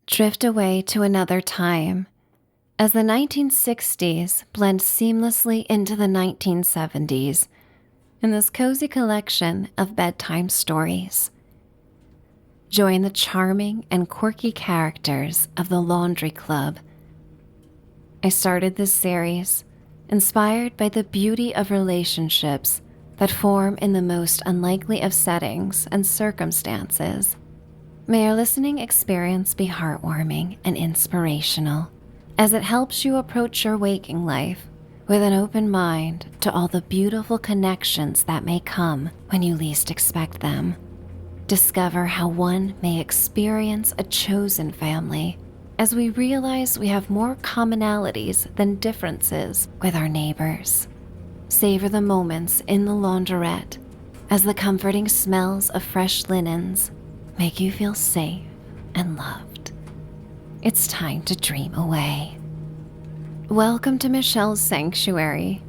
Drift away to another time as the 1960s blend seamlessly into the 1970s in this cozy collection of bedtime stories. Join the charming and quirky characters of the Laundry Club. I started this series inspired by the beauty of relationships that form in the most unlikely of settings and circumstances. May your listening experience be heartwarming and inspirational as it helps you approach your waking life with an open mind to all the beautiful connections that may come when you least expect them. Discover how one may experience a chosen family as we realize we have more commonalities than differences with our neighbors. Savor the moments in the laundrette as the comforting smells of fresh linens make you feel safe and loved. It's time to dream away. Welcome to Michelle's Sanctuary.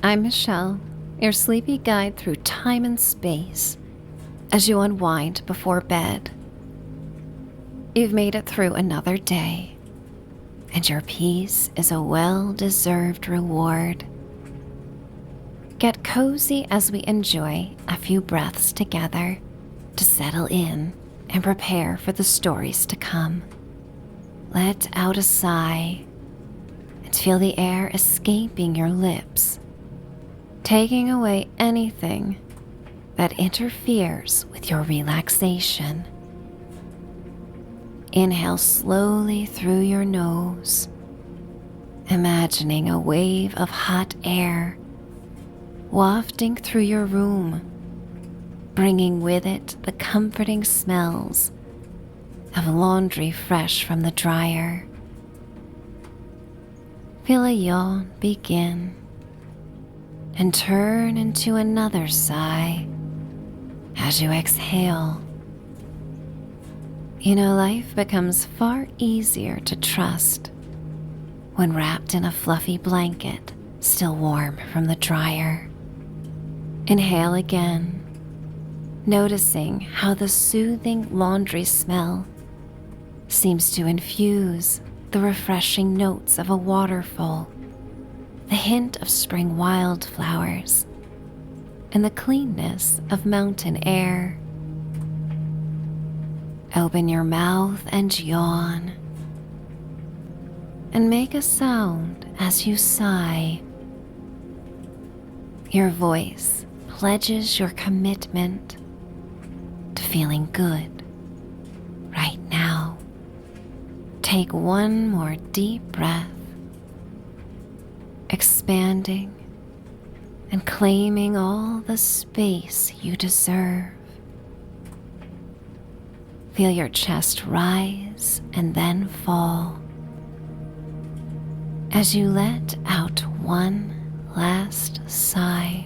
I'm Michelle, your sleepy guide through time and space as you unwind before bed. You've made it through another day, and your peace is a well-deserved reward. Get cozy as we enjoy a few breaths together to settle in and prepare for the stories to come. Let out a sigh and feel the air escaping your lips, taking away anything that interferes with your relaxation. Inhale slowly through your nose, imagining a wave of hot air wafting through your room, bringing with it the comforting smells of laundry fresh from the dryer. Feel a yawn begin and turn into another sigh as you exhale. You know, life becomes far easier to trust when wrapped in a fluffy blanket, still warm from the dryer. Inhale again, noticing how the soothing laundry smell seems to infuse the refreshing notes of a waterfall, the hint of spring wildflowers, and the cleanness of mountain air. Open your mouth and yawn, and make a sound as you sigh. Your voice pledges your commitment to feeling good right now. Take one more deep breath, expanding and claiming all the space you deserve. Feel your chest rise and then fall as you let out one last sigh.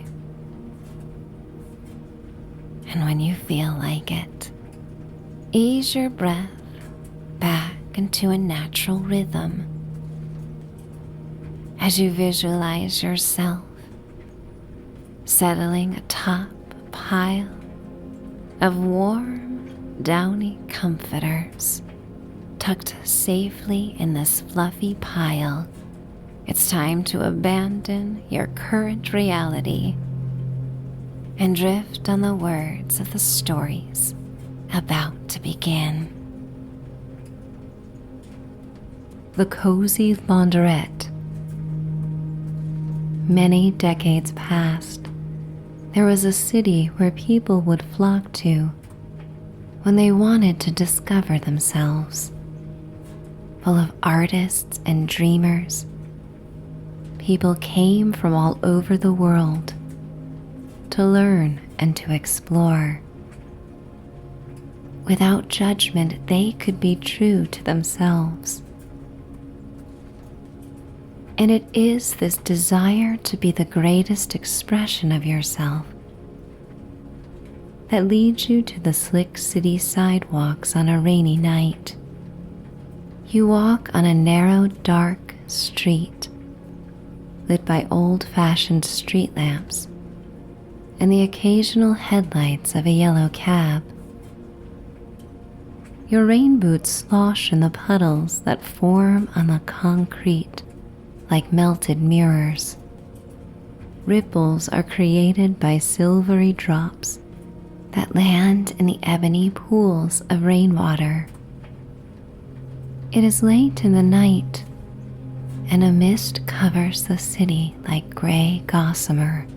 And when you feel like it, ease your breath back into a natural rhythm as you visualize yourself settling atop a pile of warm, downy comforters tucked safely in this fluffy pile. It's time to abandon your current reality and drift on the words of the stories about to begin. The Cozy Launderette. Many decades past, there was a city where people would flock to when they wanted to discover themselves. Full of artists and dreamers, people came from all over the world to learn and to explore. Without judgment, they could be true to themselves. And it is this desire to be the greatest expression of yourself that leads you to the slick city sidewalks on a rainy night. You walk on a narrow, dark street lit by old-fashioned street lamps and the occasional headlights of a yellow cab. Your rain boots slosh in the puddles that form on the concrete like melted mirrors. Ripples are created by silvery drops that land in the ebony pools of rainwater. It is late in the night, and a mist covers the city like gray gossamer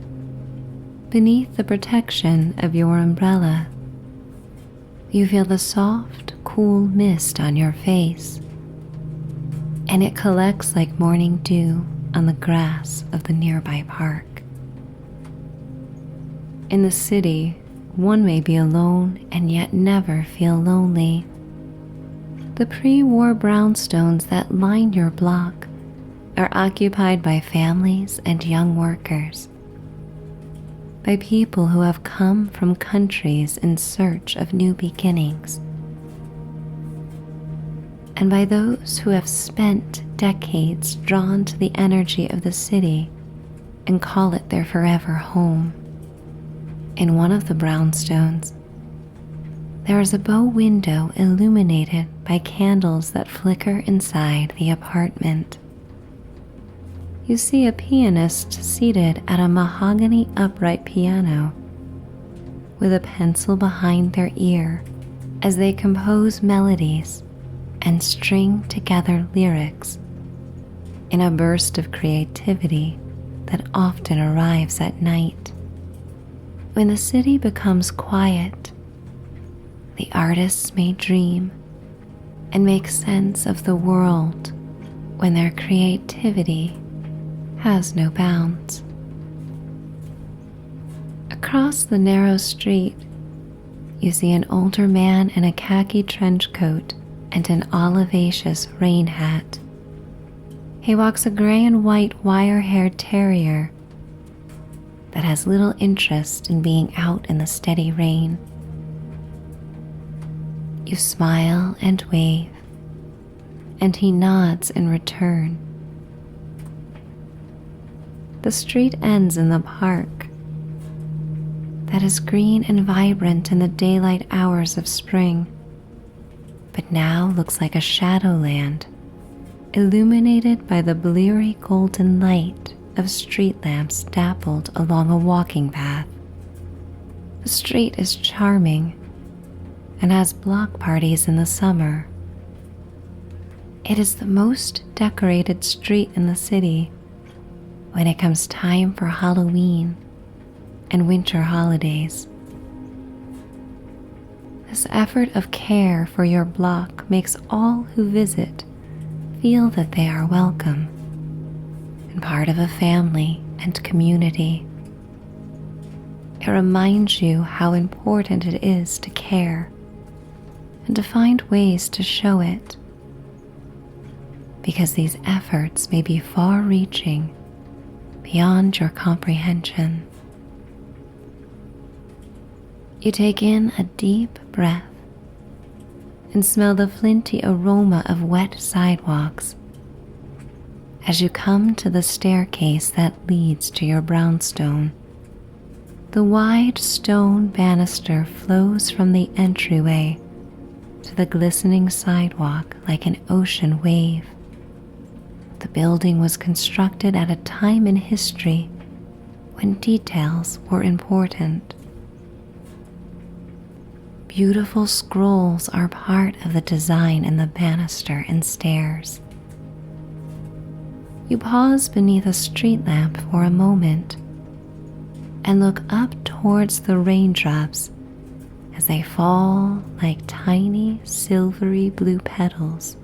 beneath the protection of your umbrella. You feel the soft, cool mist on your face, and it collects like morning dew on the grass of the nearby park. In the city, one may be alone and yet never feel lonely. The pre-war brownstones that line your block are occupied by families and young workers, by people who have come from countries in search of new beginnings, and by those who have spent decades drawn to the energy of the city and call it their forever home. In one of the brownstones, there is a bow window illuminated by candles that flicker inside the apartment. You see a pianist seated at a mahogany upright piano with a pencil behind their ear as they compose melodies and string together lyrics in a burst of creativity that often arrives at night. When the city becomes quiet, the artists may dream and make sense of the world when their creativity has no bounds. Across the narrow street, you see an older man in a khaki trench coat and an olivaceous rain hat. He walks a gray and white wire-haired terrier that has little interest in being out in the steady rain. You smile and wave, and he nods in return. The street ends in the park that is green and vibrant in the daylight hours of spring, but now looks like a shadowland illuminated by the bleary golden light of street lamps dappled along a walking path. The street is charming and has block parties in the summer. It is the most decorated street in the city when it comes time for Halloween and winter holidays. This effort of care for your block makes all who visit feel that they are welcome and part of a family and community. It reminds you how important it is to care and to find ways to show it, because these efforts may be far-reaching beyond your comprehension. You take in a deep breath and smell the flinty aroma of wet sidewalks as you come to the staircase that leads to your brownstone. The wide stone banister flows from the entryway to the glistening sidewalk like an ocean wave. The building was constructed at a time in history when details were important. Beautiful scrolls are part of the design in the banister and stairs. You pause beneath a street lamp for a moment and look up towards the raindrops as they fall like tiny silvery blue petals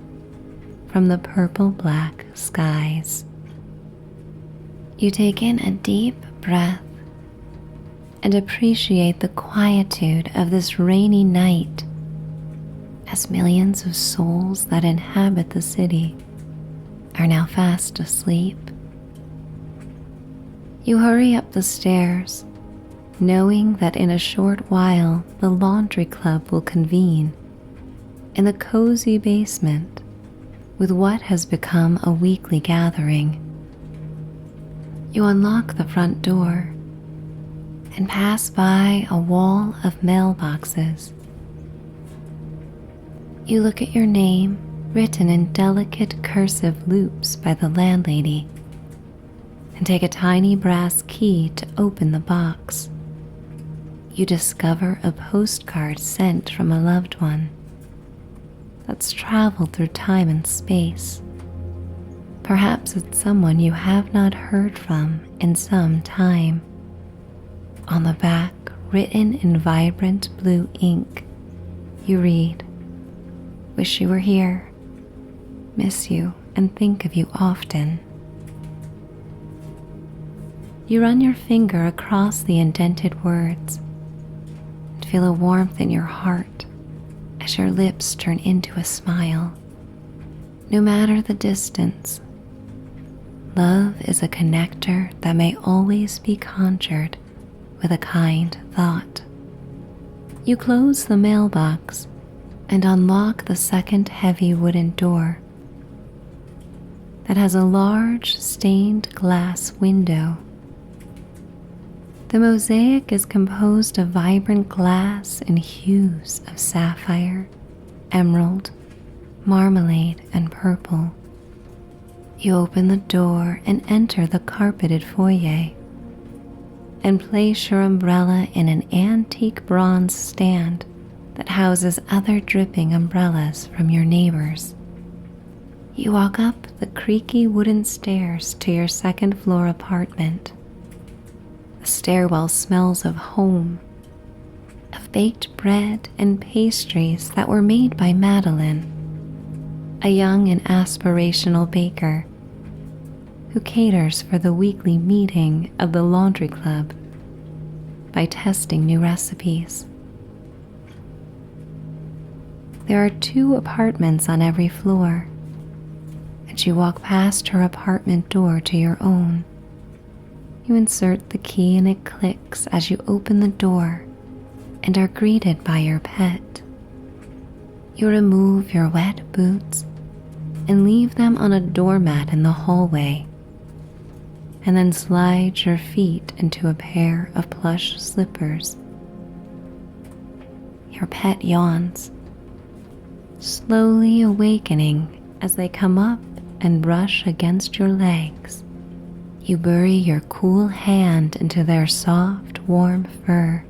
from the purple-black skies. You take in a deep breath and appreciate the quietude of this rainy night as millions of souls that inhabit the city are now fast asleep. You hurry up the stairs, knowing that in a short while the laundry club will convene in the cozy basement with what has become a weekly gathering. You unlock the front door and pass by a wall of mailboxes. You look at your name written in delicate cursive loops by the landlady and take a tiny brass key to open the box. You discover a postcard sent from a loved one that's traveled through time and space. Perhaps it's someone you have not heard from in some time. On the back, written in vibrant blue ink, you read, "Wish you were here. Miss you and think of you often." You run your finger across the indented words and feel a warmth in your heart as your lips turn into a smile. No matter the distance, love is a connector that may always be conjured with a kind thought. You close the mailbox and unlock the second heavy wooden door that has a large stained glass window. The mosaic is composed of vibrant glass in hues of sapphire, emerald, marmalade, and purple. You open the door and enter the carpeted foyer and place your umbrella in an antique bronze stand that houses other dripping umbrellas from your neighbors. You walk up the creaky wooden stairs to your second-floor apartment. The stairwell smells of home, of baked bread and pastries that were made by Madeline, a young and aspirational baker who caters for the weekly meeting of the laundry club by testing new recipes. There are 2 apartments on every floor, and you walk past her apartment door to your own. You insert the key and it clicks as you open the door and are greeted by your pet. You remove your wet boots and leave them on a doormat in the hallway, and then slide your feet into a pair of plush slippers. Your pet yawns, slowly awakening as they come up and brush against your legs. You bury your cool hand into their soft, warm fur,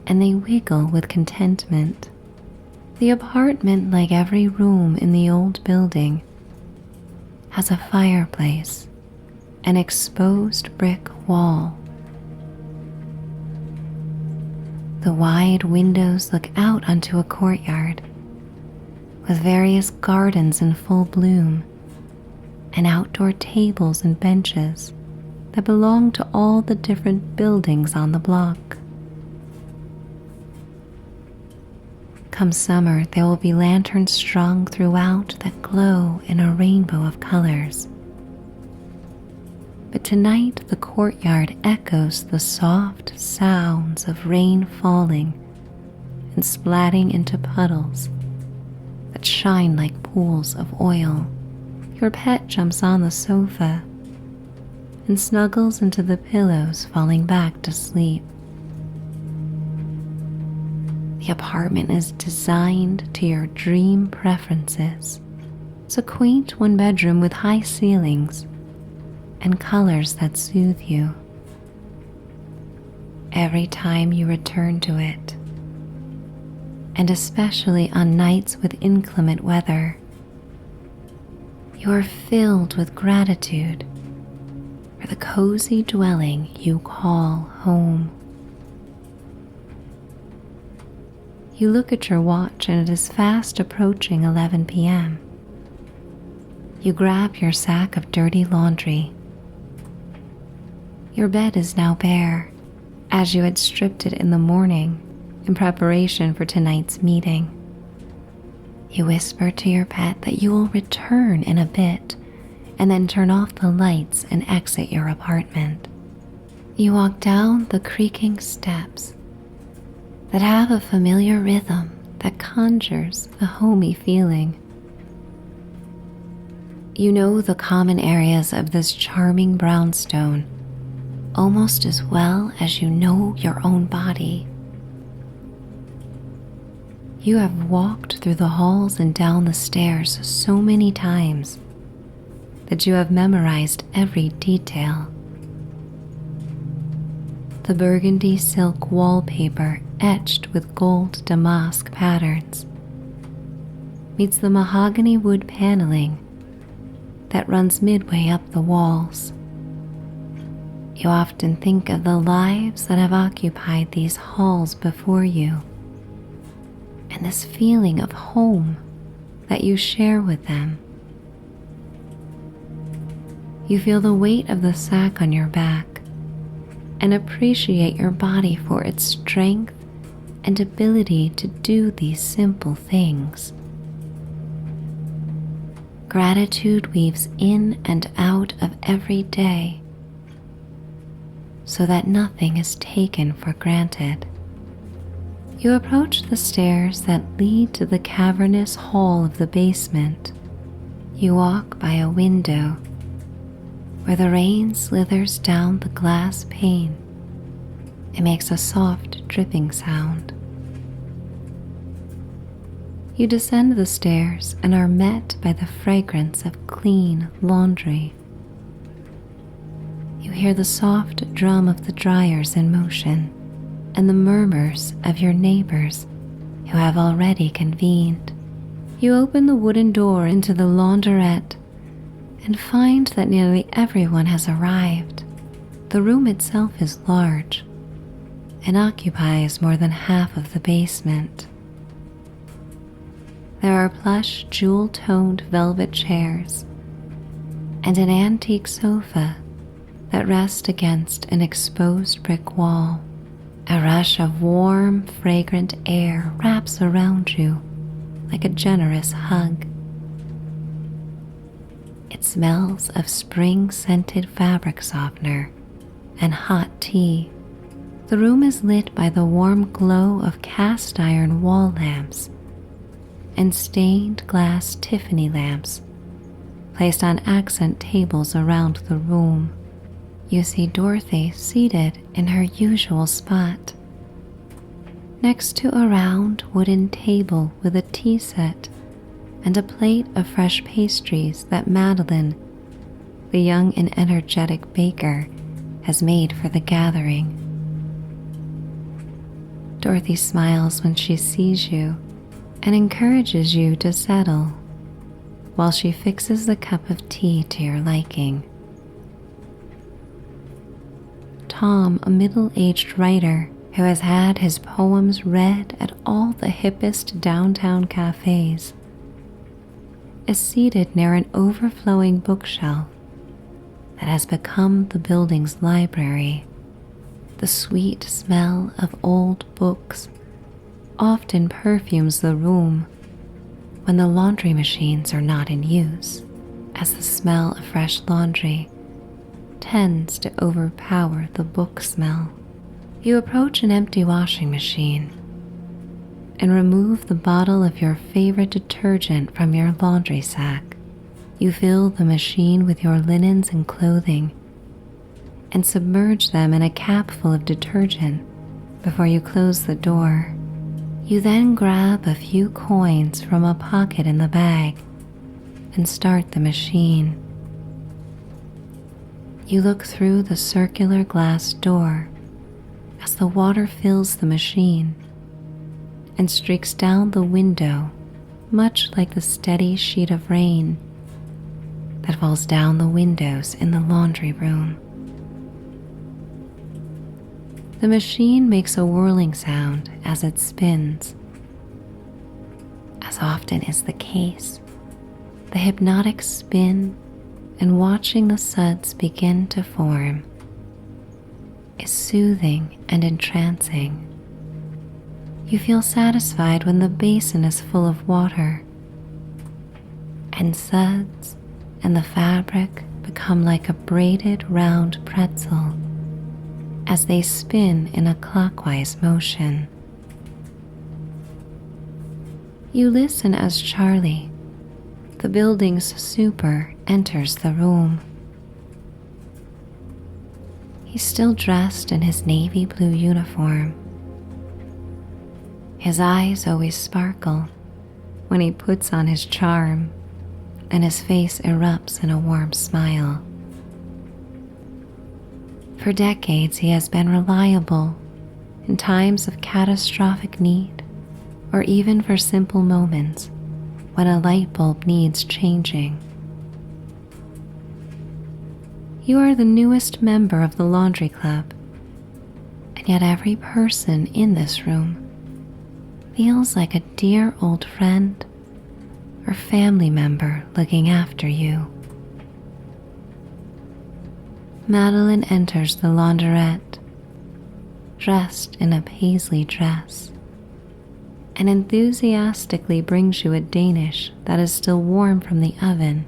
and they wiggle with contentment. The apartment, like every room in the old building, has a fireplace, an exposed brick wall. The wide windows look out onto a courtyard with various gardens in full bloom and outdoor tables and benches that belong to all the different buildings on the block. Come summer, there will be lanterns strung throughout that glow in a rainbow of colors. But tonight the courtyard echoes the soft sounds of rain falling and splatting into puddles that shine like pools of oil. Your pet jumps on the sofa and snuggles into the pillows, falling back to sleep. The apartment is designed to your dream preferences. It's a quaint 1-bedroom with high ceilings and colors that soothe you. Every time you return to it, and especially on nights with inclement weather, you are filled with gratitude for the cozy dwelling you call home. You look at your watch and it is fast approaching 11 p.m. You grab your sack of dirty laundry. Your bed is now bare, as you had stripped it in the morning in preparation for tonight's meeting. You whisper to your pet that you will return in a bit and then turn off the lights and exit your apartment. You walk down the creaking steps that have a familiar rhythm that conjures a homey feeling. You know the common areas of this charming brownstone almost as well as you know your own body. You have walked through the halls and down the stairs so many times that you have memorized every detail. The burgundy silk wallpaper etched with gold damask patterns meets the mahogany wood paneling that runs midway up the walls. You often think of the lives that have occupied these halls before you, and this feeling of home that you share with them. You feel the weight of the sack on your back and appreciate your body for its strength and ability to do these simple things. Gratitude weaves in and out of every day so that nothing is taken for granted. You approach the stairs that lead to the cavernous hall of the basement. You walk by a window where the rain slithers down the glass pane. It makes a soft dripping sound. You descend the stairs and are met by the fragrance of clean laundry. You hear the soft drum of the dryers in motion and the murmurs of your neighbors who have already convened. You open the wooden door into the launderette and find that nearly everyone has arrived. The room itself is large and occupies more than half of the basement. There are plush, jewel-toned velvet chairs and an antique sofa that rests against an exposed brick wall. A rush of warm, fragrant air wraps around you like a generous hug. It smells of spring-scented fabric softener and hot tea. The room is lit by the warm glow of cast iron wall lamps and stained glass Tiffany lamps placed on accent tables around the room. You see Dorothy seated in her usual spot, next to a round wooden table with a tea set and a plate of fresh pastries that Madeline, the young and energetic baker, has made for the gathering. Dorothy smiles when she sees you and encourages you to settle while she fixes the cup of tea to your liking. Tom, a middle-aged writer who has had his poems read at all the hippest downtown cafes, is seated near an overflowing bookshelf that has become the building's library. The sweet smell of old books often perfumes the room when the laundry machines are not in use, as the smell of fresh laundry tends to overpower the book smell. You approach an empty washing machine and remove the bottle of your favorite detergent from your laundry sack. You fill the machine with your linens and clothing and submerge them in a cap full of detergent before you close the door. You then grab a few coins from a pocket in the bag and start the machine. You look through the circular glass door as the water fills the machine and streaks down the window, much like the steady sheet of rain that falls down the windows in the laundry room. The machine makes a whirling sound as it spins. As often is the case, the hypnotic spin and watching the suds begin to form is soothing and entrancing. You feel satisfied when the basin is full of water, and suds and the fabric become like a braided round pretzel as they spin in a clockwise motion. You listen as Charlie, the building's super, enters the room. He's still dressed in his navy blue uniform. His eyes always sparkle when he puts on his charm, and his face erupts in a warm smile. For decades, he has been reliable in times of catastrophic need, or even for simple moments when a light bulb needs changing. You are the newest member of the laundry club, and yet every person in this room feels like a dear old friend or family member looking after you. Madeline enters the launderette, dressed in a paisley dress, and enthusiastically brings you a Danish that is still warm from the oven,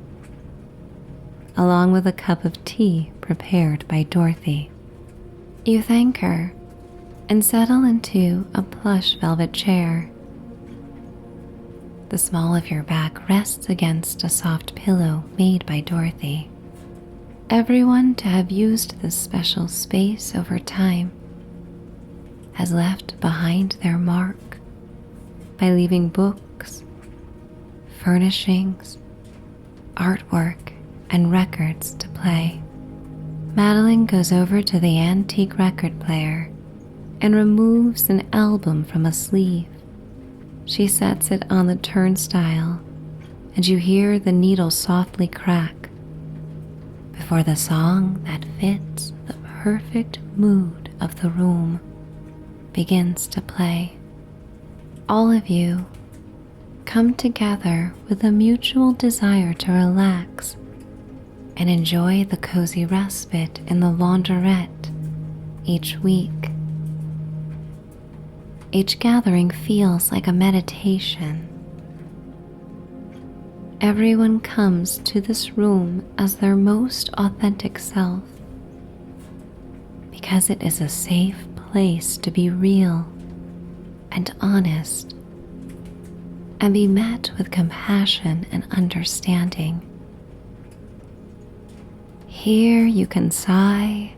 along with a cup of tea prepared by Dorothy. You thank her and settle into a plush velvet chair. The small of your back rests against a soft pillow made by Dorothy. Everyone to have used this special space over time has left behind their mark by leaving books, furnishings, artwork, and records to play. Madeline goes over to the antique record player and removes an album from a sleeve. She sets it on the turnstile, and you hear the needle softly crack before the song that fits the perfect mood of the room begins to play. All of you come together with a mutual desire to relax and enjoy the cozy respite in the launderette each week. Each gathering feels like a meditation. Everyone comes to this room as their most authentic self, because it is a safe place to be real and honest and be met with compassion and understanding. Here you can sigh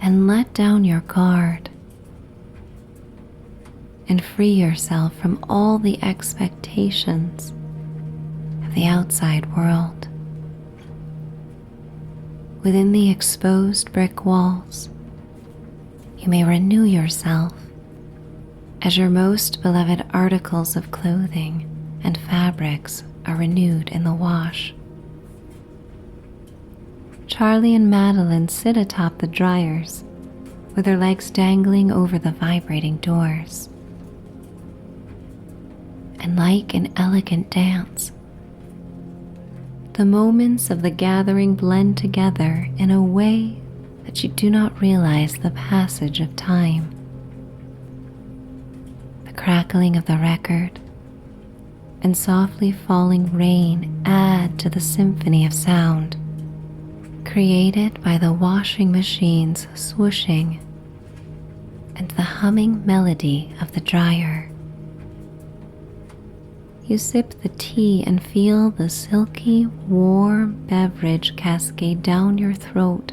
and let down your guard and free yourself from all the expectations of the outside world. Within the exposed brick walls, you may renew yourself as your most beloved articles of clothing and fabrics are renewed in the wash. Charlie and Madeline sit atop the dryers with their legs dangling over the vibrating doors. And like an elegant dance, the moments of the gathering blend together in a way that you do not realize the passage of time. The crackling of the record and softly falling rain add to the symphony of sound created by the washing machine's swooshing and the humming melody of the dryer. You sip the tea and feel the silky, warm beverage cascade down your throat,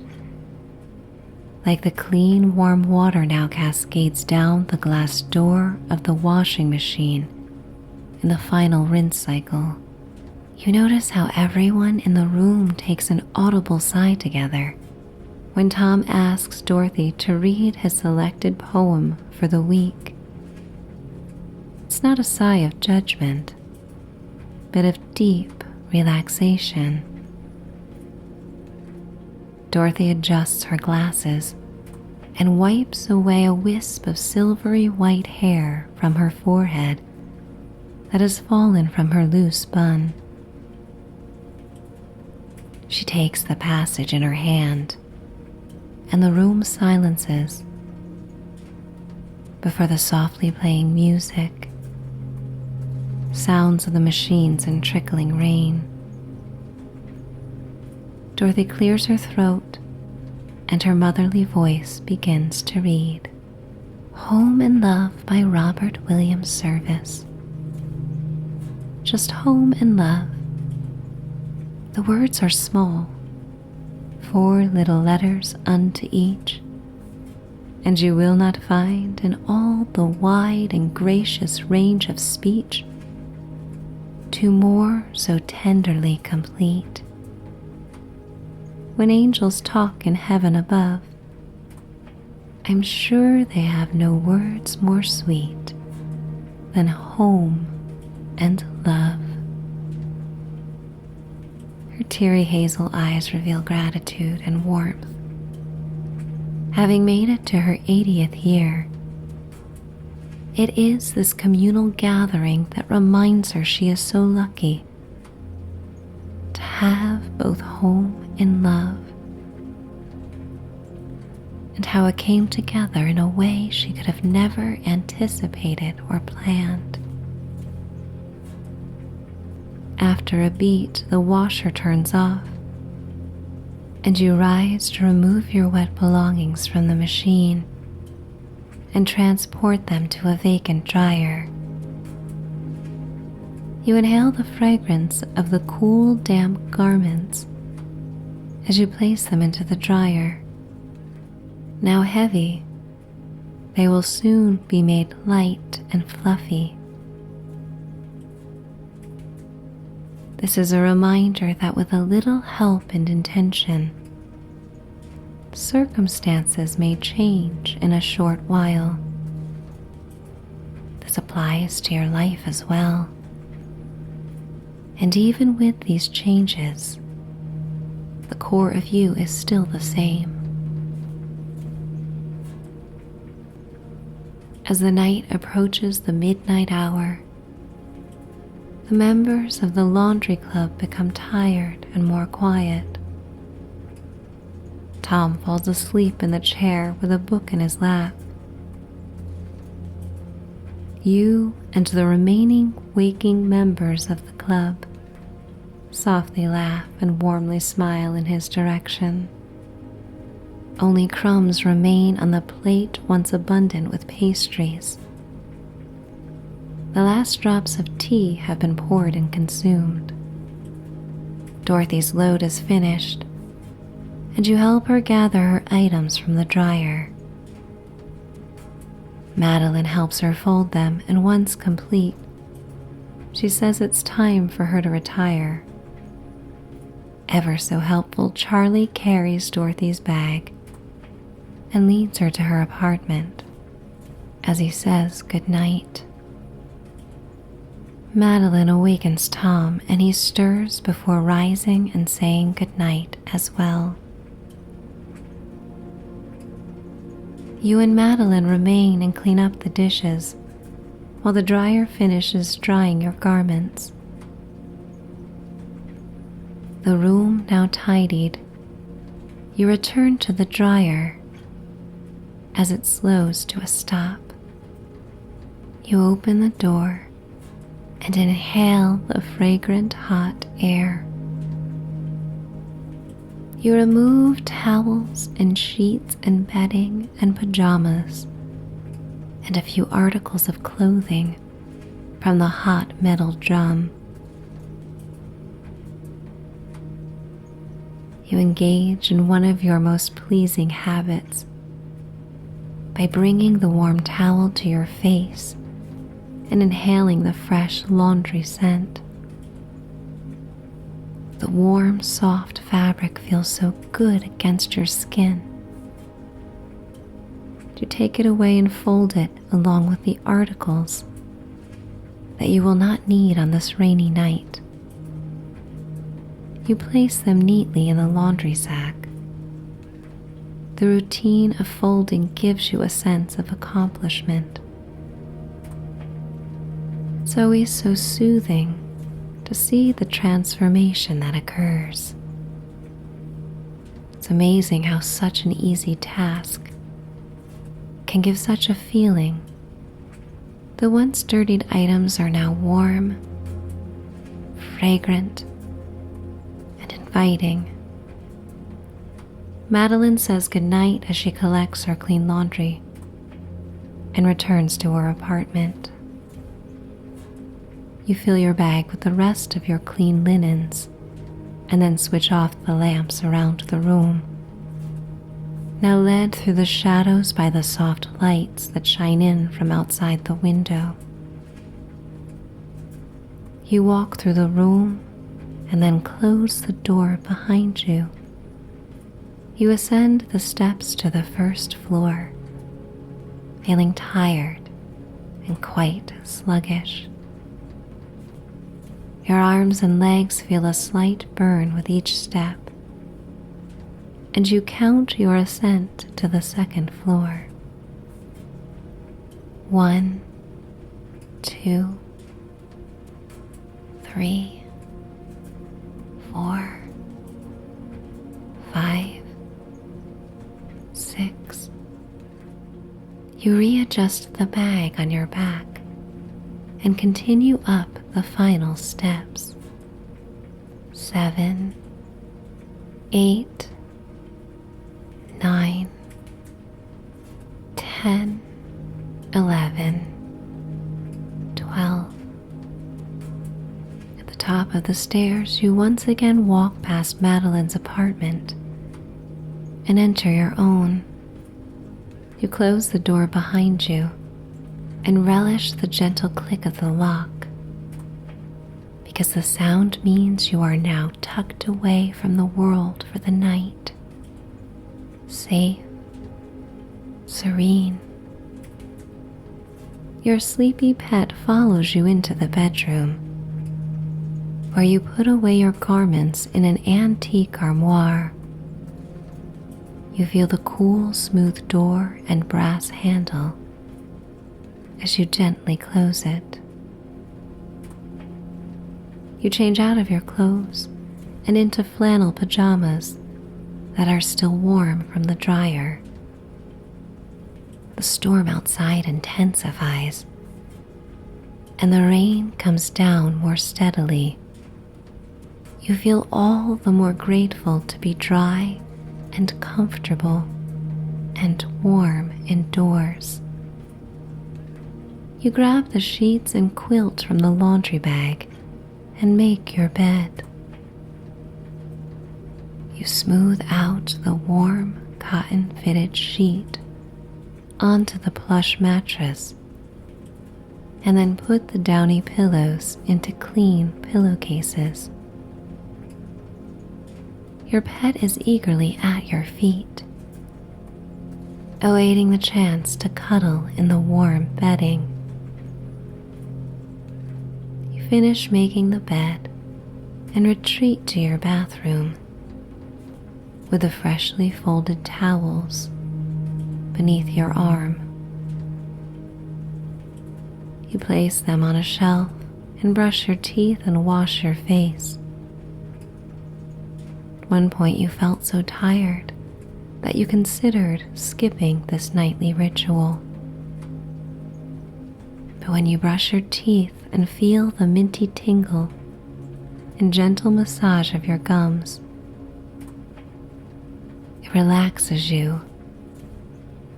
like the clean, warm water now cascades down the glass door of the washing machine in the final rinse cycle. You notice how everyone in the room takes an audible sigh together when Tom asks Dorothy to read his selected poem for the week. It's not a sigh of judgment, but of deep relaxation. Dorothy adjusts her glasses and wipes away a wisp of silvery white hair from her forehead that has fallen from her loose bun. She takes the passage in her hand, and the room silences before the softly playing music, sounds of the machines and trickling rain. Dorothy clears her throat, and her motherly voice begins to read Home and Love by Robert Williams Service. Just home and love. The words are small, 4 little letters unto each, And you will not find in all the wide and gracious range of speech two more so tenderly complete. When angels talk in heaven above, I'm sure they have no words more sweet than home and love. Her teary hazel eyes reveal gratitude and warmth. Having made it to her 80th year, it is this communal gathering that reminds her she is so lucky to have both home and love, and how it came together in a way she could have never anticipated or planned. After a beat, the washer turns off, and you rise to remove your wet belongings from the machine and transport them to a vacant dryer. You inhale the fragrance of the cool, damp garments as you place them into the dryer. Now heavy, they will soon be made light and fluffy. This is a reminder that with a little help and intention, circumstances may change in a short while. This applies to your life as well. And even with these changes, the core of you is still the same. As the night approaches the midnight hour, the members of the laundry club become tired and more quiet. Tom falls asleep in the chair with a book in his lap. You and the remaining waking members of the club softly laugh and warmly smile in his direction. Only crumbs remain on the plate once abundant with pastries. The last drops of tea have been poured and consumed. Dorothy's load is finished, and you help her gather her items from the dryer. Madeline helps her fold them, and once complete, she says it's time for her to retire. Ever so helpful, Charlie carries Dorothy's bag and leads her to her apartment as he says goodnight. Madeline awakens Tom, and he stirs before rising and saying goodnight as well. You and Madeline remain and clean up the dishes while the dryer finishes drying your garments. The room now tidied, you return to the dryer as it slows to a stop. You open the door and inhale the fragrant hot air. You remove towels and sheets and bedding and pajamas and a few articles of clothing from the hot metal drum. You engage in one of your most pleasing habits by bringing the warm towel to your face and inhaling the fresh laundry scent. The warm, soft fabric feels so good against your skin. You take it away and fold it along with the articles that you will not need on this rainy night. You place them neatly in the laundry sack. The routine of folding gives you a sense of accomplishment. It's always so soothing to see the transformation that occurs. It's amazing how such an easy task can give such a feeling. The once dirtied items are now warm, fragrant, and inviting. Madeline says goodnight as she collects her clean laundry and returns to her apartment. You fill your bag with the rest of your clean linens and then switch off the lamps around the room. now led through the shadows by the soft lights that shine in from outside the window. You walk through the room and then close the door behind you. You ascend the steps to the first floor, feeling tired and quite sluggish. Your arms and legs feel a slight burn with each step, and you count your ascent to the second floor. 1, 2, 3, 4, 5, 6. You readjust the bag on your back and continue up the final steps. 7, 8, 9, 10, 11, 12. At the top of the stairs, you once again walk past Madeline's apartment and enter your own. You close the door behind you and relish the gentle click of the lock, because the sound means you are now tucked away from the world for the night, safe, serene. Your sleepy pet follows you into the bedroom, where you put away your garments in an antique armoire. You feel the cool, smooth door and brass handle as you gently close it. You change out of your clothes and into flannel pajamas that are still warm from the dryer. The storm outside intensifies, and the rain comes down more steadily. You feel all the more grateful to be dry and comfortable and warm indoors. You grab the sheets and quilt from the laundry bag and make your bed. You smooth out the warm cotton-fitted sheet onto the plush mattress and then put the downy pillows into clean pillowcases. Your pet is eagerly at your feet, awaiting the chance to cuddle in the warm bedding. You finish making the bed and retreat to your bathroom with the freshly folded towels beneath your arm. You place them on a shelf and brush your teeth and wash your face. At one point you felt so tired that you considered skipping this nightly ritual. But when you brush your teeth and feel the minty tingle and gentle massage of your gums, it relaxes you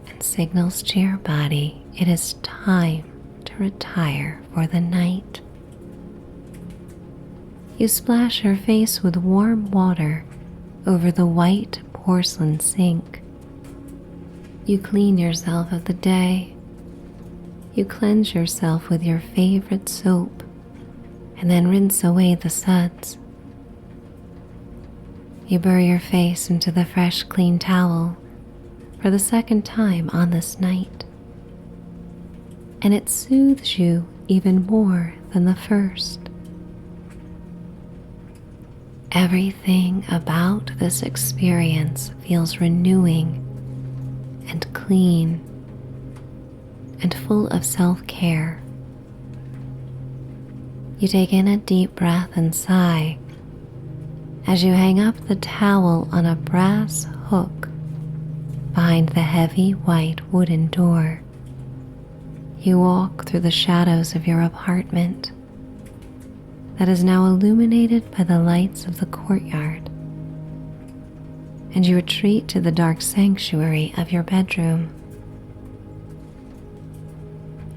and signals to your body it is time to retire for the night. You splash your face with warm water over the white porcelain sink. You clean yourself of the day. You cleanse yourself with your favorite soap and then rinse away the suds. You bury your face into the fresh, clean towel for the second time on this night, and it soothes you even more than the first. Everything about this experience feels renewing and clean and full of self-care. You take in a deep breath and sigh as you hang up the towel on a brass hook behind the heavy white wooden door. You walk through the shadows of your apartment that is now illuminated by the lights of the courtyard, and you retreat to the dark sanctuary of your bedroom.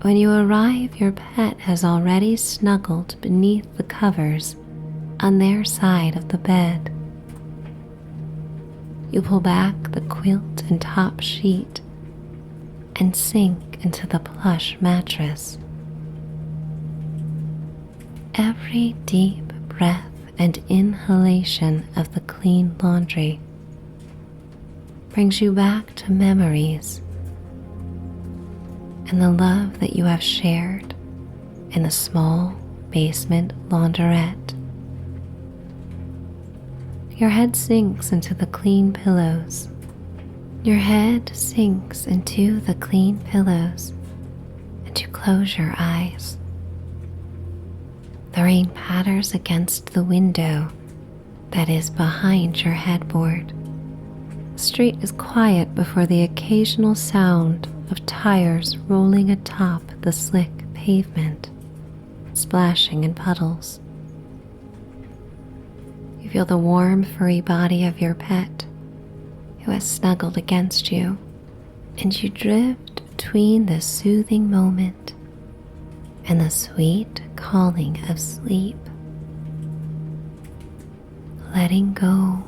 When you arrive, your pet has already snuggled beneath the covers on their side of the bed. you pull back the quilt and top sheet and sink into the plush mattress. Every deep breath and inhalation of the clean laundry brings you back to memories and the love that you have shared in the small basement launderette. Your head sinks into the clean pillows. Your head sinks into the clean pillows, and you close your eyes. The rain patters against the window that is behind your headboard. The street is quiet before the occasional sound of tires rolling atop the slick pavement, splashing in puddles. You feel the warm, furry body of your pet who has snuggled against you, and you drift between the soothing moment and the sweet calling of sleep. Letting go,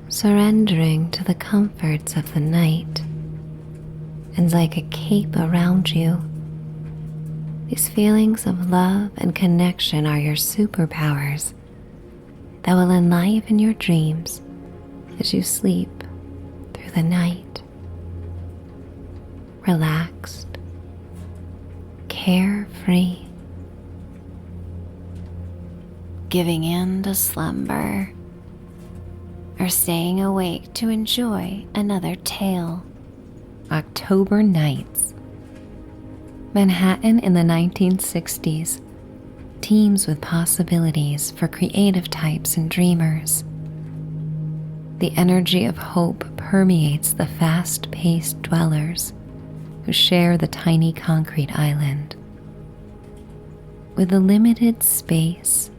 surrendering to the comforts of the night, and like a cape around you, these feelings of love and connection are your superpowers that will enliven your dreams as you sleep through the night. Relaxed, carefree, giving in to slumber, or staying awake to enjoy another tale. October Nights. Manhattan in the 1960s teems with possibilities for creative types and dreamers. The energy of hope permeates the fast-paced dwellers who share the tiny concrete island. With a limited space,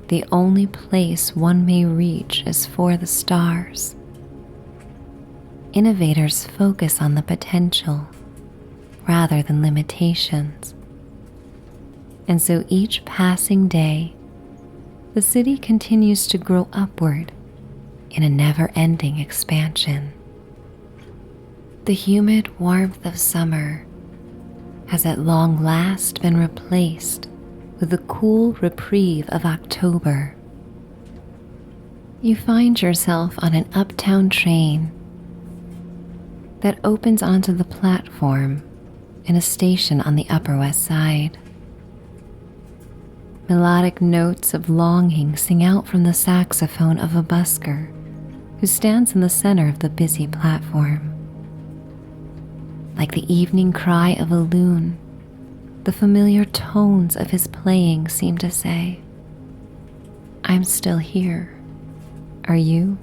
the only place one may reach is for the stars. Innovators focus on the potential rather than limitations. And so each passing day, the city continues to grow upward in a never-ending expansion. The humid warmth of summer has at long last been replaced with the cool reprieve of October. You find yourself on an uptown train that opens onto the platform in a station on the Upper West Side. Melodic notes of longing sing out from the saxophone of a busker who stands in the center of the busy platform. Like the evening cry of a loon, the familiar tones of his playing seem to say, "I'm still here. Are you?"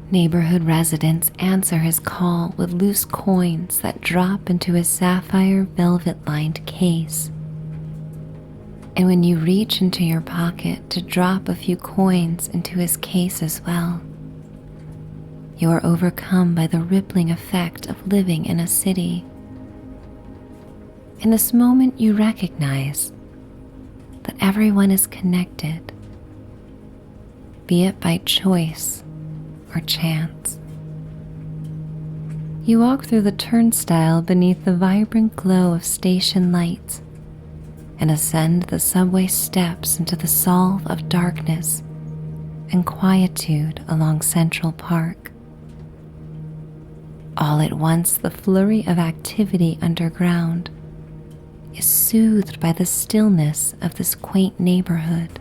Neighborhood residents answer his call with loose coins that drop into his sapphire velvet-lined case. And when you reach into your pocket to drop a few coins into his case as well, you are overcome by the rippling effect of living in a city. In this moment, you recognize that everyone is connected, be it by choice or chance. You walk through the turnstile beneath the vibrant glow of station lights and ascend the subway steps into the solve of darkness and quietude along Central Park. All at once, the flurry of activity underground is soothed by the stillness of this quaint neighborhood.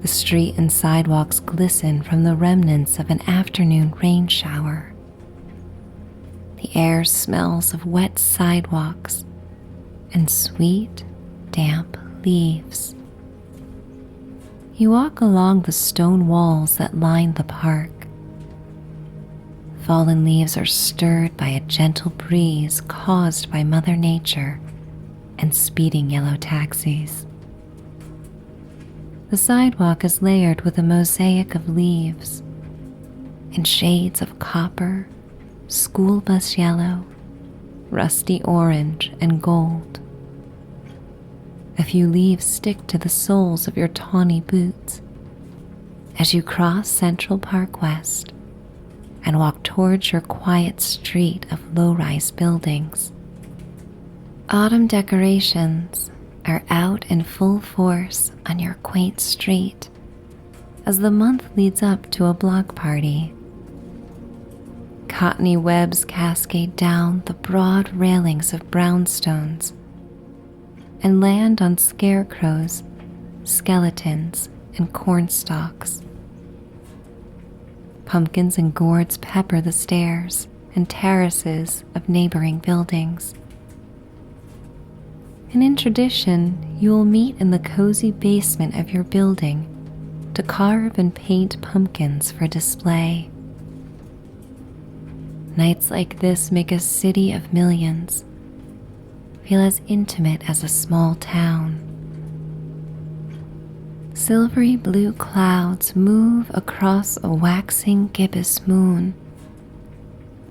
The street and sidewalks glisten from the remnants of an afternoon rain shower. The air smells of wet sidewalks and sweet, damp leaves. You walk along the stone walls that line the park. Fallen leaves are stirred by a gentle breeze caused by Mother Nature and speeding yellow taxis. The sidewalk is layered with a mosaic of leaves in shades of copper, school bus yellow, rusty orange, and gold. A few leaves stick to the soles of your tawny boots, as you cross Central Park West and walk towards your quiet street of low-rise buildings. Autumn decorations are out in full force on your quaint street as the month leads up to a block party. Cottony webs cascade down the broad railings of brownstones and land on scarecrows, skeletons, and cornstalks. Pumpkins and gourds pepper the stairs and terraces of neighboring buildings. And in tradition, you will meet in the cozy basement of your building to carve and paint pumpkins for display. Nights like this make a city of millions feel as intimate as a small town. Silvery blue clouds move across a waxing gibbous moon,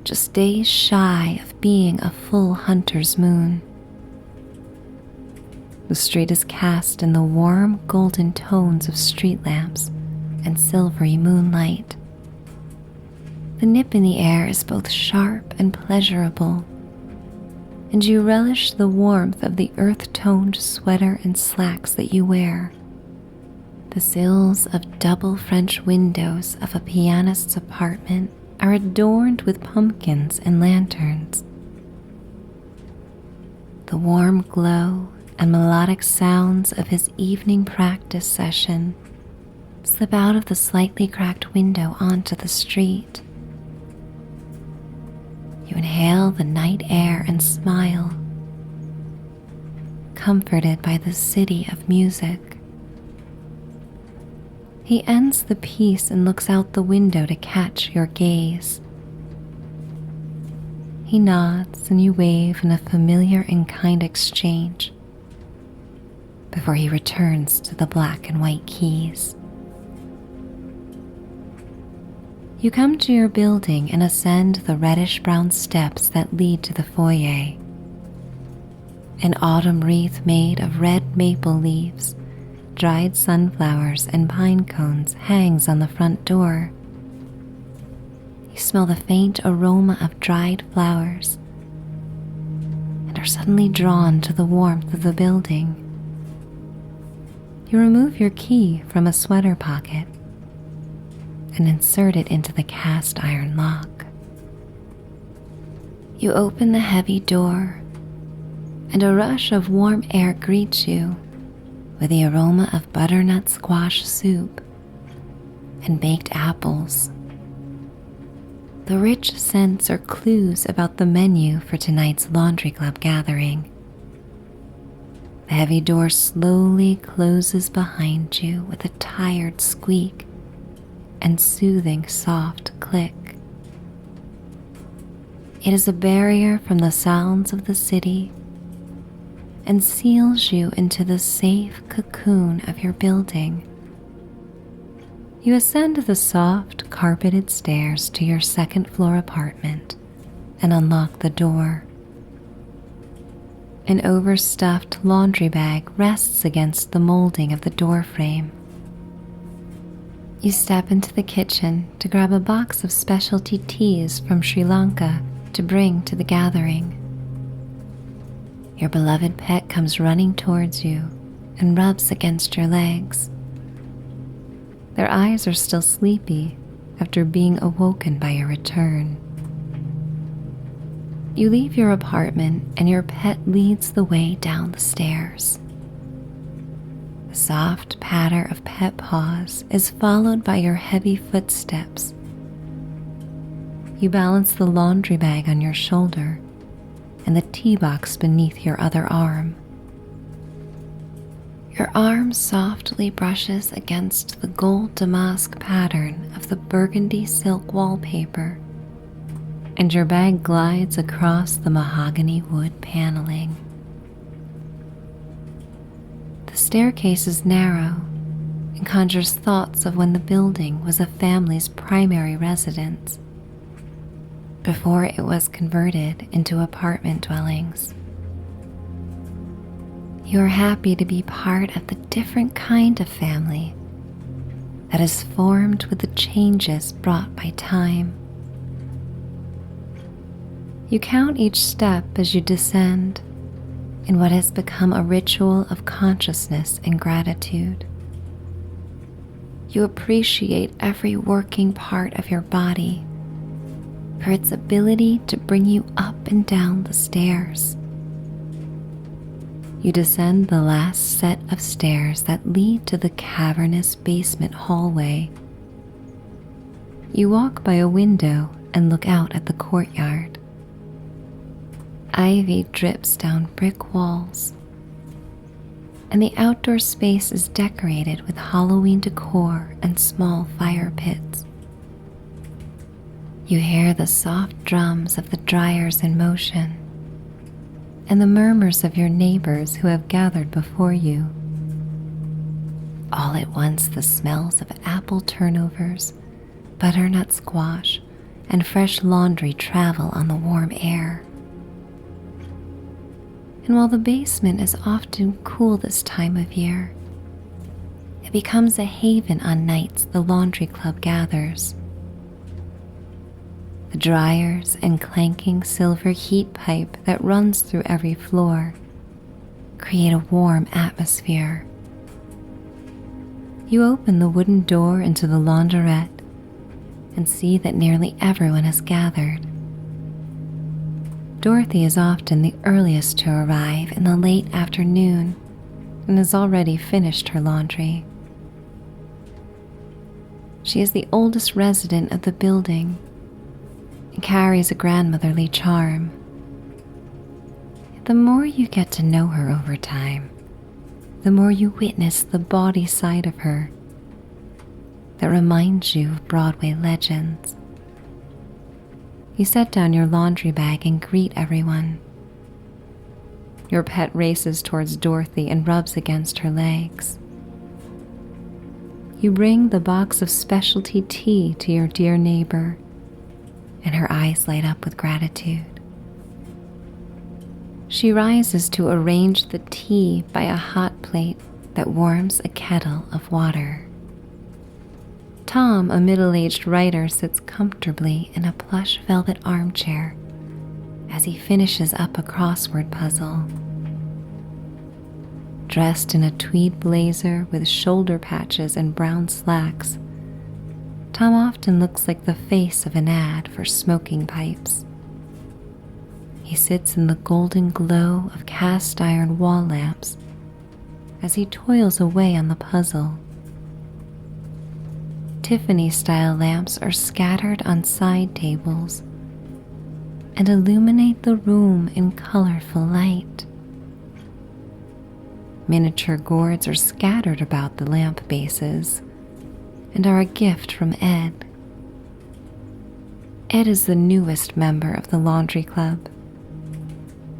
just days shy of being a full hunter's moon. The street is cast in the warm golden tones of street lamps and silvery moonlight. The nip in the air is both sharp and pleasurable, and you relish the warmth of the earth-toned sweater and slacks that you wear. The sills of double French windows of a pianist's apartment are adorned with pumpkins and lanterns. The warm glow and melodic sounds of his evening practice session slip out of the slightly cracked window onto the street. You inhale the night air and smile, comforted by the city of music. He ends the piece and looks out the window to catch your gaze. He nods and you wave in a familiar and kind exchange before he returns to the black and white keys. You come to your building and ascend the reddish-brown steps that lead to the foyer. An autumn wreath made of red maple leaves, dried sunflowers, and pine cones hangs on the front door. You smell the faint aroma of dried flowers and are suddenly drawn to the warmth of the building. You remove your key from a sweater pocket and insert it into the cast iron lock. You open the heavy door, and a rush of warm air greets you with the aroma of butternut squash soup and baked apples. The rich scents are clues about the menu for tonight's laundry club gathering. The heavy door slowly closes behind you with a tired squeak and soothing soft click. It is a barrier from the sounds of the city and seals you into the safe cocoon of your building. You ascend the soft carpeted stairs to your second-floor apartment and unlock the door. An overstuffed laundry bag rests against the molding of the door frame. You step into the kitchen to grab a box of specialty teas from Sri Lanka to bring to the gathering. Your beloved pet comes running towards you and rubs against your legs. Their eyes are still sleepy after being awoken by your return. You leave your apartment and your pet leads the way down the stairs. The soft patter of pet paws is followed by your heavy footsteps. You balance the laundry bag on your shoulder and the tea box beneath your other arm. Your arm softly brushes against the gold damask pattern of the burgundy silk wallpaper, and your bag glides across the mahogany wood paneling. The staircase is narrow and conjures thoughts of when the building was a family's primary residence, before it was converted into apartment dwellings. You are happy to be part of the different kind of family that is formed with the changes brought by time. You count each step as you descend in what has become a ritual of consciousness and gratitude. You appreciate every working part of your body for its ability to bring you up and down the stairs. You descend the last set of stairs that lead to the cavernous basement hallway. You walk by a window and look out at the courtyard. Ivy drips down brick walls, and the outdoor space is decorated with Halloween decor and small fire pits. You hear the soft drums of the dryers in motion and the murmurs of your neighbors who have gathered before you. All at once, the smells of apple turnovers, butternut squash, and fresh laundry travel on the warm air. And while the basement is often cool this time of year, it becomes a haven on nights the laundry club gathers. The dryers and clanking silver heat pipe that runs through every floor create a warm atmosphere. You open the wooden door into the launderette and see that nearly everyone has gathered. Dorothy is often the earliest to arrive in the late afternoon and has already finished her laundry. She is the oldest resident of the building and carries a grandmotherly charm. The more you get to know her over time, the more you witness the bawdy side of her that reminds you of Broadway legends. You set down your laundry bag and greet everyone. Your pet races towards Dorothy and rubs against her legs. You bring the box of specialty tea to your dear neighbor, and her eyes light up with gratitude. She rises to arrange the tea by a hot plate that warms a kettle of water. Tom, a middle-aged writer, sits comfortably in a plush velvet armchair as he finishes up a crossword puzzle. Dressed in a tweed blazer with shoulder patches and brown slacks, Tom often looks like the face of an ad for smoking pipes. He sits in the golden glow of cast iron wall lamps as he toils away on the puzzle. Tiffany-style lamps are scattered on side tables and illuminate the room in colorful light. Miniature gourds are scattered about the lamp bases and are a gift from Ed. Ed is the newest member of the laundry club.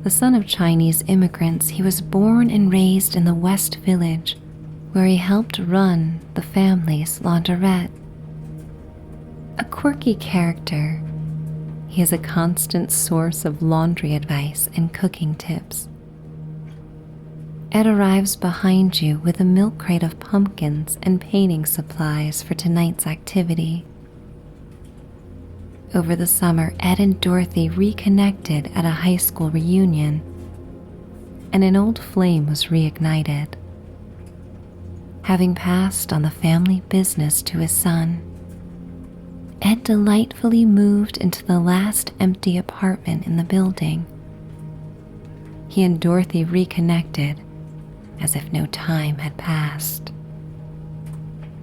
The son of Chinese immigrants, he was born and raised in the West Village, where he helped run the family's launderette. A quirky character, he is a constant source of laundry advice and cooking tips. Ed arrives behind you with a milk crate of pumpkins and painting supplies for tonight's activity. Over the summer, Ed and Dorothy reconnected at a high school reunion, and an old flame was reignited. Having passed on the family business to his son, Ed delightfully moved into the last empty apartment in the building. He and Dorothy reconnected as if no time had passed.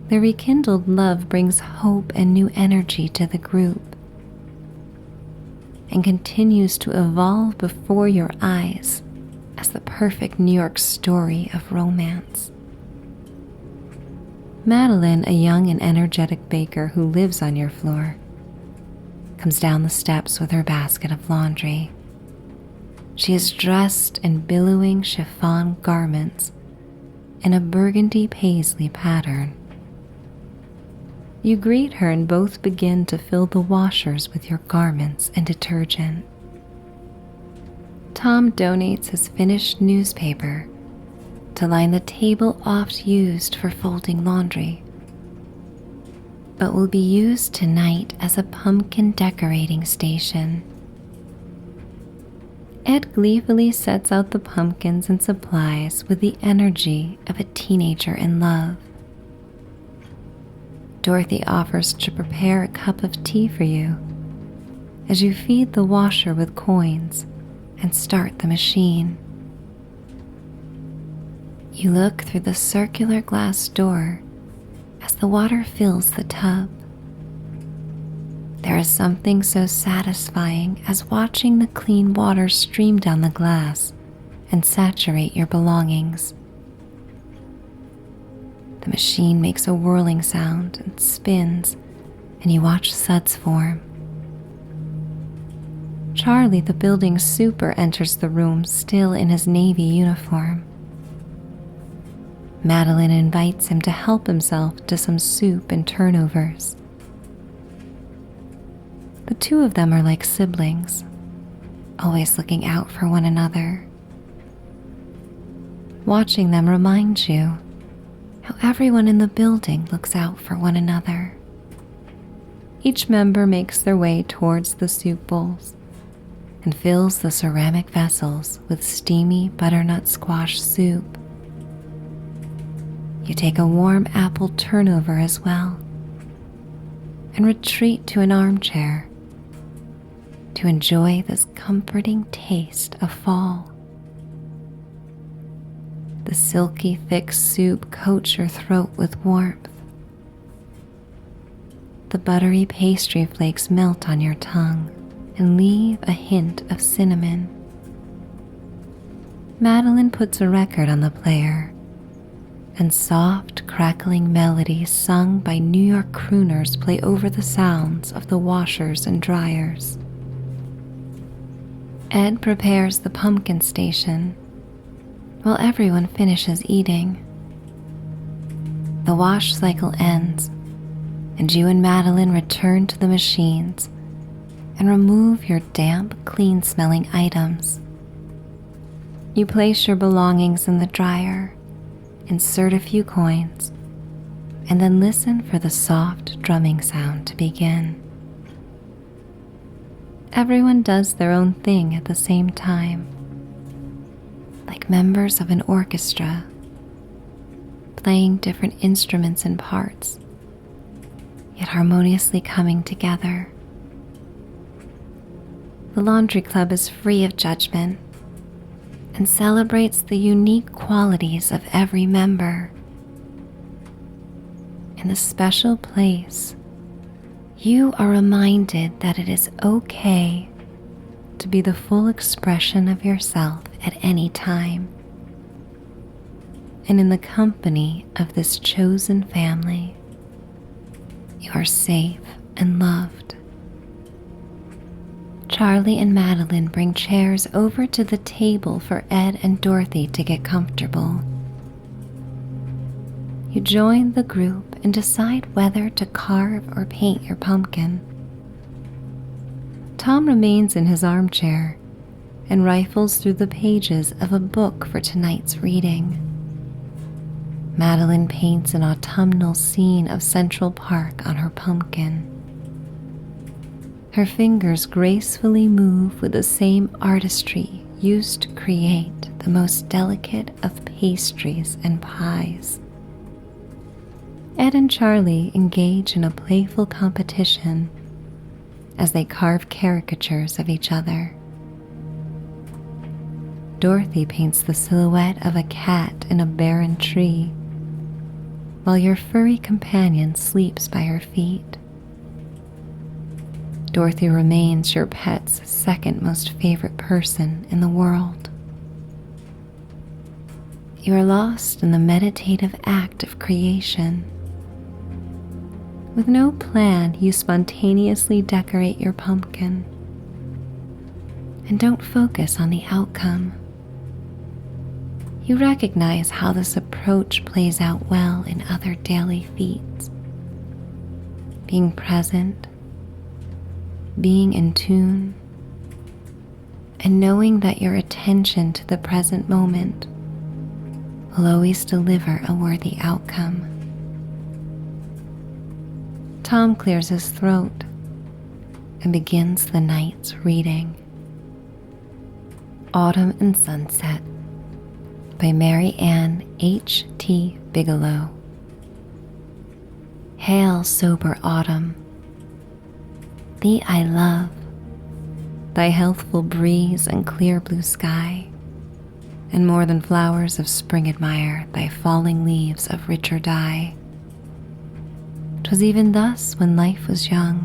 Their rekindled love brings hope and new energy to the group and continues to evolve before your eyes as the perfect New York story of romance. Madeline, a young and energetic baker who lives on your floor, comes down the steps with her basket of laundry. She is dressed in billowing chiffon garments in a burgundy paisley pattern. You greet her and both begin to fill the washers with your garments and detergent. Tom donates his finished newspaper to line the table oft used for folding laundry. but will be used tonight as a pumpkin decorating station. Ed gleefully sets out the pumpkins and supplies with the energy of a teenager in love. Dorothy offers to prepare a cup of tea for you as you feed the washer with coins and start the machine. You look through the circular glass door as the water fills the tub. There is something so satisfying as watching the clean water stream down the glass and saturate your belongings. The machine makes a whirling sound and spins, and you watch suds form. Charlie, the building super, enters the room still in his Navy uniform. Madeline invites him to help himself to some soup and turnovers. The two of them are like siblings, always looking out for one another. Watching them reminds you how everyone in the building looks out for one another. Each member makes their way towards the soup bowls and fills the ceramic vessels with steamy butternut squash soup. You take a warm apple turnover as well and retreat to an armchair to enjoy this comforting taste of fall. The silky thick soup coats your throat with warmth. The buttery pastry flakes melt on your tongue and leave a hint of cinnamon. Madeline puts a record on the player, and soft, crackling melodies sung by New York crooners play over the sounds of the washers and dryers. Ed prepares the pumpkin station while everyone finishes eating. The wash cycle ends, and you and Madeline return to the machines and remove your damp, clean-smelling items. You place your belongings in the dryer, insert a few coins, and then listen for the soft drumming sound to begin. Everyone does their own thing at the same time, like members of an orchestra, playing different instruments and parts, yet harmoniously coming together. The laundry club is free of judgment and celebrates the unique qualities of every member. In the special place, you are reminded that it is okay to be the full expression of yourself at any time. And in the company of this chosen family, you are safe and loved. Charlie and Madeline bring chairs over to the table for Ed and Dorothy to get comfortable. You join the group and decide whether to carve or paint your pumpkin. Tom remains in his armchair and rifles through the pages of a book for tonight's reading. Madeline paints an autumnal scene of Central Park on her pumpkin. Her fingers gracefully move with the same artistry used to create the most delicate of pastries and pies. Ed and Charlie engage in a playful competition as they carve caricatures of each other. Dorothy paints the silhouette of a cat in a barren tree, while your furry companion sleeps by her feet. Dorothy remains your pet's second most favorite person in the world. You are lost in the meditative act of creation. With no plan, you spontaneously decorate your pumpkin and don't focus on the outcome. You recognize how this approach plays out well in other daily feats. Being present, being in tune, and knowing that your attention to the present moment will always deliver a worthy outcome. Tom clears his throat and begins the night's reading. Autumn and Sunset by Mary Ann H.T. Bigelow. Hail, sober autumn, thee I love, thy healthful breeze and clear blue sky, and more than flowers of spring admire thy falling leaves of richer dye. 'Twas even thus when life was young,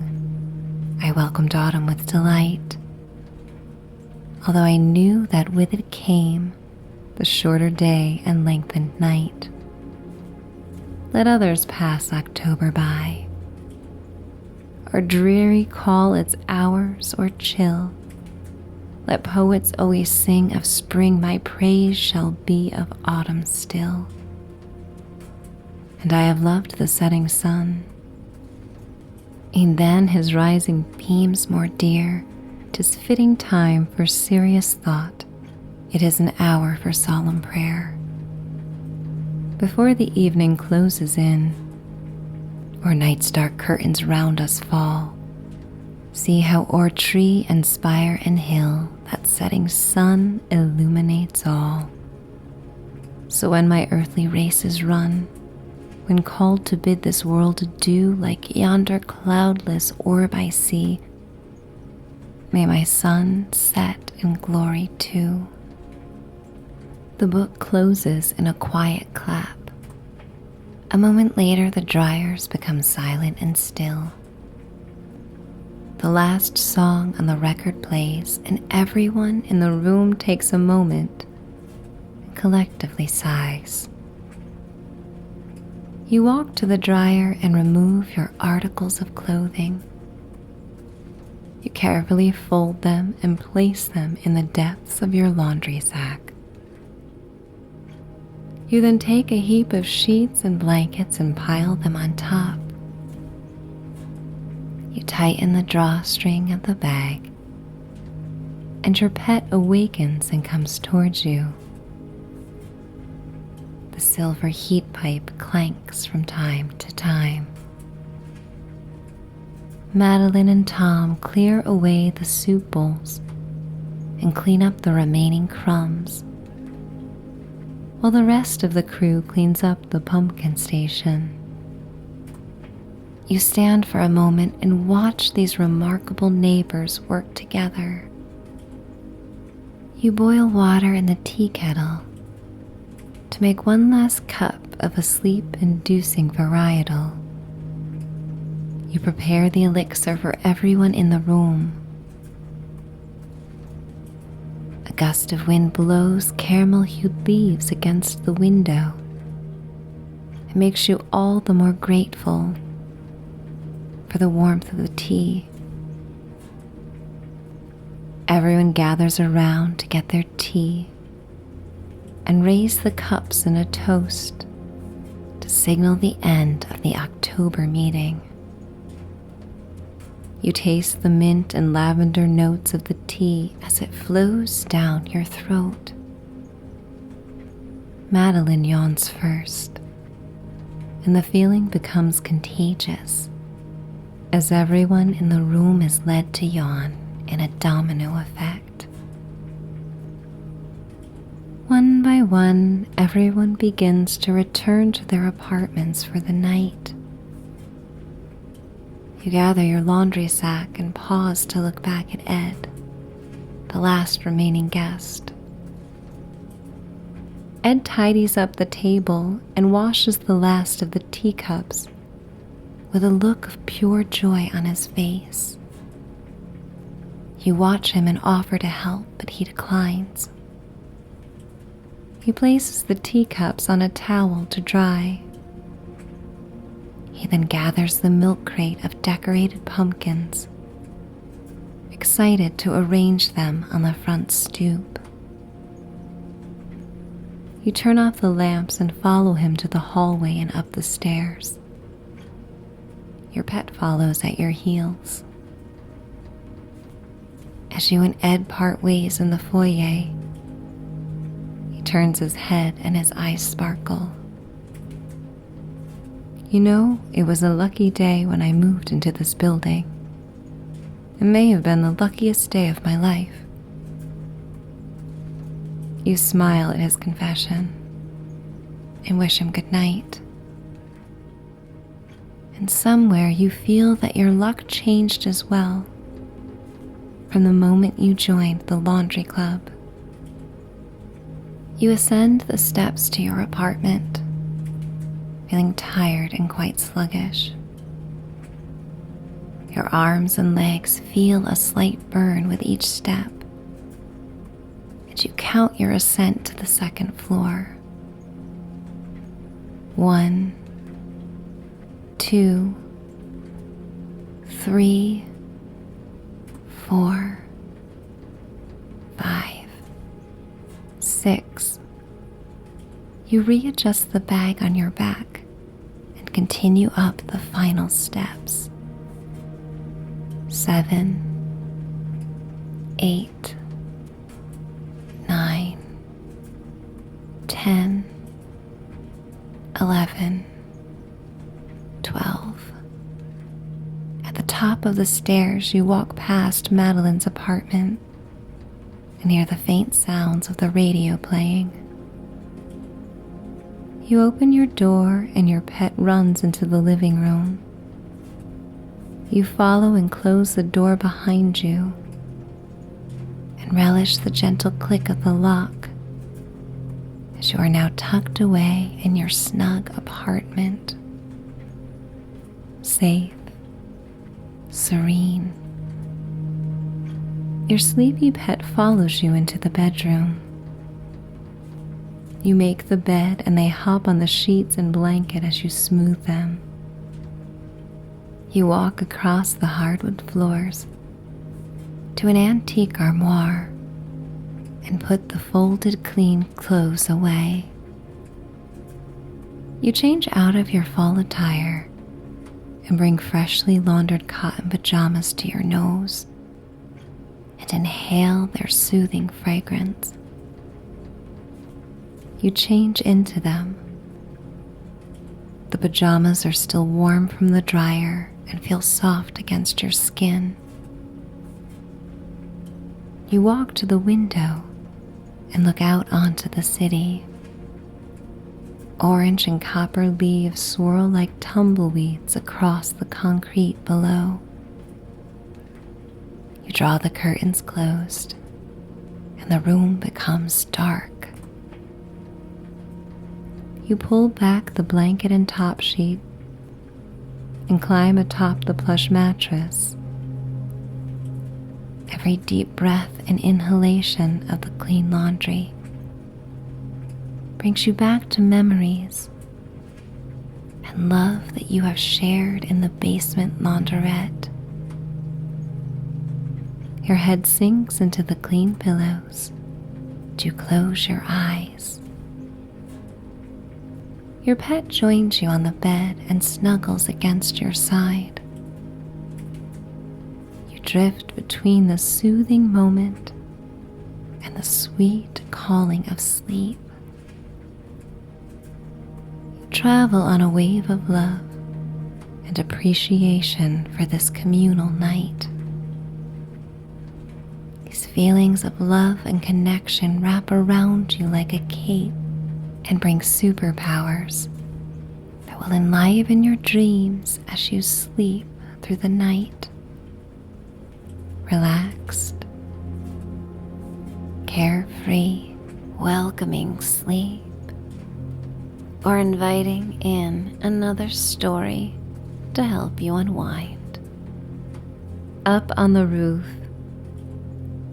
I welcomed autumn with delight, although I knew that with it came the shorter day and lengthened night. Let others pass October by, or dreary call its hours or chill. Let poets always sing of spring, my praise shall be of autumn still. And I have loved the setting sun, e'en then his rising beams more dear. 'Tis fitting time for serious thought, it is an hour for solemn prayer. Before the evening closes in, or night's dark curtains round us fall, see how o'er tree and spire and hill that setting sun illuminates all. So when my earthly race is run, when called to bid this world adieu, like yonder cloudless orb I see, may my sun set in glory too. The book closes in a quiet clap. A moment later, the dryers become silent and still. The last song on the record plays, and everyone in the room takes a moment and collectively sighs. You walk to the dryer and remove your articles of clothing. You carefully fold them and place them in the depths of your laundry sack. You then take a heap of sheets and blankets and pile them on top. You tighten the drawstring of the bag, and your pet awakens and comes towards you. The silver heat pipe clanks from time to time. Madeline and Tom clear away the soup bowls and clean up the remaining crumbs, while the rest of the crew cleans up the pumpkin station. You stand for a moment and watch these remarkable neighbors work together. You boil water in the tea kettle to make one last cup of a sleep-inducing varietal. You prepare the elixir for everyone in the room. A gust of wind blows caramel-hued leaves against the window. It makes you all the more grateful for the warmth of the tea. Everyone gathers around to get their tea and raise the cups in a toast to signal the end of the October meeting. You taste the mint and lavender notes of the tea as it flows down your throat. Madeline yawns first, and the feeling becomes contagious as everyone in the room is led to yawn in a domino effect. One by one, everyone begins to return to their apartments for the night. You gather your laundry sack and pause to look back at Ed, the last remaining guest. Ed tidies up the table and washes the last of the teacups with a look of pure joy on his face. You watch him and offer to help, but he declines. He places the teacups on a towel to dry. He then gathers the milk crate of decorated pumpkins, excited to arrange them on the front stoop. You turn off the lamps and follow him to the hallway and up the stairs. Your pet follows at your heels. As you and Ed part ways in the foyer, he turns his head and his eyes sparkle. You know, it was a lucky day when I moved into this building. It may have been the luckiest day of my life. You smile at his confession and wish him good night. And somewhere you feel that your luck changed as well from the moment you joined the laundry club. You ascend the steps to your apartment, feeling tired and quite sluggish. Your arms and legs feel a slight burn with each step, and you count your ascent to the second floor. 1, 2, 3, 4, 5, 6. You readjust the bag on your back and continue up the final steps. 7, 8, 9, 10, 11, 12. At the top of the stairs, you walk past Madeline's apartment and hear the faint sounds of the radio playing. You open your door and your pet runs into the living room. You follow and close the door behind you and relish the gentle click of the lock as you are now tucked away in your snug apartment. Safe, serene. Your sleepy pet follows you into the bedroom. You make the bed and they hop on the sheets and blanket as you smooth them. You walk across the hardwood floors to an antique armoire and put the folded clean clothes away. You change out of your fall attire and bring freshly laundered cotton pajamas to your nose and inhale their soothing fragrance. You change into them. The pajamas are still warm from the dryer and feel soft against your skin. You walk to the window and look out onto the city. Orange and copper leaves swirl like tumbleweeds across the concrete below. You draw the curtains closed and the room becomes dark. You pull back the blanket and top sheet and climb atop the plush mattress. Every deep breath and inhalation of the clean laundry brings you back to memories and love that you have shared in the basement laundrette. Your head sinks into the clean pillows as you close your eyes. Your pet joins you on the bed and snuggles against your side. You drift between the soothing moment and the sweet calling of sleep. You travel on a wave of love and appreciation for this communal night. These feelings of love and connection wrap around you like a cape and bring superpowers that will enliven your dreams as you sleep through the night. Relaxed, carefree, welcoming sleep, or inviting in another story to help you unwind. Up on the roof.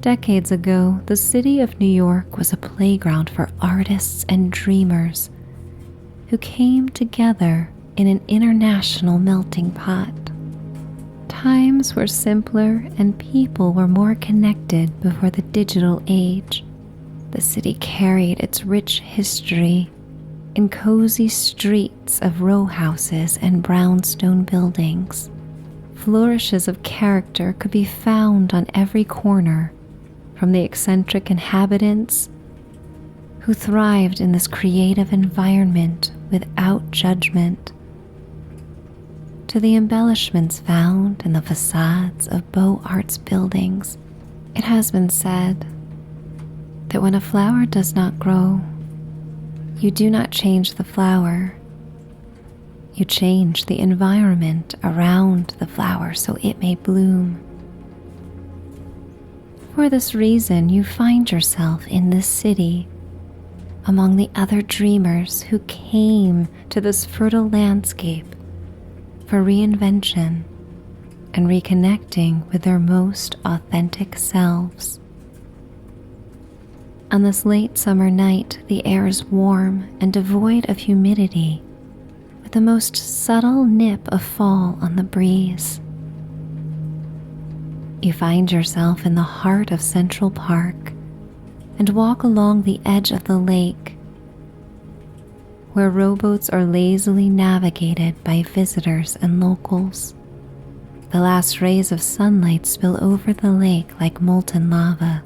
Decades ago, the city of New York was a playground for artists and dreamers who came together in an international melting pot. Times were simpler and people were more connected before the digital age. The city carried its rich history in cozy streets of row houses and brownstone buildings. Flourishes of character could be found on every corner, from the eccentric inhabitants who thrived in this creative environment without judgment, to the embellishments found in the facades of Beaux Arts buildings. It has been said that when a flower does not grow, you do not change the flower. You change the environment around the flower so it may bloom. For this reason, you find yourself in this city among the other dreamers who came to this fertile landscape for reinvention and reconnecting with their most authentic selves. On this late summer night, the air is warm and devoid of humidity, with the most subtle nip of fall on the breeze. You find yourself in the heart of Central Park and walk along the edge of the lake, where rowboats are lazily navigated by visitors and locals. The last rays of sunlight spill over the lake like molten lava,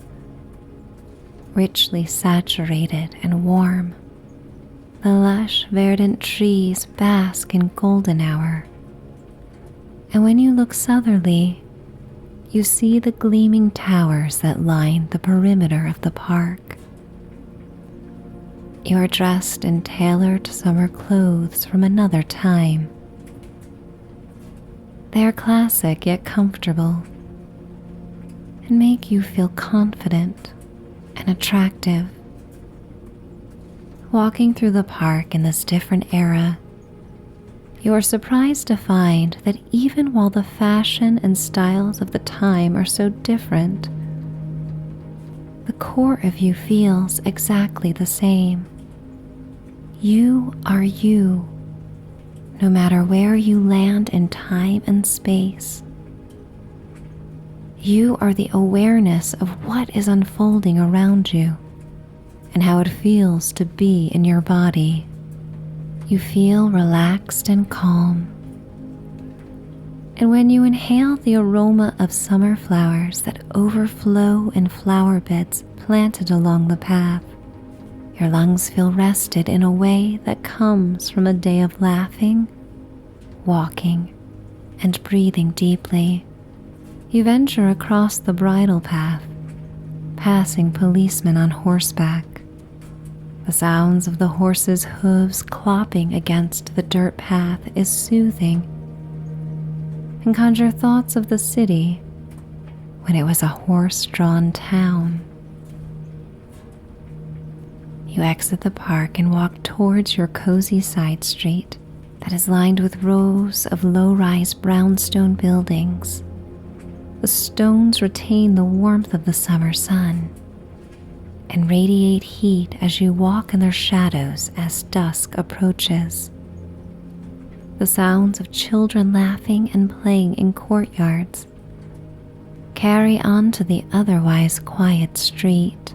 richly saturated and warm. The lush, verdant trees bask in golden hour, and when you look southerly, you see the gleaming towers that line the perimeter of the park. You are dressed in tailored summer clothes from another time. They are classic yet comfortable and make you feel confident and attractive. Walking through the park in this different era, you are surprised to find that even while the fashion and styles of the time are so different, the core of you feels exactly the same. You are you, no matter where you land in time and space. You are the awareness of what is unfolding around you and how it feels to be in your body. You feel relaxed and calm. And when you inhale the aroma of summer flowers that overflow in flower beds planted along the path, your lungs feel rested in a way that comes from a day of laughing, walking, and breathing deeply. You venture across the bridle path, passing policemen on horseback. The sounds of the horses' hooves clopping against the dirt path is soothing, and conjure thoughts of the city when it was a horse-drawn town. You exit the park and walk towards your cozy side street that is lined with rows of low-rise brownstone buildings. The stones retain the warmth of the summer sun and radiate heat as you walk in their shadows as dusk approaches. The sounds of children laughing and playing in courtyards carry on to the otherwise quiet street.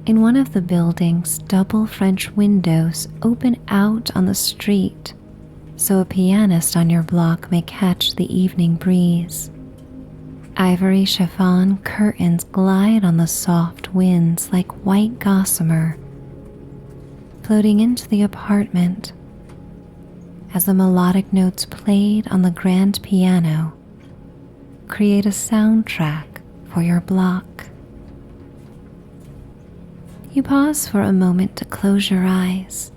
In one of the buildings, double French windows open out on the street so a pianist on your block may catch the evening breeze. Ivory chiffon curtains glide on the soft winds like white gossamer, floating into the apartment as the melodic notes played on the grand piano create a soundtrack for your block. You pause for a moment to close your eyes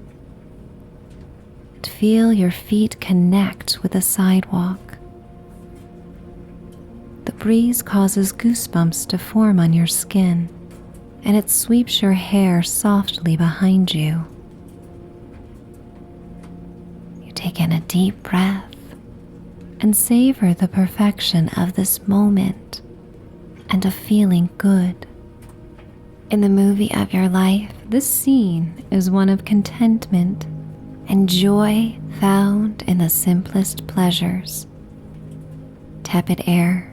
and feel your feet connect with the sidewalk. The breeze causes goosebumps to form on your skin, and it sweeps your hair softly behind you. You take in a deep breath and savor the perfection of this moment and of feeling good. In the movie of your life, this scene is one of contentment and joy found in the simplest pleasures. Tepid air,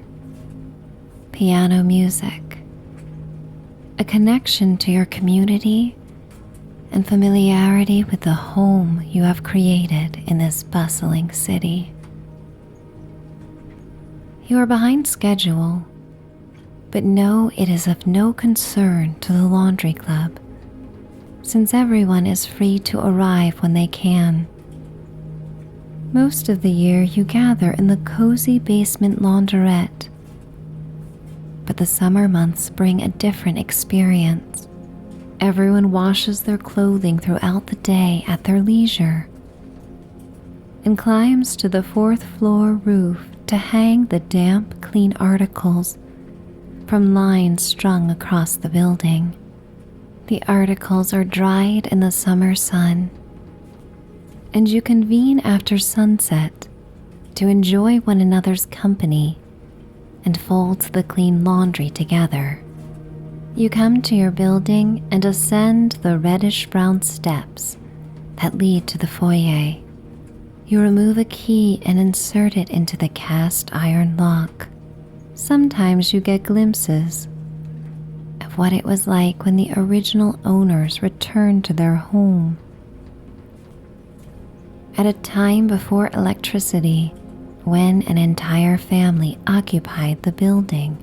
piano music, a connection to your community, and familiarity with the home you have created in this bustling city. You are behind schedule, but know it is of no concern to the laundry club, since everyone is free to arrive when they can. Most of the year you gather in the cozy basement launderette, but the summer months bring a different experience. Everyone washes their clothing throughout the day at their leisure and climbs to the 4th floor roof to hang the damp, clean articles from lines strung across the building. The articles are dried in the summer sun, and you convene after sunset to enjoy one another's company and fold the clean laundry together. You come to your building and ascend the reddish-brown steps that lead to the foyer. You remove a key and insert it into the cast iron lock. Sometimes you get glimpses of what it was like when the original owners returned to their home. At a time before electricity, when an entire family occupied the building.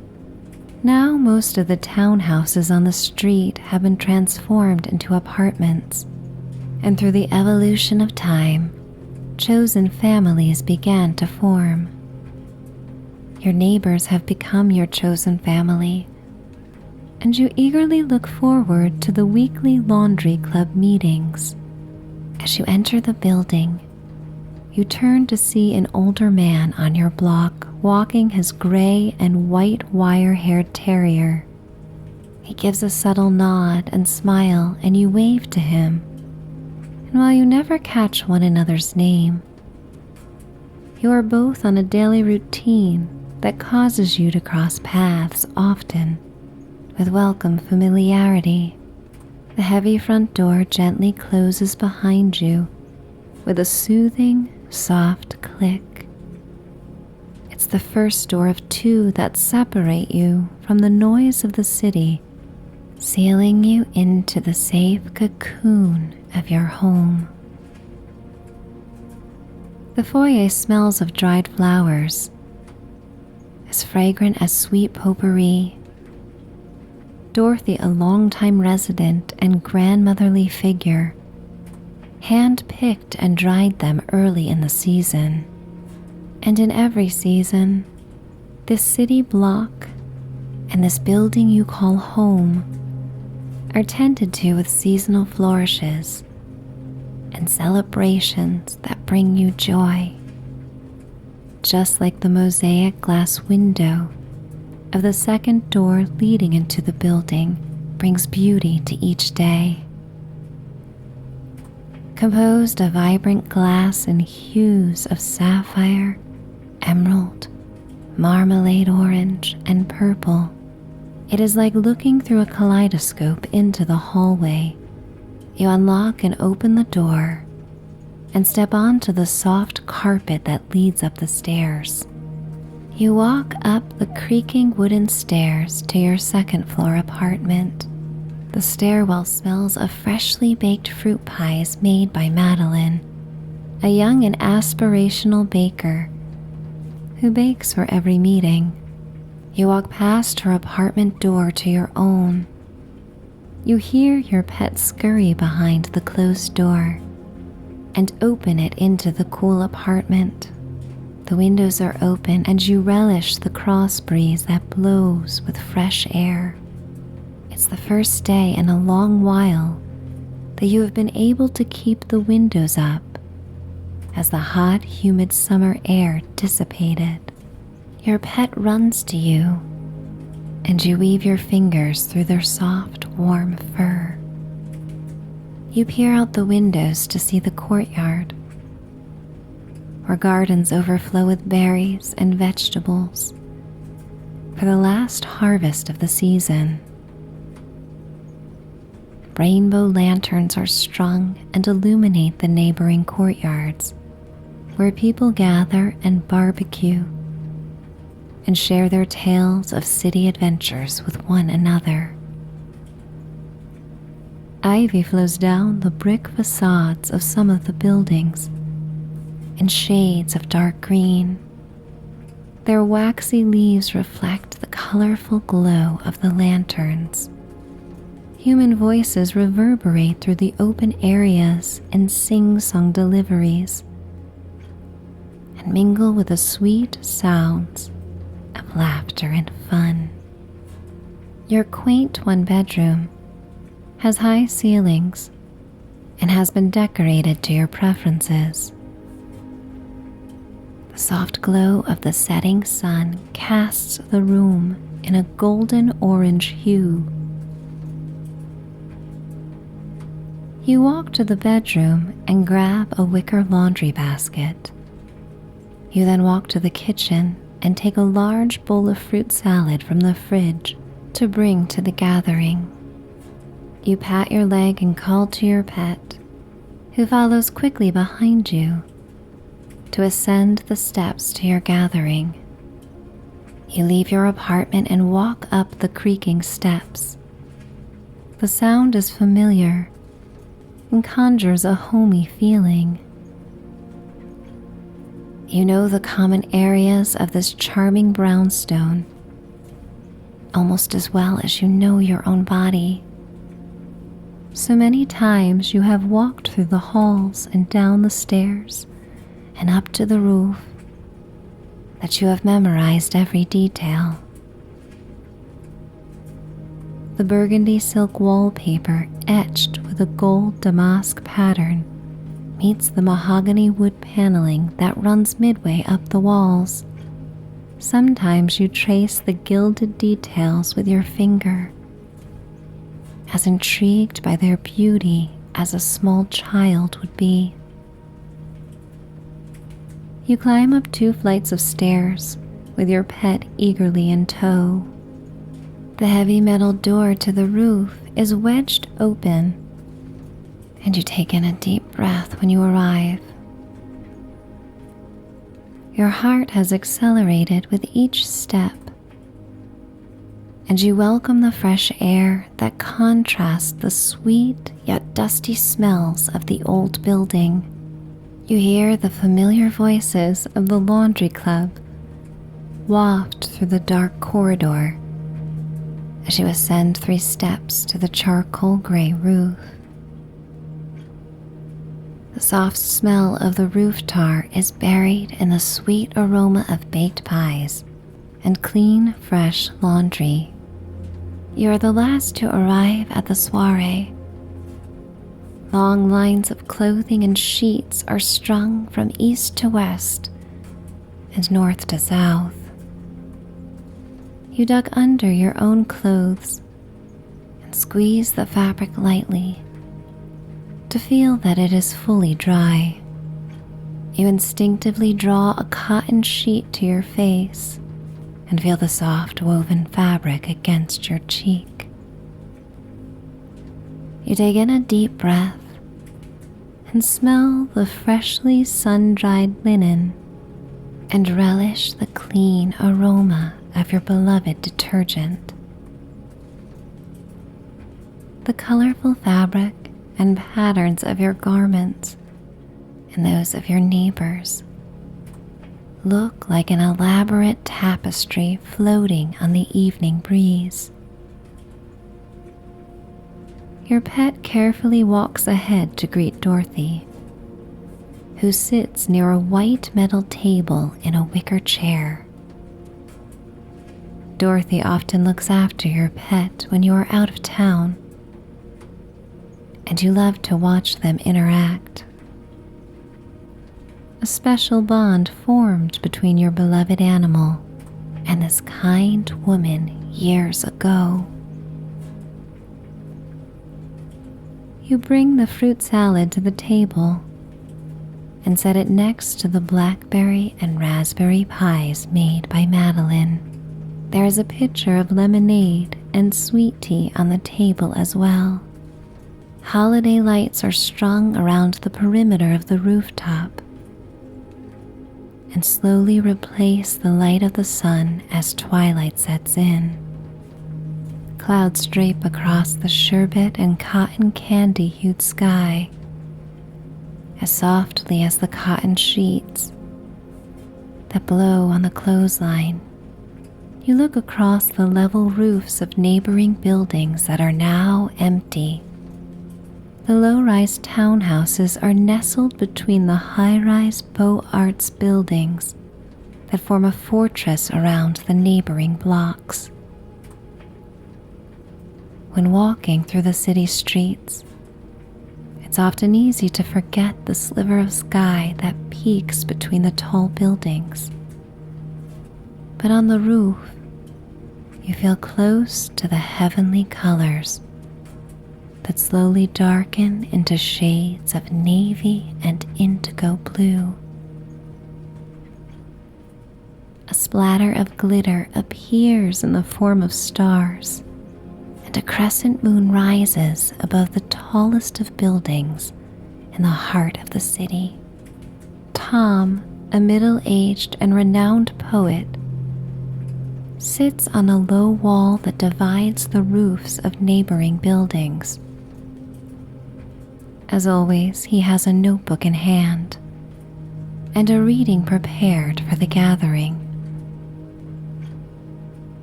Now most of the townhouses on the street have been transformed into apartments, and through the evolution of time, chosen families began to form. Your neighbors have become your chosen family, and you eagerly look forward to the weekly laundry club meetings. As you enter the building, you turn to see an older man on your block walking his gray and white wire-haired terrier. He gives a subtle nod and smile, and you wave to him. And while you never catch one another's name, you are both on a daily routine that causes you to cross paths often with welcome familiarity. The heavy front door gently closes behind you with a soothing, soft click. It's the first door of 2 that separate you from the noise of the city, sealing you into the safe cocoon of your home. The foyer smells of dried flowers, as fragrant as sweet potpourri. Dorothy, a longtime resident and grandmotherly figure, hand-picked and dried them early in the season. And in every season, this city block and this building you call home are tended to with seasonal flourishes and celebrations that bring you joy. Just like the mosaic glass window of the second door leading into the building brings beauty to each day. Composed of vibrant glass in hues of sapphire, emerald, marmalade orange, and purple, it is like looking through a kaleidoscope into the hallway. You unlock and open the door and step onto the soft carpet that leads up the stairs. You walk up the creaking wooden stairs to your 2nd floor apartment. The stairwell smells of freshly baked fruit pies made by Madeline, a young and aspirational baker who bakes for every meeting. You walk past her apartment door to your own. You hear your pet scurry behind the closed door and open it into the cool apartment. The windows are open and you relish the cross breeze that blows with fresh air. It's the first day in a long while that you have been able to keep the windows up as the hot, humid summer air dissipated. Your pet runs to you and you weave your fingers through their soft, warm fur. You peer out the windows to see the courtyard, where gardens overflow with berries and vegetables for the last harvest of the season. Rainbow lanterns are strung and illuminate the neighboring courtyards, where people gather and barbecue and share their tales of city adventures with one another. Ivy flows down the brick facades of some of the buildings in shades of dark green. Their waxy leaves reflect the colorful glow of the lanterns. Human voices reverberate through the open areas in sing-song deliveries, and mingle with the sweet sounds of laughter and fun. Your quaint one-bedroom has high ceilings and has been decorated to your preferences. The soft glow of the setting sun casts the room in a golden orange hue. You walk to the bedroom and grab a wicker laundry basket. You then walk to the kitchen and take a large bowl of fruit salad from the fridge to bring to the gathering. You pat your leg and call to your pet, who follows quickly behind you, to ascend the steps to your gathering. You leave your apartment and walk up the creaking steps. The sound is familiar and conjures a homey feeling. You know the common areas of this charming brownstone almost as well as you know your own body. So many times you have walked through the halls and down the stairs and up to the roof that you have memorized every detail. The burgundy silk wallpaper etched with a gold damask pattern meets the mahogany wood paneling that runs midway up the walls. Sometimes you trace the gilded details with your finger, as intrigued by their beauty as a small child would be. You climb up 2 flights of stairs with your pet eagerly in tow. The heavy metal door to the roof is wedged open, and you take in a deep breath when you arrive. Your heart has accelerated with each step, and you welcome the fresh air that contrasts the sweet yet dusty smells of the old building. You hear the familiar voices of the laundry club waft through the dark corridor as you ascend 3 steps to the charcoal gray roof. The soft smell of the roof tar is buried in the sweet aroma of baked pies and clean, fresh laundry. You are the last to arrive at the soiree. Long lines of clothing and sheets are strung from east to west and north to south. You dug under your own clothes and squeeze the fabric lightly to feel that it is fully dry. You instinctively draw a cotton sheet to your face and feel the soft woven fabric against your cheek. You take in a deep breath and smell the freshly sun-dried linen and relish the clean aroma of your beloved detergent. The colorful fabric and patterns of your garments and those of your neighbors look like an elaborate tapestry floating on the evening breeze. Your pet carefully walks ahead to greet Dorothy, who sits near a white metal table in a wicker chair. Dorothy often looks after your pet when you are out of town, and you love to watch them interact. A special bond formed between your beloved animal and this kind woman years ago. You bring the fruit salad to the table and set it next to the blackberry and raspberry pies made by Madeline. There is a pitcher of lemonade and sweet tea on the table as well. Holiday lights are strung around the perimeter of the rooftop and slowly replace the light of the sun as twilight sets in. Clouds drape across the sherbet and cotton candy-hued sky as softly as the cotton sheets that blow on the clothesline. You look across the level roofs of neighboring buildings that are now empty, The low-rise townhouses are nestled between the high-rise Beaux Arts buildings that form a fortress around the neighboring blocks. When walking through the city streets, it's often easy to forget the sliver of sky that peeks between the tall buildings. But on the roof, you feel close to the heavenly colors that slowly darken into shades of navy and indigo blue. A splatter of glitter appears in the form of stars, and a crescent moon rises above the tallest of buildings in the heart of the city. Tom, a middle-aged and renowned poet, sits on a low wall that divides the roofs of neighboring buildings. As always, he has a notebook in hand and a reading prepared for the gathering.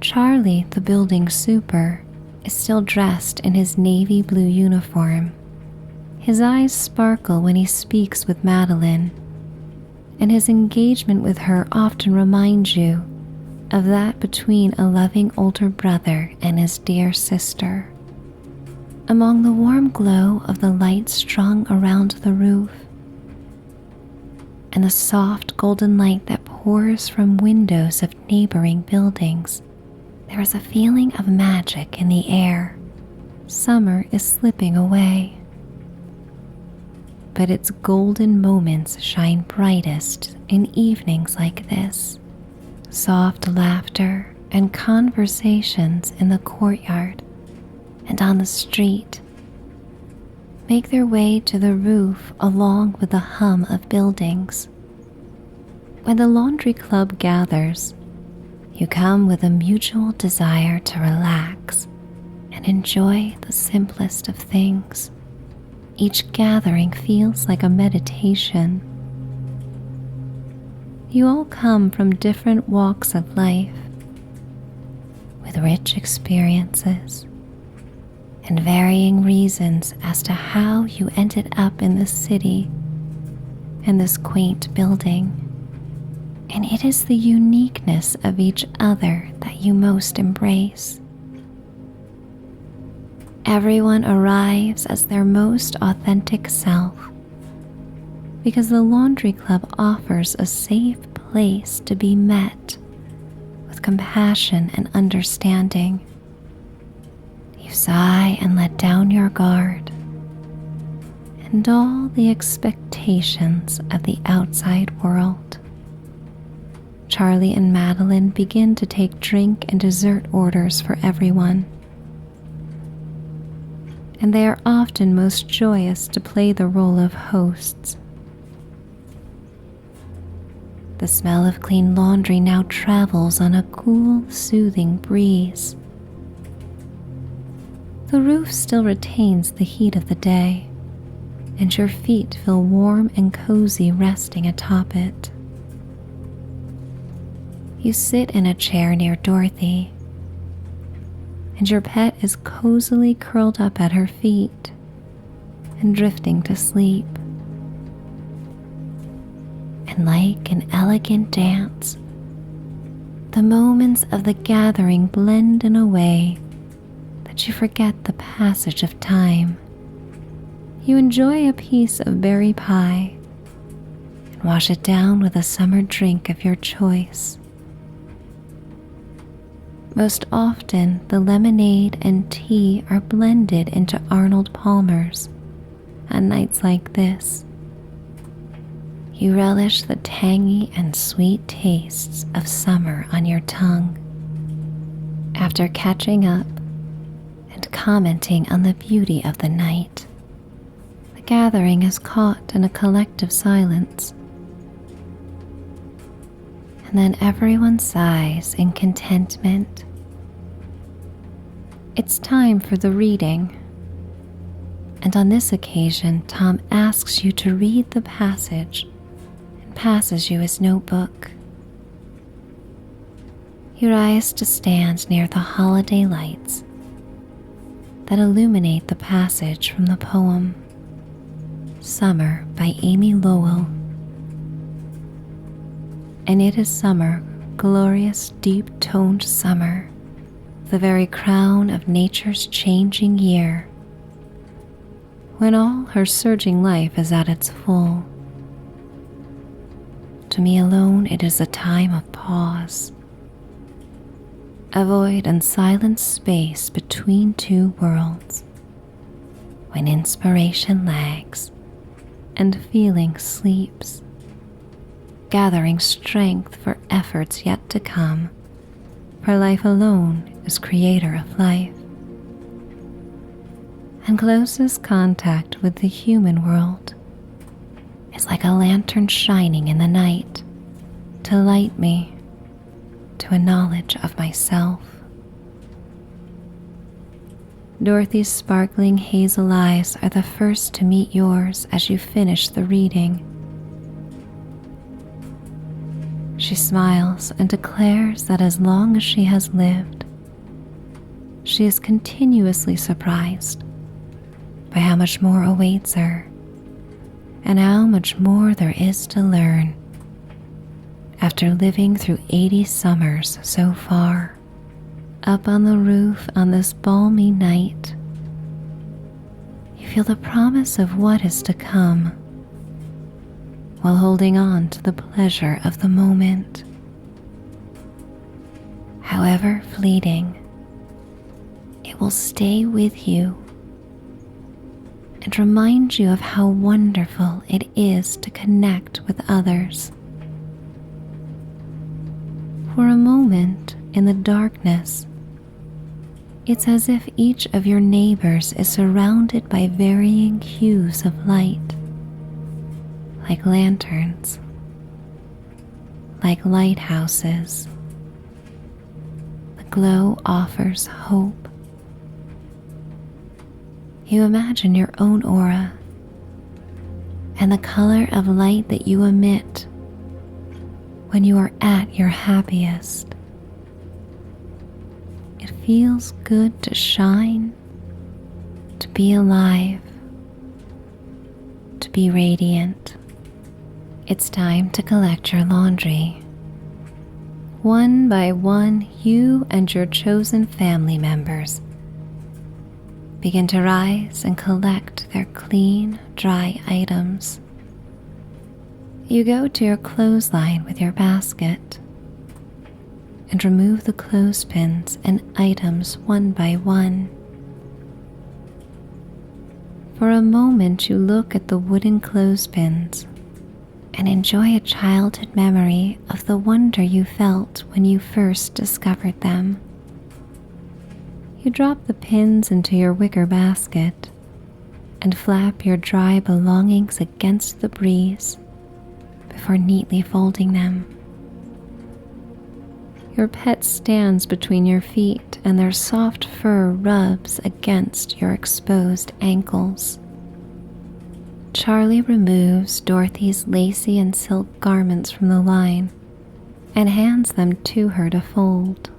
Charlie, the building super, is still dressed in his navy blue uniform. His eyes sparkle when he speaks with Madeline, and his engagement with her often reminds you of that between a loving older brother and his dear sister. Among the warm glow of the lights strung around the roof and the soft golden light that pours from windows of neighboring buildings, there is a feeling of magic in the air. Summer is slipping away, but its golden moments shine brightest in evenings like this. Soft laughter and conversations in the courtyard and on the street make their way to the roof along with the hum of buildings. When the laundry club gathers, you come with a mutual desire to relax and enjoy the simplest of things. Each gathering feels like a meditation. You all come from different walks of life, with rich experiences and varying reasons as to how you ended up in this city and this quaint building. And it is the uniqueness of each other that you most embrace. Everyone arrives as their most authentic self because the laundry club offers a safe place to be met with compassion and understanding. You sigh and let down your guard and all the expectations of the outside world. Charlie and Madeline begin to take drink and dessert orders for everyone, and they are often most joyous to play the role of hosts. The smell of clean laundry now travels on a cool, soothing breeze. The roof still retains the heat of the day, and your feet feel warm and cozy resting atop it. You sit in a chair near Dorothy, and your pet is cozily curled up at her feet and drifting to sleep. And like an elegant dance, the moments of the gathering blend in a way that you forget the passage of time. You enjoy a piece of berry pie and wash it down with a summer drink of your choice. Most often, the lemonade and tea are blended into Arnold Palmer's on nights like this. You relish the tangy and sweet tastes of summer on your tongue. After catching up and commenting on the beauty of the night, the gathering is caught in a collective silence. And then everyone sighs in contentment. It's time for the reading. And on this occasion, Tom asks you to read the passage and passes you his notebook. You rise to stand near the holiday lights that illuminate the passage from the poem. Summer by Amy Lowell. And it is summer, glorious deep-toned summer, the very crown of nature's changing year, when all her surging life is at its full. To me alone it is a time of pause, a void and silent space between two worlds, when inspiration lags and feeling sleeps, gathering strength for efforts yet to come, for life alone is creator of life. And closest contact with the human world is like a lantern shining in the night to light me to a knowledge of myself. Dorothy's sparkling hazel eyes are the first to meet yours as you finish the reading. She smiles and declares that as long as she has lived, she is continuously surprised by how much more awaits her and how much more there is to learn after living through 80 summers so far. Up on the roof on this balmy night, you feel the promise of what is to come, while holding on to the pleasure of the moment. However fleeting, it will stay with you and remind you of how wonderful it is to connect with others. For a moment in the darkness, it's as if each of your neighbors is surrounded by varying hues of light, like lanterns, like lighthouses. The glow offers hope. You imagine your own aura and the color of light that you emit when you are at your happiest. It feels good to shine, to be alive, to be radiant. It's time to collect your laundry. One by one, you and your chosen family members begin to rise and collect their clean, dry items. You go to your clothesline with your basket and remove the clothespins and items one by one. For a moment, you look at the wooden clothespins and enjoy a childhood memory of the wonder you felt when you first discovered them. You drop the pins into your wicker basket and flap your dry belongings against the breeze before neatly folding them. Your pet stands between your feet and their soft fur rubs against your exposed ankles. Charlie removes Dorothy's lacy and silk garments from the line and hands them to her to fold.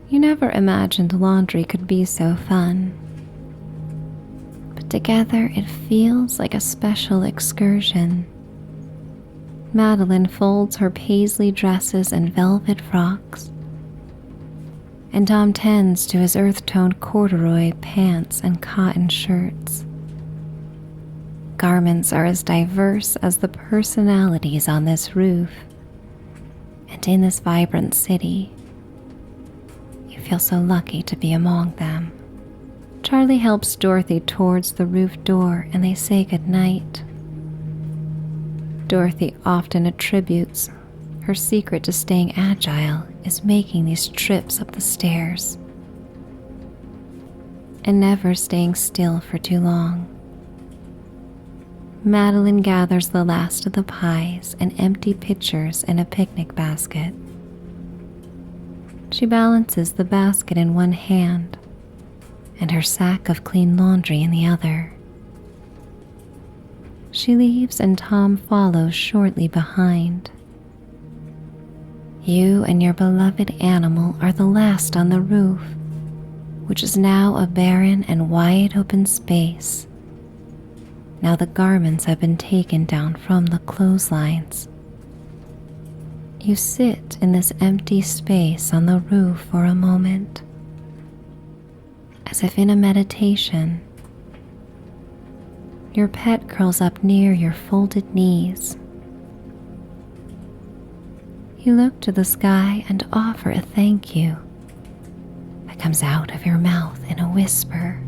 You never imagined laundry could be so fun, but together it feels like a special excursion. Madeline folds her paisley dresses and velvet frocks, and Tom tends to his earth-toned corduroy pants and cotton shirts. Garments are as diverse as the personalities on this roof, and in this vibrant city, you feel so lucky to be among them. Charlie helps Dorothy towards the roof door and they say goodnight. Dorothy often attributes her secret to staying agile is making these trips up the stairs and never staying still for too long. Madeline gathers the last of the pies and empty pitchers in a picnic basket. She balances the basket in one hand and her sack of clean laundry in the other. She leaves and Tom follows shortly behind. You and your beloved animal are the last on the roof, which is now a barren and wide open space. now the garments have been taken down from the clotheslines. You sit in this empty space on the roof for a moment, as if in a meditation. Your pet curls up near your folded knees. You look to the sky and offer a thank you that comes out of your mouth in a whisper.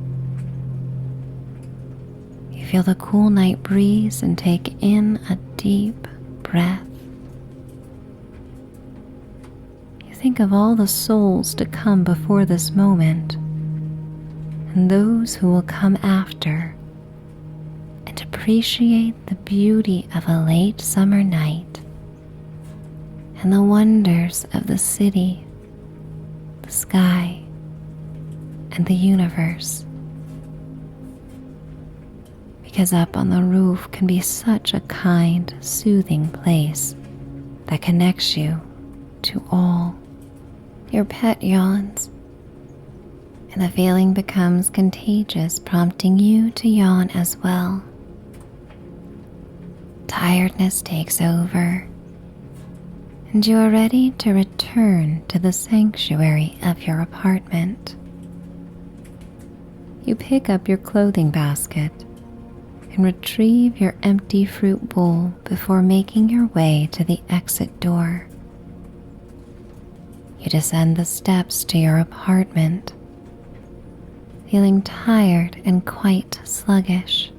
You feel the cool night breeze and take in a deep breath. You think of all the souls to come before this moment and those who will come after, and appreciate the beauty of a late summer night and the wonders of the city, the sky, and the universe. Because up on the roof can be such a kind, soothing place that connects you to all. Your pet yawns, and the feeling becomes contagious, prompting you to yawn as well. Tiredness takes over, and you are ready to return to the sanctuary of your apartment. You pick up your clothing basket and retrieve your empty fruit bowl before making your way to the exit door. You descend the steps to your apartment, feeling tired and quite sluggish.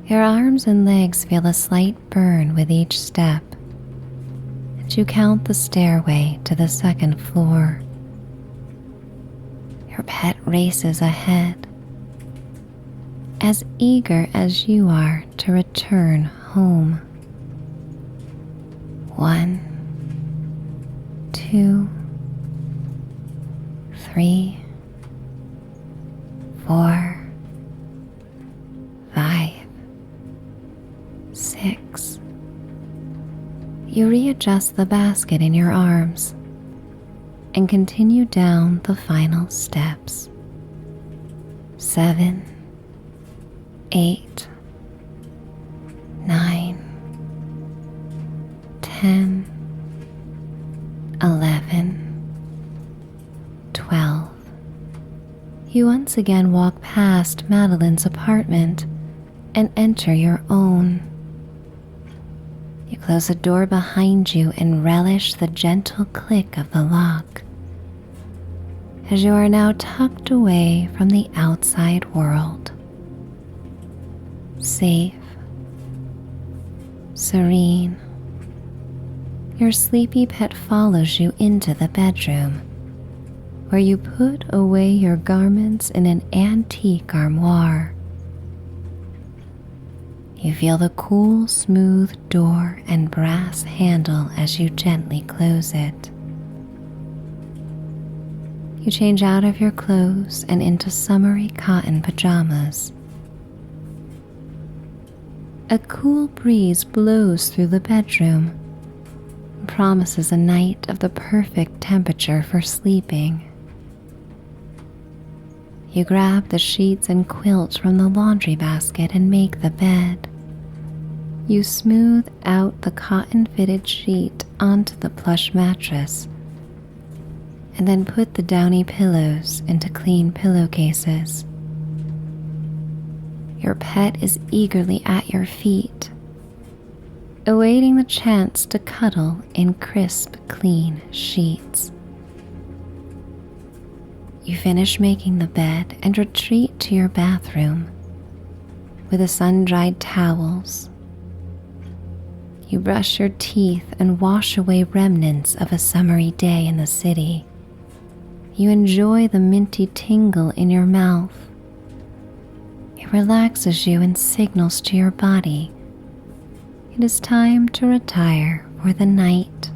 Your arms and legs feel a slight burn with each step, and you count the stairway to the second floor. Your pet races ahead, as eager as you are to return home. 1, 2, 3, 4, 5, 6. You readjust the basket in your arms and continue down the final steps. 7, 8, 9, 10, 11, 12. You once again walk past Madeline's apartment and enter your own. You close the door behind you and relish the gentle click of the lock, as you are now tucked away from the outside world. Safe, serene. Your sleepy pet follows you into the bedroom, where you put away your garments in an antique armoire. You feel the cool, smooth door and brass handle as you gently close it. You change out of your clothes and into summery cotton pajamas. A cool breeze blows through the bedroom and promises a night of the perfect temperature for sleeping. You grab the sheets and quilts from the laundry basket and make the bed. You smooth out the cotton-fitted sheet onto the plush mattress, and then put the downy pillows into clean pillowcases. Your pet is eagerly at your feet, awaiting the chance to cuddle in crisp, clean sheets. You finish making the bed and retreat to your bathroom with the sun-dried towels. You brush your teeth and wash away remnants of a summery day in the city. You enjoy the minty tingle in your mouth. It relaxes you and signals to your body it is time to retire for the night.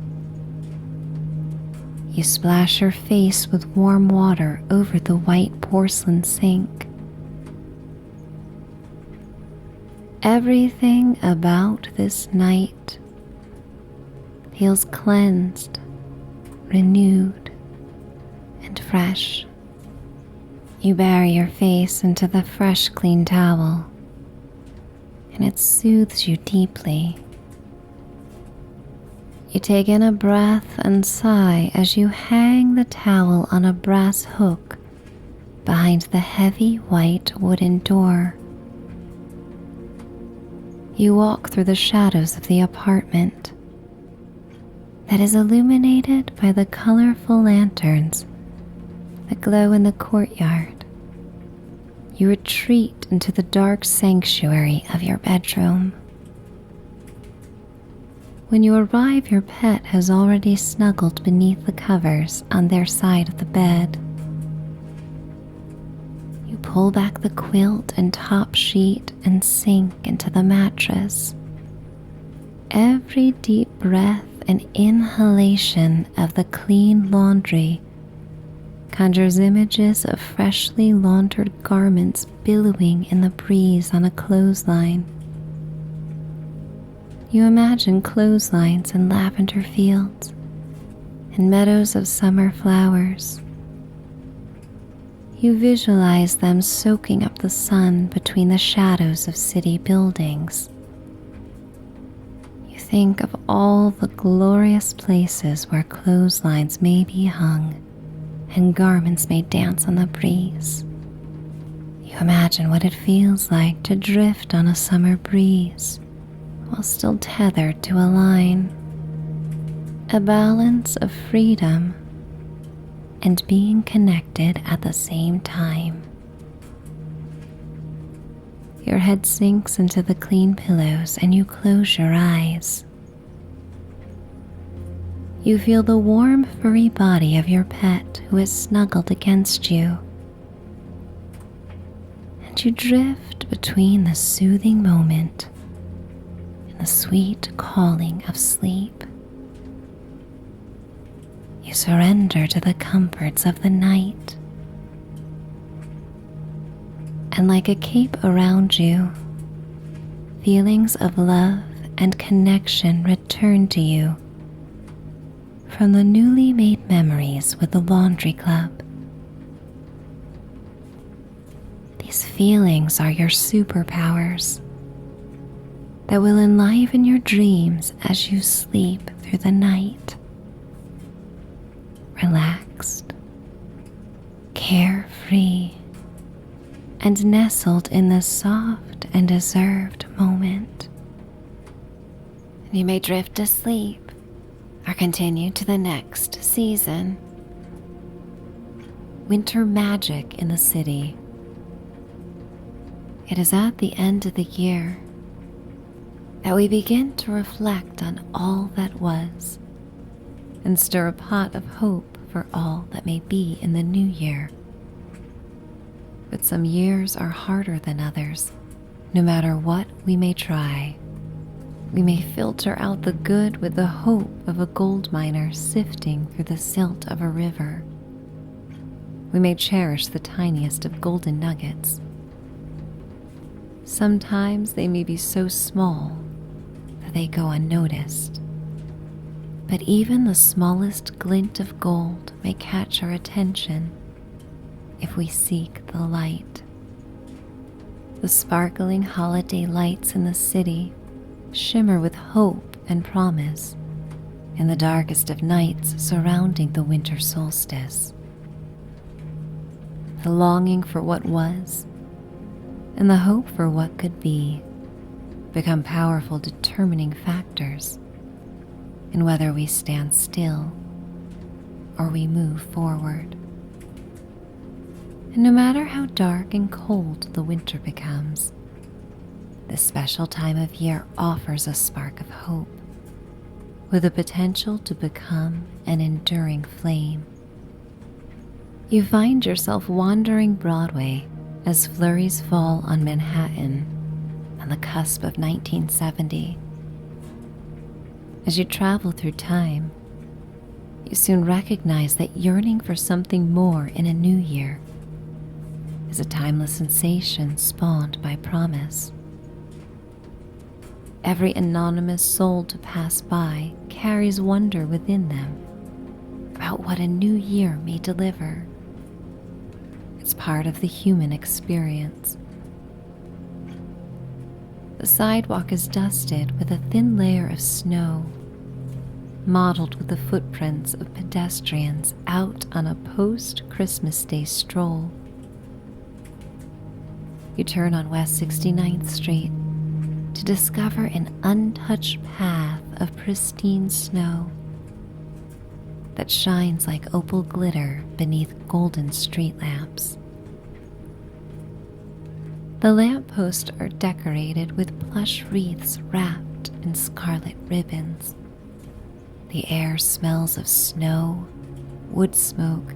You splash your face with warm water over the white porcelain sink. Everything about this night feels cleansed, renewed, and fresh. You bury your face into the fresh, clean towel, and it soothes you deeply. You take in a breath and sigh as you hang the towel on a brass hook behind the heavy white wooden door. You walk through the shadows of the apartment that is illuminated by the colorful lanterns that glow in the courtyard. You retreat into the dark sanctuary of your bedroom. When you arrive, your pet has already snuggled beneath the covers on their side of the bed. You pull back the quilt and top sheet and sink into the mattress. Every deep breath and inhalation of the clean laundry conjures images of freshly laundered garments billowing in the breeze on a clothesline. You imagine clotheslines in lavender fields and meadows of summer flowers. You visualize them soaking up the sun between the shadows of city buildings. You think of all the glorious places where clotheslines may be hung and garments may dance on the breeze. You imagine what it feels like to drift on a summer breeze while still tethered to a line. A balance of freedom and being connected at the same time. Your head sinks into the clean pillows and you close your eyes. You feel the warm, furry body of your pet who is snuggled against you. And you drift between the soothing moment and the sweet calling of sleep. You surrender to the comforts of the night. And like a cape around you, feelings of love and connection return to you from the newly made memories with the laundry club. These feelings are your superpowers that will enliven your dreams as you sleep through the night. Relaxed, carefree, and nestled in the soft and deserved moment. You may drift asleep or continue to the next season. Winter magic in the city. It is at the end of the year that we begin to reflect on all that was and stir a pot of hope for all that may be in the new year. But some years are harder than others, no matter what we may try. We may filter out the good with the hope of a gold miner sifting through the silt of a river. We may cherish the tiniest of golden nuggets. Sometimes they may be so small that they go unnoticed. But even the smallest glint of gold may catch our attention if we seek the light. The sparkling holiday lights in the city shimmer with hope and promise in the darkest of nights surrounding the winter solstice. The longing for what was and the hope for what could be become powerful determining factors in whether we stand still or we move forward. And no matter how dark and cold the winter becomes, this special time of year offers a spark of hope with the potential to become an enduring flame. You find yourself wandering Broadway as flurries fall on Manhattan on the cusp of 1970. As you travel through time, you soon recognize that yearning for something more in a new year is a timeless sensation spawned by promise. Every anonymous soul to pass by carries wonder within them about what a new year may deliver. It's part of the human experience. The sidewalk is dusted with a thin layer of snow, mottled with the footprints of pedestrians out on a post-Christmas Day stroll. You turn on West 69th Street to discover an untouched path of pristine snow that shines like opal glitter beneath golden street lamps. The lampposts are decorated with plush wreaths wrapped in scarlet ribbons. The air smells of snow, wood smoke,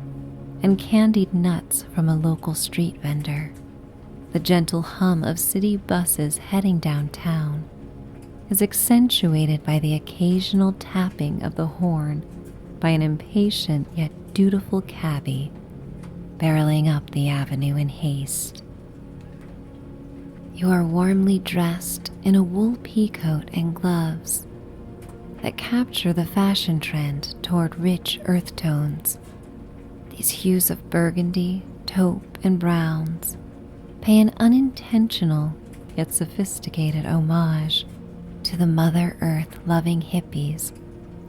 and candied nuts from a local street vendor. The gentle hum of city buses heading downtown is accentuated by the occasional tapping of the horn by an impatient yet dutiful cabbie barreling up the avenue in haste. You are warmly dressed in a wool peacoat and gloves that capture the fashion trend toward rich earth tones. These hues of burgundy, taupe, and browns pay an unintentional yet sophisticated homage to the Mother Earth loving hippies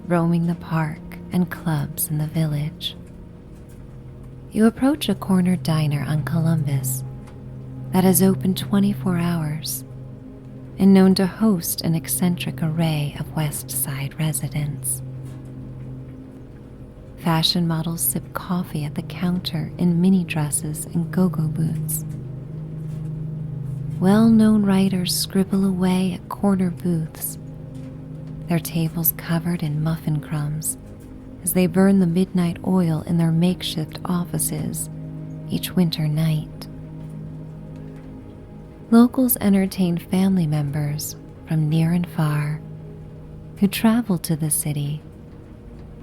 roaming the park and clubs in the village. You approach a corner diner on Columbus that is open 24 hours and known to host an eccentric array of West Side residents. Fashion models sip coffee at the counter in mini dresses and go-go boots. Well-known writers scribble away at corner booths, their tables covered in muffin crumbs as they burn the midnight oil in their makeshift offices each winter night. Locals entertain family members from near and far who travel to the city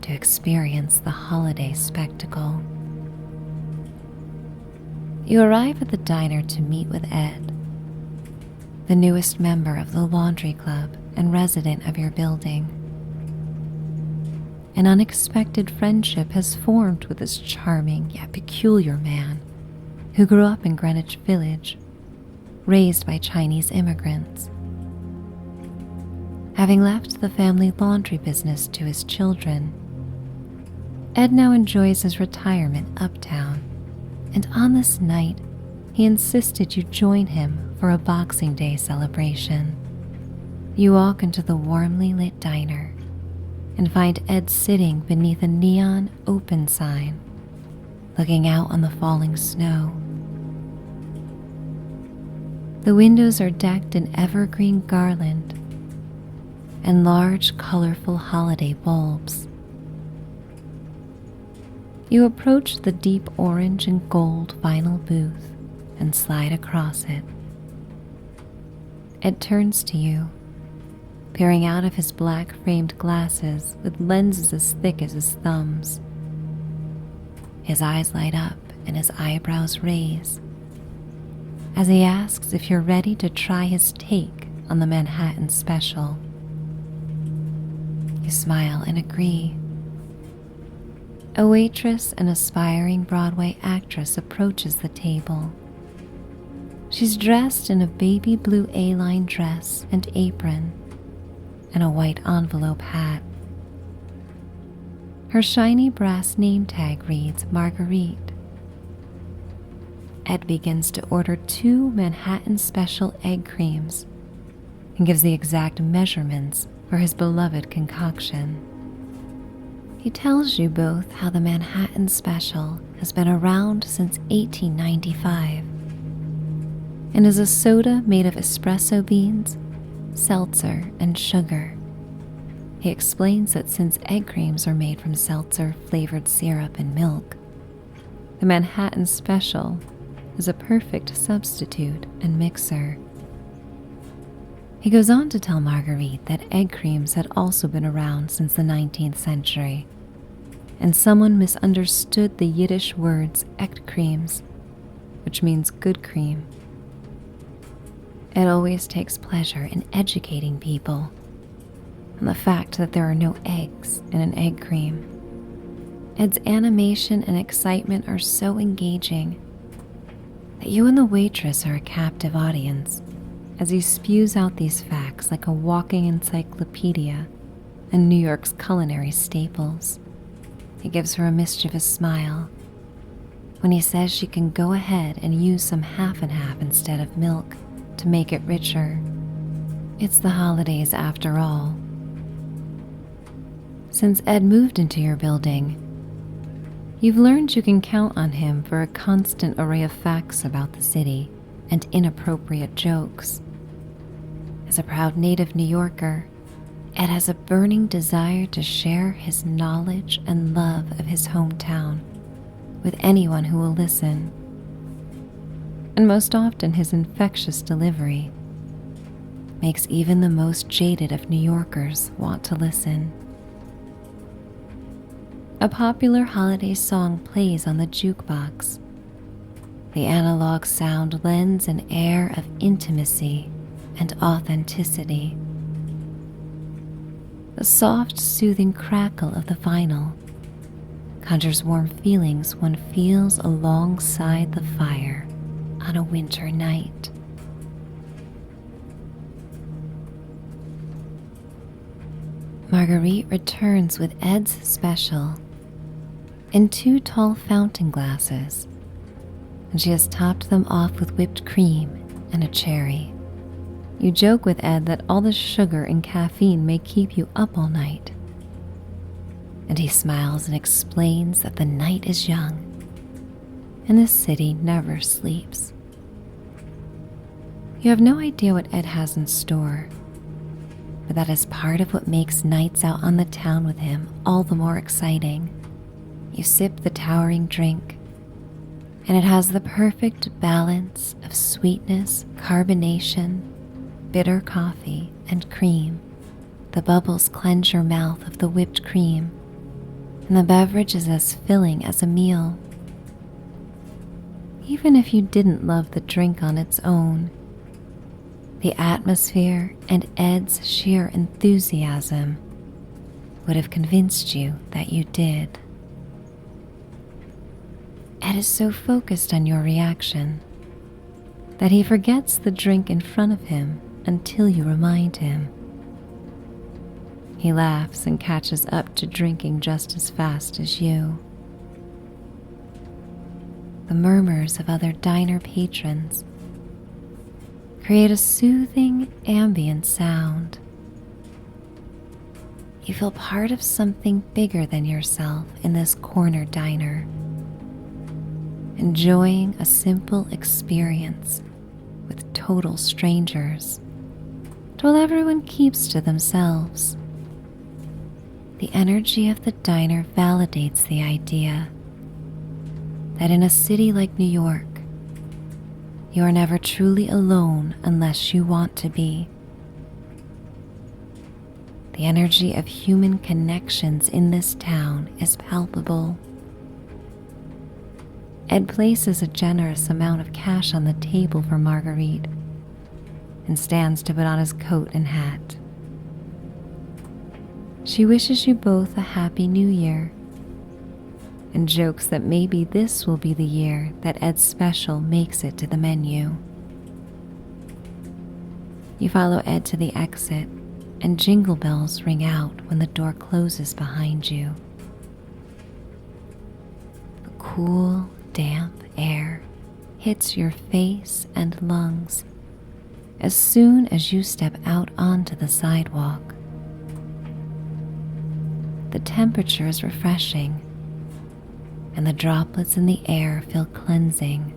to experience the holiday spectacle. You arrive at the diner to meet with Ed, the newest member of the laundry club and resident of your building. An unexpected friendship has formed with this charming yet peculiar man who grew up in Greenwich Village, raised by Chinese immigrants. Having left the family laundry business to his children, Ed now enjoys his retirement uptown, and on this night, he insisted you join him for a Boxing Day celebration. You walk into the warmly lit diner and find Ed sitting beneath a neon open sign, looking out on the falling snow. The windows are decked in evergreen garland and large, colorful holiday bulbs. You approach the deep orange and gold vinyl booth and slide across it. Ed turns to you, peering out of his black-framed glasses with lenses as thick as his thumbs. His eyes light up and his eyebrows raise as he asks if you're ready to try his take on the Manhattan Special. You smile and agree. A waitress and aspiring Broadway actress approaches the table. She's dressed in a baby blue A-line dress and apron and a white envelope hat. Her shiny brass name tag reads Marguerite. Ed begins to order 2 Manhattan Special egg creams and gives the exact measurements for his beloved concoction. He tells you both how the Manhattan Special has been around since 1895 and is a soda made of espresso beans, seltzer, and sugar. He explains that since egg creams are made from seltzer-flavored syrup and milk, the Manhattan Special is a perfect substitute and mixer. He goes on to tell Marguerite that egg creams had also been around since the 19th century, and someone misunderstood the Yiddish words echt creams, which means good cream. Ed always takes pleasure in educating people on the fact that there are no eggs in an egg cream. Ed's animation and excitement are so engaging that you and the waitress are a captive audience as he spews out these facts like a walking encyclopedia and New York's culinary staples. He gives her a mischievous smile when he says she can go ahead and use some half and half instead of milk to make it richer. It's the holidays after all. Since Ed moved into your building, you've learned you can count on him for a constant array of facts about the city and inappropriate jokes. As a proud native New Yorker, Ed has a burning desire to share his knowledge and love of his hometown with anyone who will listen. And most often his infectious delivery makes even the most jaded of New Yorkers want to listen. A popular holiday song plays on the jukebox. The analog sound lends an air of intimacy and authenticity. The soft, soothing crackle of the vinyl conjures warm feelings one feels alongside the fire on a winter night. Marguerite returns with Ed's special in 2 tall fountain glasses, and she has topped them off with whipped cream and a cherry. You joke with Ed that all the sugar and caffeine may keep you up all night, and he smiles and explains that the night is young and this city never sleeps. You have no idea what Ed has in store, but that is part of what makes nights out on the town with him all the more exciting. You sip the towering drink, and it has the perfect balance of sweetness, carbonation, bitter coffee, and cream. The bubbles cleanse your mouth of the whipped cream, and the beverage is as filling as a meal. Even if you didn't love the drink on its own, the atmosphere and Ed's sheer enthusiasm would have convinced you that you did. Ed is so focused on your reaction that he forgets the drink in front of him until you remind him. He laughs and catches up to drinking just as fast as you. The murmurs of other diner patrons create a soothing ambient sound. You feel part of something bigger than yourself in this corner diner, enjoying a simple experience with total strangers, while everyone keeps to themselves. The energy of the diner validates the idea that in a city like New York, you are never truly alone unless you want to be. The energy of human connections in this town is palpable. Ed places a generous amount of cash on the table for Marguerite and stands to put on his coat and hat. She wishes you both a happy new year and jokes that maybe this will be the year that Ed's special makes it to the menu. You follow Ed to the exit, and jingle bells ring out when the door closes behind you. The cool, damp air hits your face and lungs as soon as you step out onto the sidewalk. The temperature is refreshing, and the droplets in the air feel cleansing.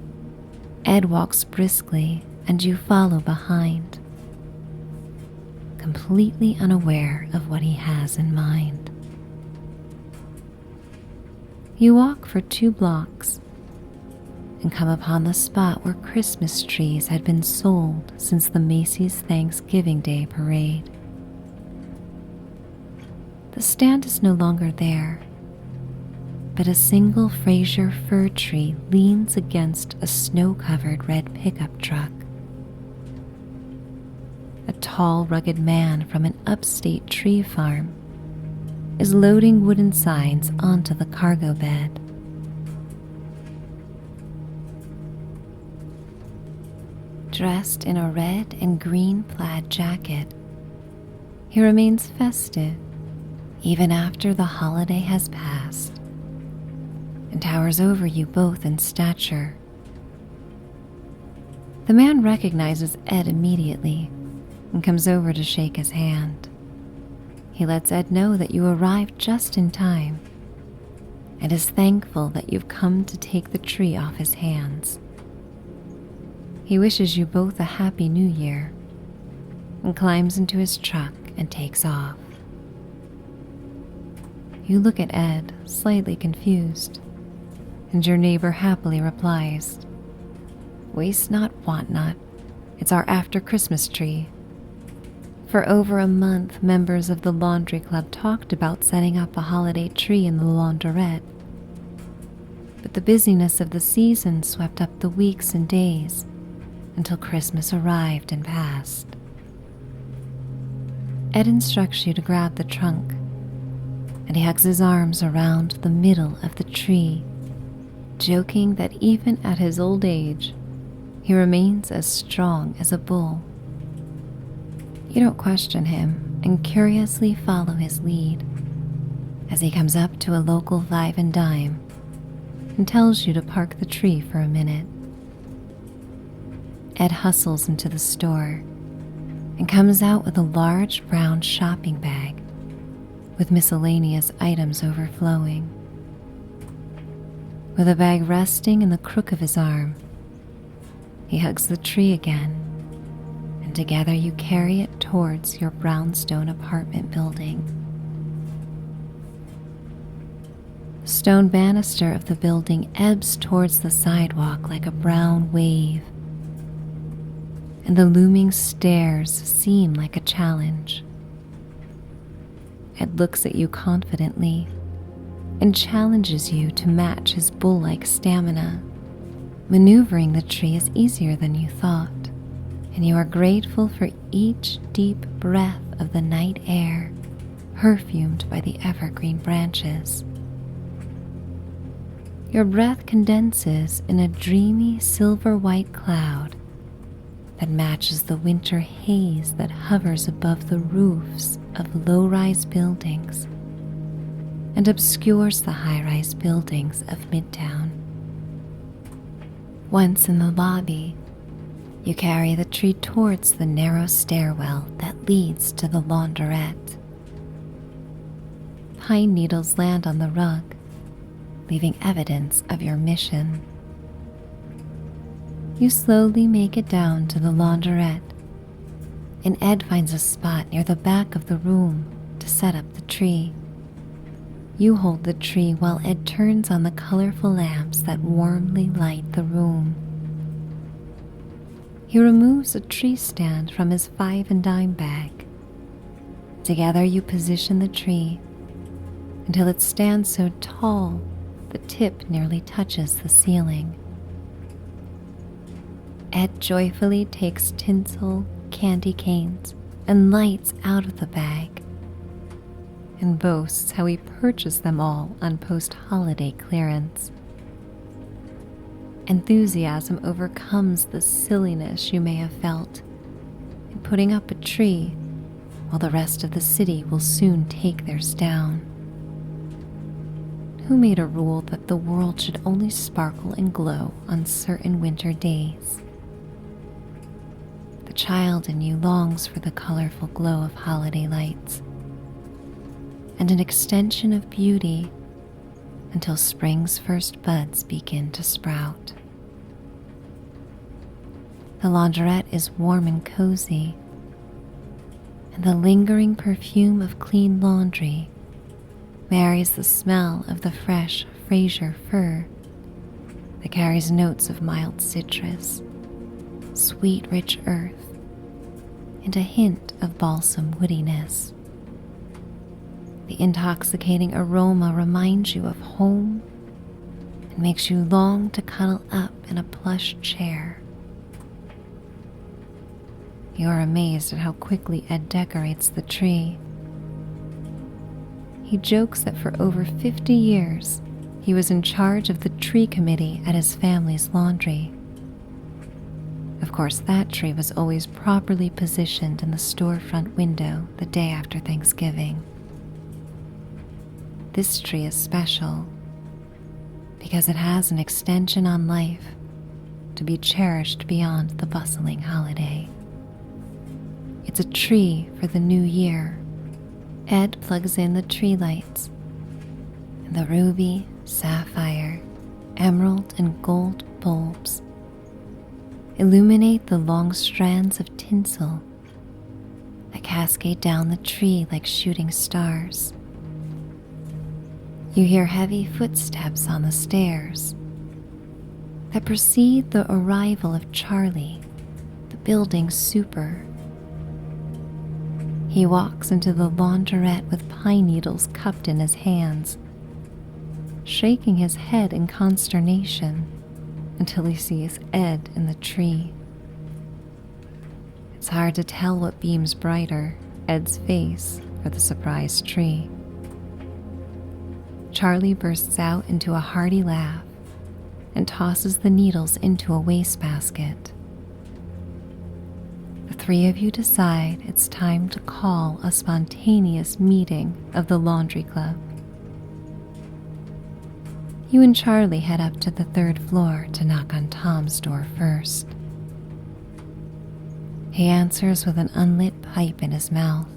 Ed walks briskly, and you follow behind, completely unaware of what he has in mind. You walk for 2 blocks and come upon the spot where Christmas trees had been sold since the Macy's Thanksgiving Day parade. The stand is no longer there, but a single Fraser fir tree leans against a snow-covered red pickup truck. A tall, rugged man from an upstate tree farm is loading wooden signs onto the cargo bed. dressed in a red and green plaid jacket, he remains festive even after the holiday has passed, and towers over you both in stature. The man recognizes Ed immediately and comes over to shake his hand. He lets Ed know that you arrived just in time and is thankful that you've come to take the tree off his hands. He wishes you both a happy new year and climbs into his truck and takes off. You look at Ed, slightly confused, and your neighbor happily replies, "Waste not, want not. It's our after-Christmas tree." For over a month, members of the laundry club talked about setting up a holiday tree in the launderette. But the busyness of the season swept up the weeks and days until Christmas arrived and passed. Ed instructs you to grab the trunk, and he hugs his arms around the middle of the tree, joking that even at his old age, he remains as strong as a bull. You don't question him and curiously follow his lead as he comes up to a local Five and Dime and tells you to park the tree for a minute. Ed hustles into the store and comes out with a large brown shopping bag with miscellaneous items overflowing. With the bag resting in the crook of his arm, he hugs the tree again, and together you carry it towards your brownstone apartment building. The stone banister of the building ebbs towards the sidewalk like a brown wave, and the looming stairs seem like a challenge. Ed looks at you confidently and challenges you to match his bull-like stamina. Maneuvering the tree is easier than you thought, and you are grateful for each deep breath of the night air, perfumed by the evergreen branches. Your breath condenses in a dreamy silver-white cloud that matches the winter haze that hovers above the roofs of low-rise buildings and obscures the high-rise buildings of Midtown. Once in the lobby, you carry the tree towards the narrow stairwell that leads to the launderette. Pine needles land on the rug, leaving evidence of your mission. You slowly make it down to the launderette, and Ed finds a spot near the back of the room to set up the tree. You hold the tree while Ed turns on the colorful lamps that warmly light the room. He removes a tree stand from his 5 and dime bag. Together you position the tree until it stands so tall the tip nearly touches the ceiling. Ed joyfully takes tinsel, candy canes, and lights out of the bag and boasts how he purchased them all on post-holiday clearance. Enthusiasm overcomes the silliness you may have felt in putting up a tree while the rest of the city will soon take theirs down. Who made a rule that the world should only sparkle and glow on certain winter days? The child in you longs for the colorful glow of holiday lights and an extension of beauty until spring's first buds begin to sprout. The launderette is warm and cozy, and the lingering perfume of clean laundry marries the smell of the fresh Fraser fur that carries notes of mild citrus, sweet rich earth, and a hint of balsam woodiness. The intoxicating aroma reminds you of home and makes you long to cuddle up in a plush chair. You are amazed at how quickly Ed decorates the tree. He jokes that for over 50 years, he was in charge of the tree committee at his family's laundry. Of course, that tree was always properly positioned in the storefront window the day after Thanksgiving. This tree is special because it has an extension on life to be cherished beyond the bustling holiday. It's a tree for the new year. Ed plugs in the tree lights, and the ruby, sapphire, emerald, and gold bulbs illuminate the long strands of tinsel that cascade down the tree like shooting stars. You hear heavy footsteps on the stairs that precede the arrival of Charlie, the building's super. He walks into the launderette with pine needles cupped in his hands, shaking his head in consternation until he sees Ed in the tree. It's hard to tell what beams brighter, Ed's face or the surprised tree. Charlie bursts out into a hearty laugh and tosses the needles into a wastebasket. The three of you decide it's time to call a spontaneous meeting of the laundry club. You and Charlie head up to the third floor to knock on Tom's door first. He answers with an unlit pipe in his mouth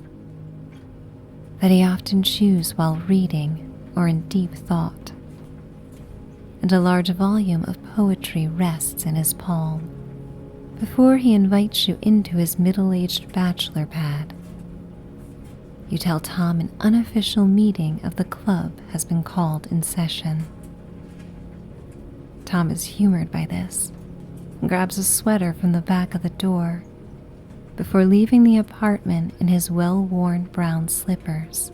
that he often chews while reading or in deep thought, and a large volume of poetry rests in his palm before he invites you into his middle-aged bachelor pad. You tell Tom an unofficial meeting of the club has been called in session. Tom is humored by this and grabs a sweater from the back of the door before leaving the apartment in his well-worn brown slippers.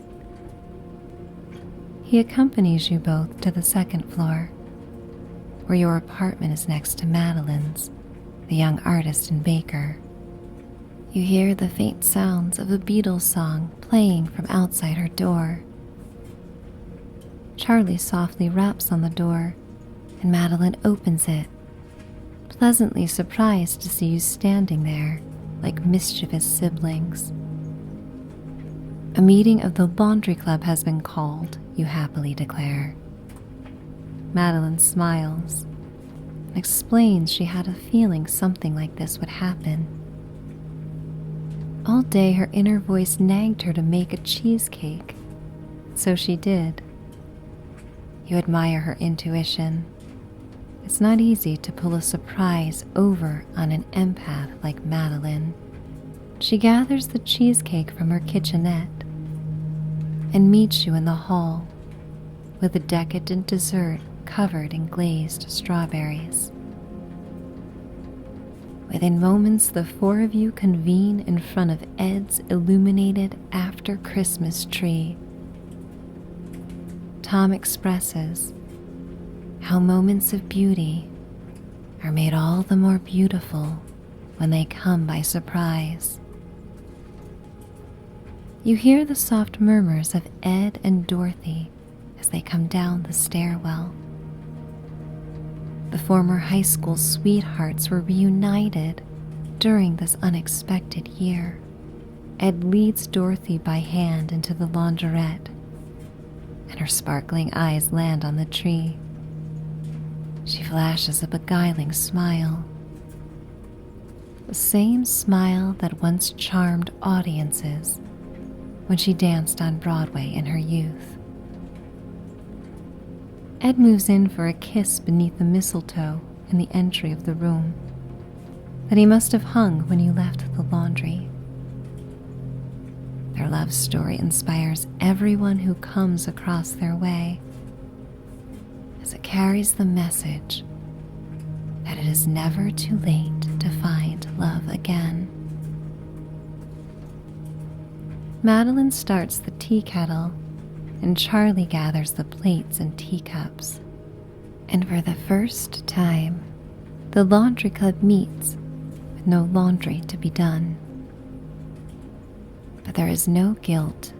He accompanies you both to the second floor, where your apartment is next to Madeline's, the young artist and baker. You hear the faint sounds of a Beatles song playing from outside her door. Charlie softly raps on the door, and Madeline opens it, pleasantly surprised to see you standing there like mischievous siblings. A meeting of the laundry club has been called, you happily declare. Madeline smiles and explains she had a feeling something like this would happen. All day her inner voice nagged her to make a cheesecake, so she did. You admire her intuition. It's not easy to pull a surprise over on an empath like Madeline. She gathers the cheesecake from her kitchenette and meets you in the hall with a decadent dessert covered in glazed strawberries. Within moments, the four of you convene in front of Ed's illuminated after-Christmas tree. Tom expresses how moments of beauty are made all the more beautiful when they come by surprise. You hear the soft murmurs of Ed and Dorothy as they come down the stairwell. The former high school sweethearts were reunited during this unexpected year. Ed leads Dorothy by hand into the launderette, and her sparkling eyes land on the tree. She flashes a beguiling smile, the same smile that once charmed audiences when she danced on Broadway in her youth. Ed moves in for a kiss beneath the mistletoe in the entry of the room that he must have hung when you left the laundry. Their love story inspires everyone who comes across their way, as it carries the message that it is never too late to find love again. Madeline starts the tea kettle, and Charlie gathers the plates and teacups. And for the first time, the laundry club meets with no laundry to be done. But there is no guilt.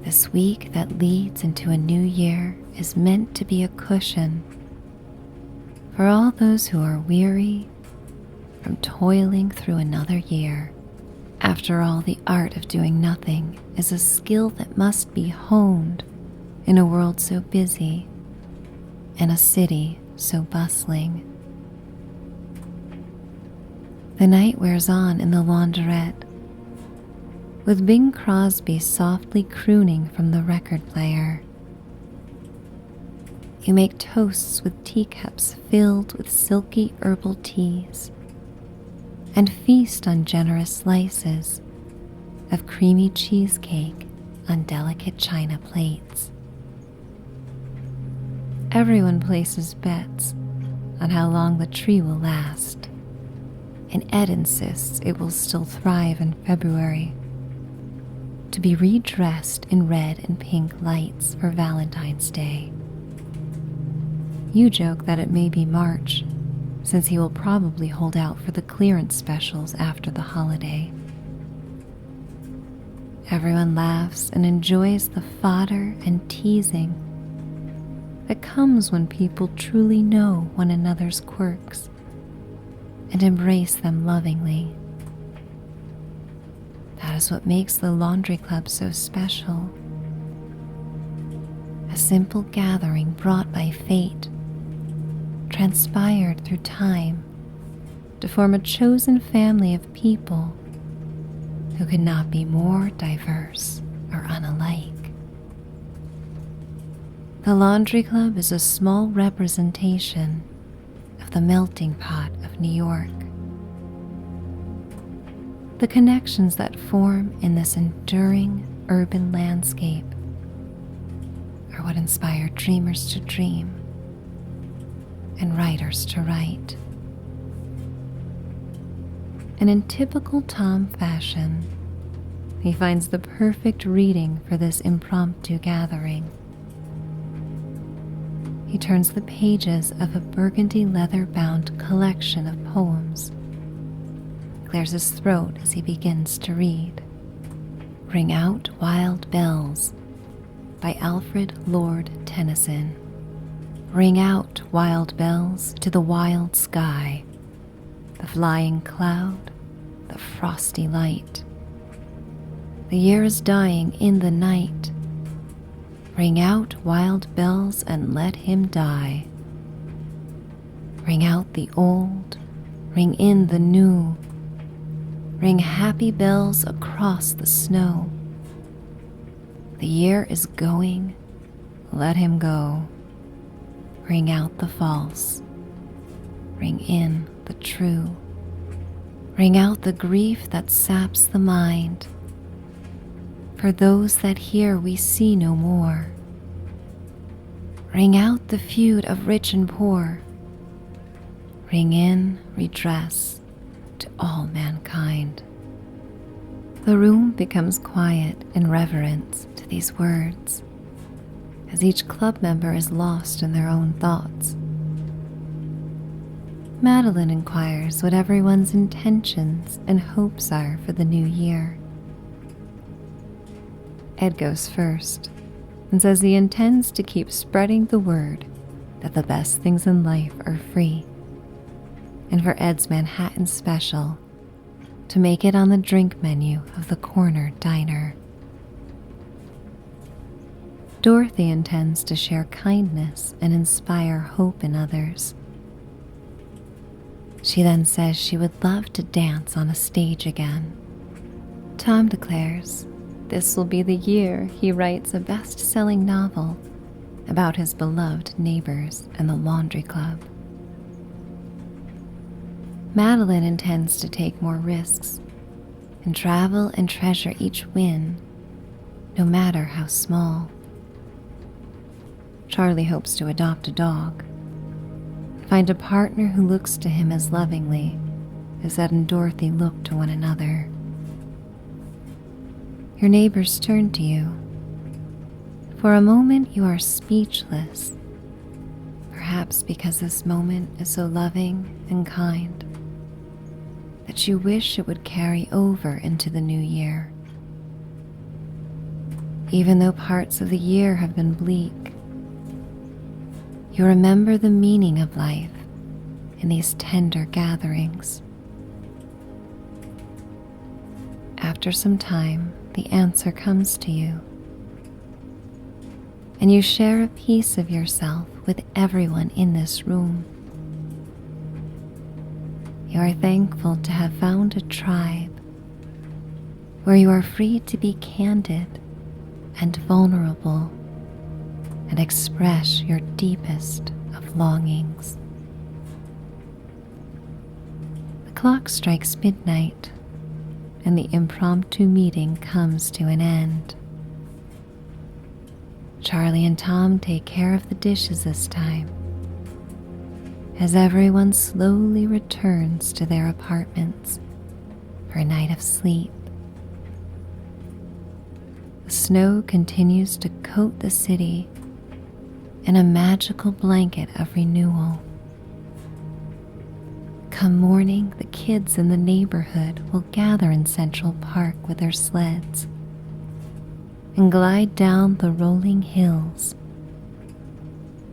This week that leads into a new year is meant to be a cushion for all those who are weary from toiling through another year. After all, the art of doing nothing is a skill that must be honed in a world so busy and a city so bustling. The night wears on in the launderette, with Bing Crosby softly crooning from the record player. You make toasts with teacups filled with silky herbal teas, and feast on generous slices of creamy cheesecake on delicate china plates. Everyone places bets on how long the tree will last, and Ed insists it will still thrive in February, to be redressed in red and pink lights for Valentine's Day. You joke that it may be March, since he will probably hold out for the clearance specials after the holiday. Everyone laughs and enjoys the fodder and teasing that comes when people truly know one another's quirks and embrace them lovingly. That is what makes the Laundry Club so special. A simple gathering brought by fate, transpired through time to form a chosen family of people who could not be more diverse or unalike. The Laundry Club is a small representation of the melting pot of New York. The connections that form in this enduring urban landscape are what inspire dreamers to dream and writers to write. And in typical Tom fashion, he finds the perfect reading for this impromptu gathering. He turns the pages of a burgundy leather-bound collection of poems, clears his throat as he begins to read. Ring Out Wild Bells by Alfred Lord Tennyson. Ring out, wild bells, to the wild sky, the flying cloud, the frosty light. The year is dying in the night. Ring out, wild bells, and let him die. Ring out the old, ring in the new. Ring happy bells across the snow. The year is going, let him go. Ring out the false, ring in the true. Ring out the grief that saps the mind. For those that hear we see no more. Ring out the feud of rich and poor. Ring in redress to all mankind. The room becomes quiet in reverence to these words, as each club member is lost in their own thoughts. Madeline inquires what everyone's intentions and hopes are for the new year. Ed goes first and says he intends to keep spreading the word that the best things in life are free, and for Ed's Manhattan special to make it on the drink menu of the corner diner. Dorothy intends to share kindness and inspire hope in others. She then says she would love to dance on a stage again. Tom declares this will be the year he writes a best-selling novel about his beloved neighbors and the Laundry Club. Madeline intends to take more risks and travel and treasure each win, no matter how small. Charlie hopes to adopt a dog, find a partner who looks to him as lovingly as Ed and Dorothy look to one another. Your neighbors turn to you. For a moment you are speechless, perhaps because this moment is so loving and kind that you wish it would carry over into the new year. Even though parts of the year have been bleak, you remember the meaning of life in these tender gatherings. After some time, the answer comes to you, and you share a piece of yourself with everyone in this room. You are thankful to have found a tribe where you are free to be candid and vulnerable and express your deepest of longings. The clock strikes midnight, and the impromptu meeting comes to an end. Charlie and Tom take care of the dishes this time, as everyone slowly returns to their apartments for a night of sleep. The snow continues to coat the city in a magical blanket of renewal. Come morning, the kids in the neighborhood will gather in Central Park with their sleds and glide down the rolling hills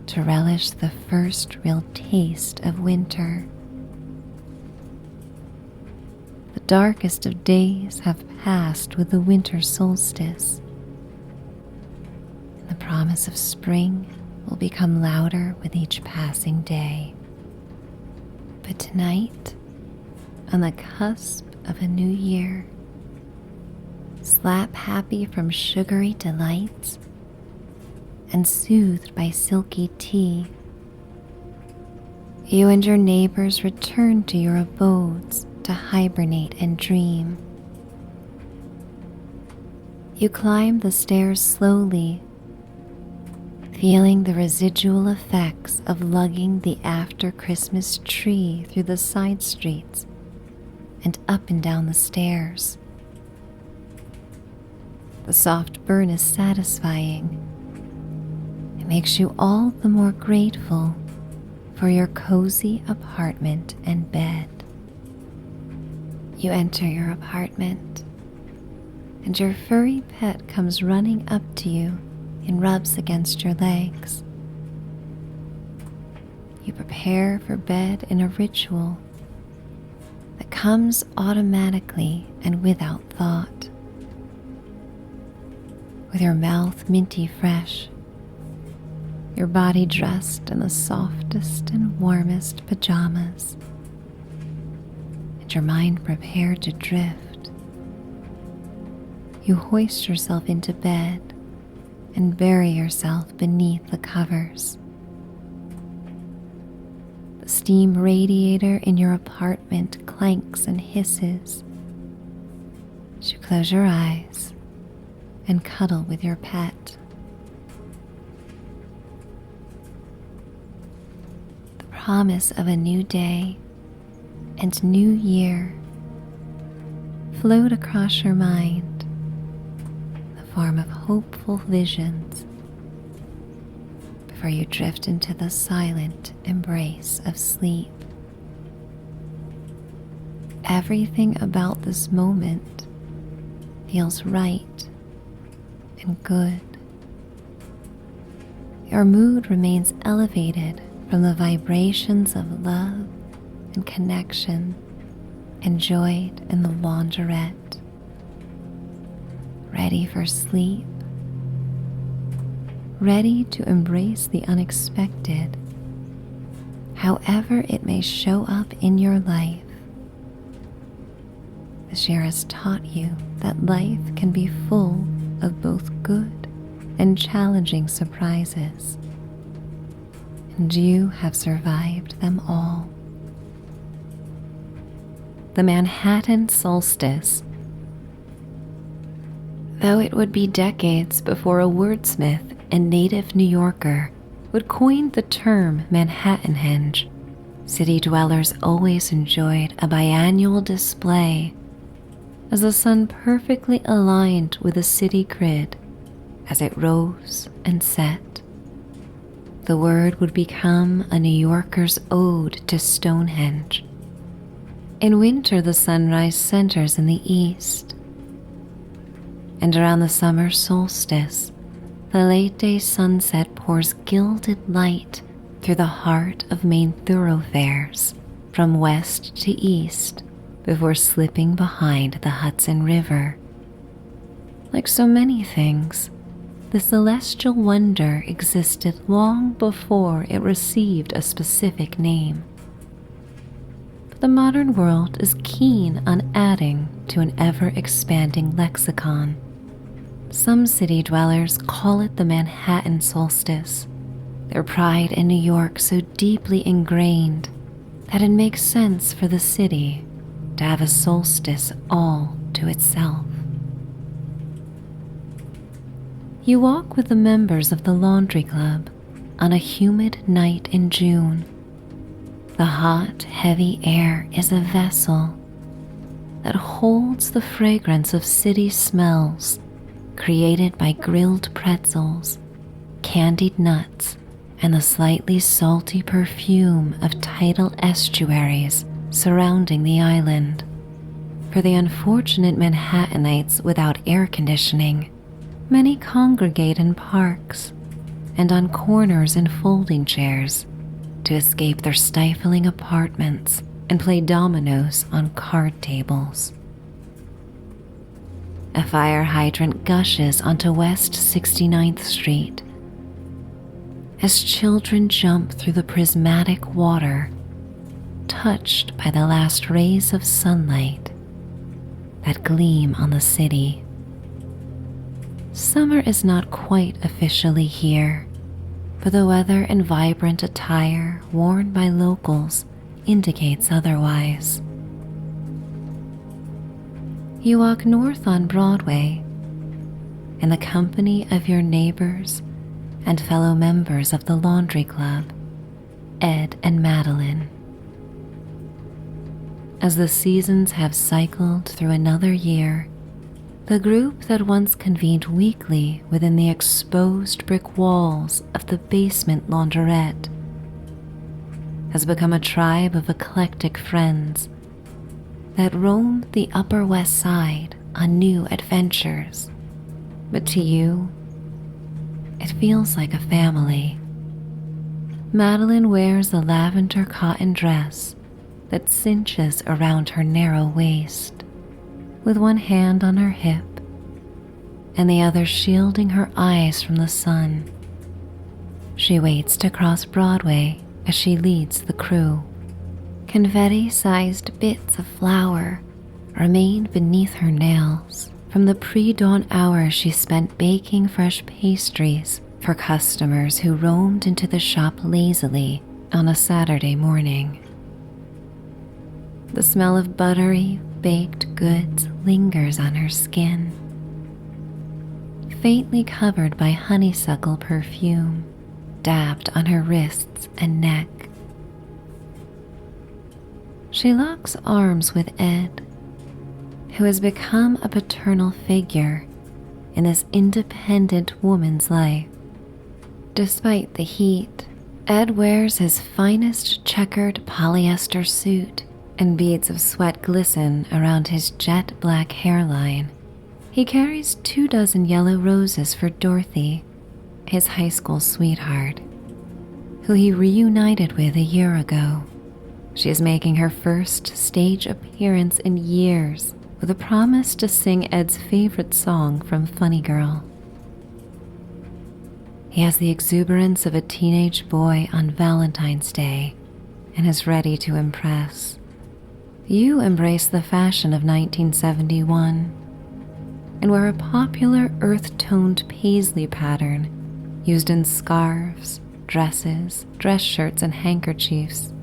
to relish the first real taste of winter. The darkest of days have passed with the winter solstice, and the promise of spring will become louder with each passing day. But tonight, on the cusp of a new year, slap happy from sugary delights and soothed by silky tea, you and your neighbors return to your abodes to hibernate and dream. You climb the stairs slowly, feeling the residual effects of lugging the after-Christmas tree through the side streets and up and down the stairs. The soft burn is satisfying. It makes you all the more grateful for your cozy apartment and bed. You enter your apartment, and your furry pet comes running up to you and rubs against your legs. You prepare for bed in a ritual that comes automatically and without thought. With your mouth minty fresh, your body dressed in the softest and warmest pajamas, and your mind prepared to drift, you hoist yourself into bed and bury yourself beneath the covers. The steam radiator in your apartment clanks and hisses as you close your eyes and cuddle with your pet. The promise of a new day and new year float across your mind in the form of hopeful visions before you drift into the silent embrace of sleep. Everything about this moment feels right and good. Your mood remains elevated from the vibrations of love and connection enjoyed in the launderette. Ready for sleep, ready to embrace the unexpected, however it may show up in your life. This year has taught you that life can be full of both good and challenging surprises, and you have survived them all. The Manhattan Solstice. Though it would be decades before a wordsmith and native New Yorker would coin the term Manhattanhenge, city dwellers always enjoyed a biannual display as the sun perfectly aligned with the city grid as it rose and set. The word would become a New Yorker's ode to Stonehenge. In winter, the sunrise centers in the east, and around the summer solstice, the late-day sunset pours gilded light through the heart of main thoroughfares from west to east before slipping behind the Hudson River. Like so many things, the celestial wonder existed long before it received a specific name. But the modern world is keen on adding to an ever-expanding lexicon. Some city dwellers call it the Manhattan Solstice, their pride in New York so deeply ingrained that it makes sense for the city to have a solstice all to itself. You walk with the members of the laundry club on a humid night in June. The hot, heavy air is a vessel that holds the fragrance of city smells created by grilled pretzels, candied nuts, and the slightly salty perfume of tidal estuaries surrounding the island. For the unfortunate Manhattanites without air conditioning, many congregate in parks and on corners in folding chairs to escape their stifling apartments and play dominoes on card tables. A fire hydrant gushes onto West 69th Street as children jump through the prismatic water, touched by the last rays of sunlight that gleam on the city. Summer is not quite officially here, but the weather and vibrant attire worn by locals indicates otherwise. You walk north on Broadway in the company of your neighbors and fellow members of the laundry club, Ed and Madeline. As the seasons have cycled through another year, the group that once convened weekly within the exposed brick walls of the basement launderette has become a tribe of eclectic friends that roam the Upper West Side on new adventures. But to you, it feels like a family. Madeline wears a lavender cotton dress that cinches around her narrow waist, with one hand on her hip and the other shielding her eyes from the sun. She waits to cross Broadway as she leads the crew. Confetti-sized bits of flour remain beneath her nails from the pre-dawn hours she spent baking fresh pastries for customers who roamed into the shop lazily on a Saturday morning. The smell of buttery, baked goods lingers on her skin, faintly covered by honeysuckle perfume dabbed on her wrists and neck. She locks arms with Ed, who has become a paternal figure in this independent woman's life. Despite the heat, Ed wears his finest checkered polyester suit, and beads of sweat glisten around his jet black hairline. He carries 24 yellow roses for Dorothy, his high school sweetheart, who he reunited with a year ago. She is making her first stage appearance in years with a promise to sing Ed's favorite song from Funny Girl. He has the exuberance of a teenage boy on Valentine's Day and is ready to impress. You embrace the fashion of 1971 and wear a popular earth-toned paisley pattern used in scarves, dresses, dress shirts, and handkerchiefs.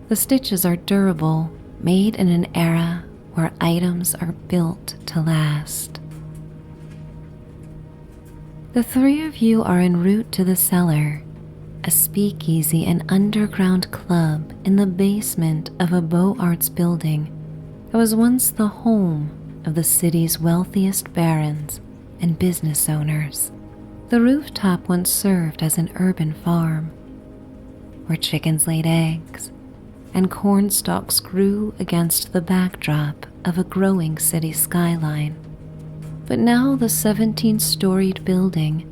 The stitches are durable, made in an era where items are built to last. The three of you are en route to the Cellar, a speakeasy and underground club in the basement of a Beaux Arts building that was once the home of the city's wealthiest barons and business owners. The rooftop once served as an urban farm, where chickens laid eggs and corn stalks grew against the backdrop of a growing city skyline. But now the 17-storied building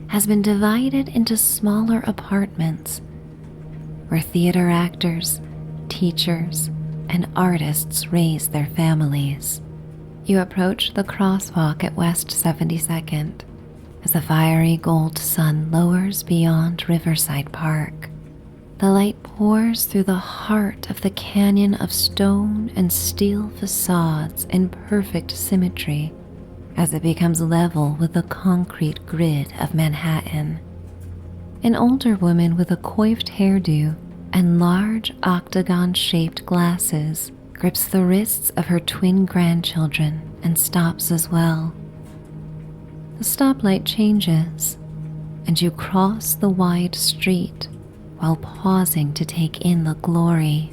has been divided into smaller apartments where theater actors, teachers, and artists raise their families. You approach the crosswalk at West 72nd as the fiery gold sun lowers beyond Riverside Park. The light pours through the heart of the canyon of stone and steel facades in perfect symmetry as it becomes level with the concrete grid of Manhattan. An older woman with a coiffed hairdo and large octagon-shaped glasses grips the wrists of her twin grandchildren and stops as well. The stoplight changes, and you cross the wide street while pausing to take in the glory.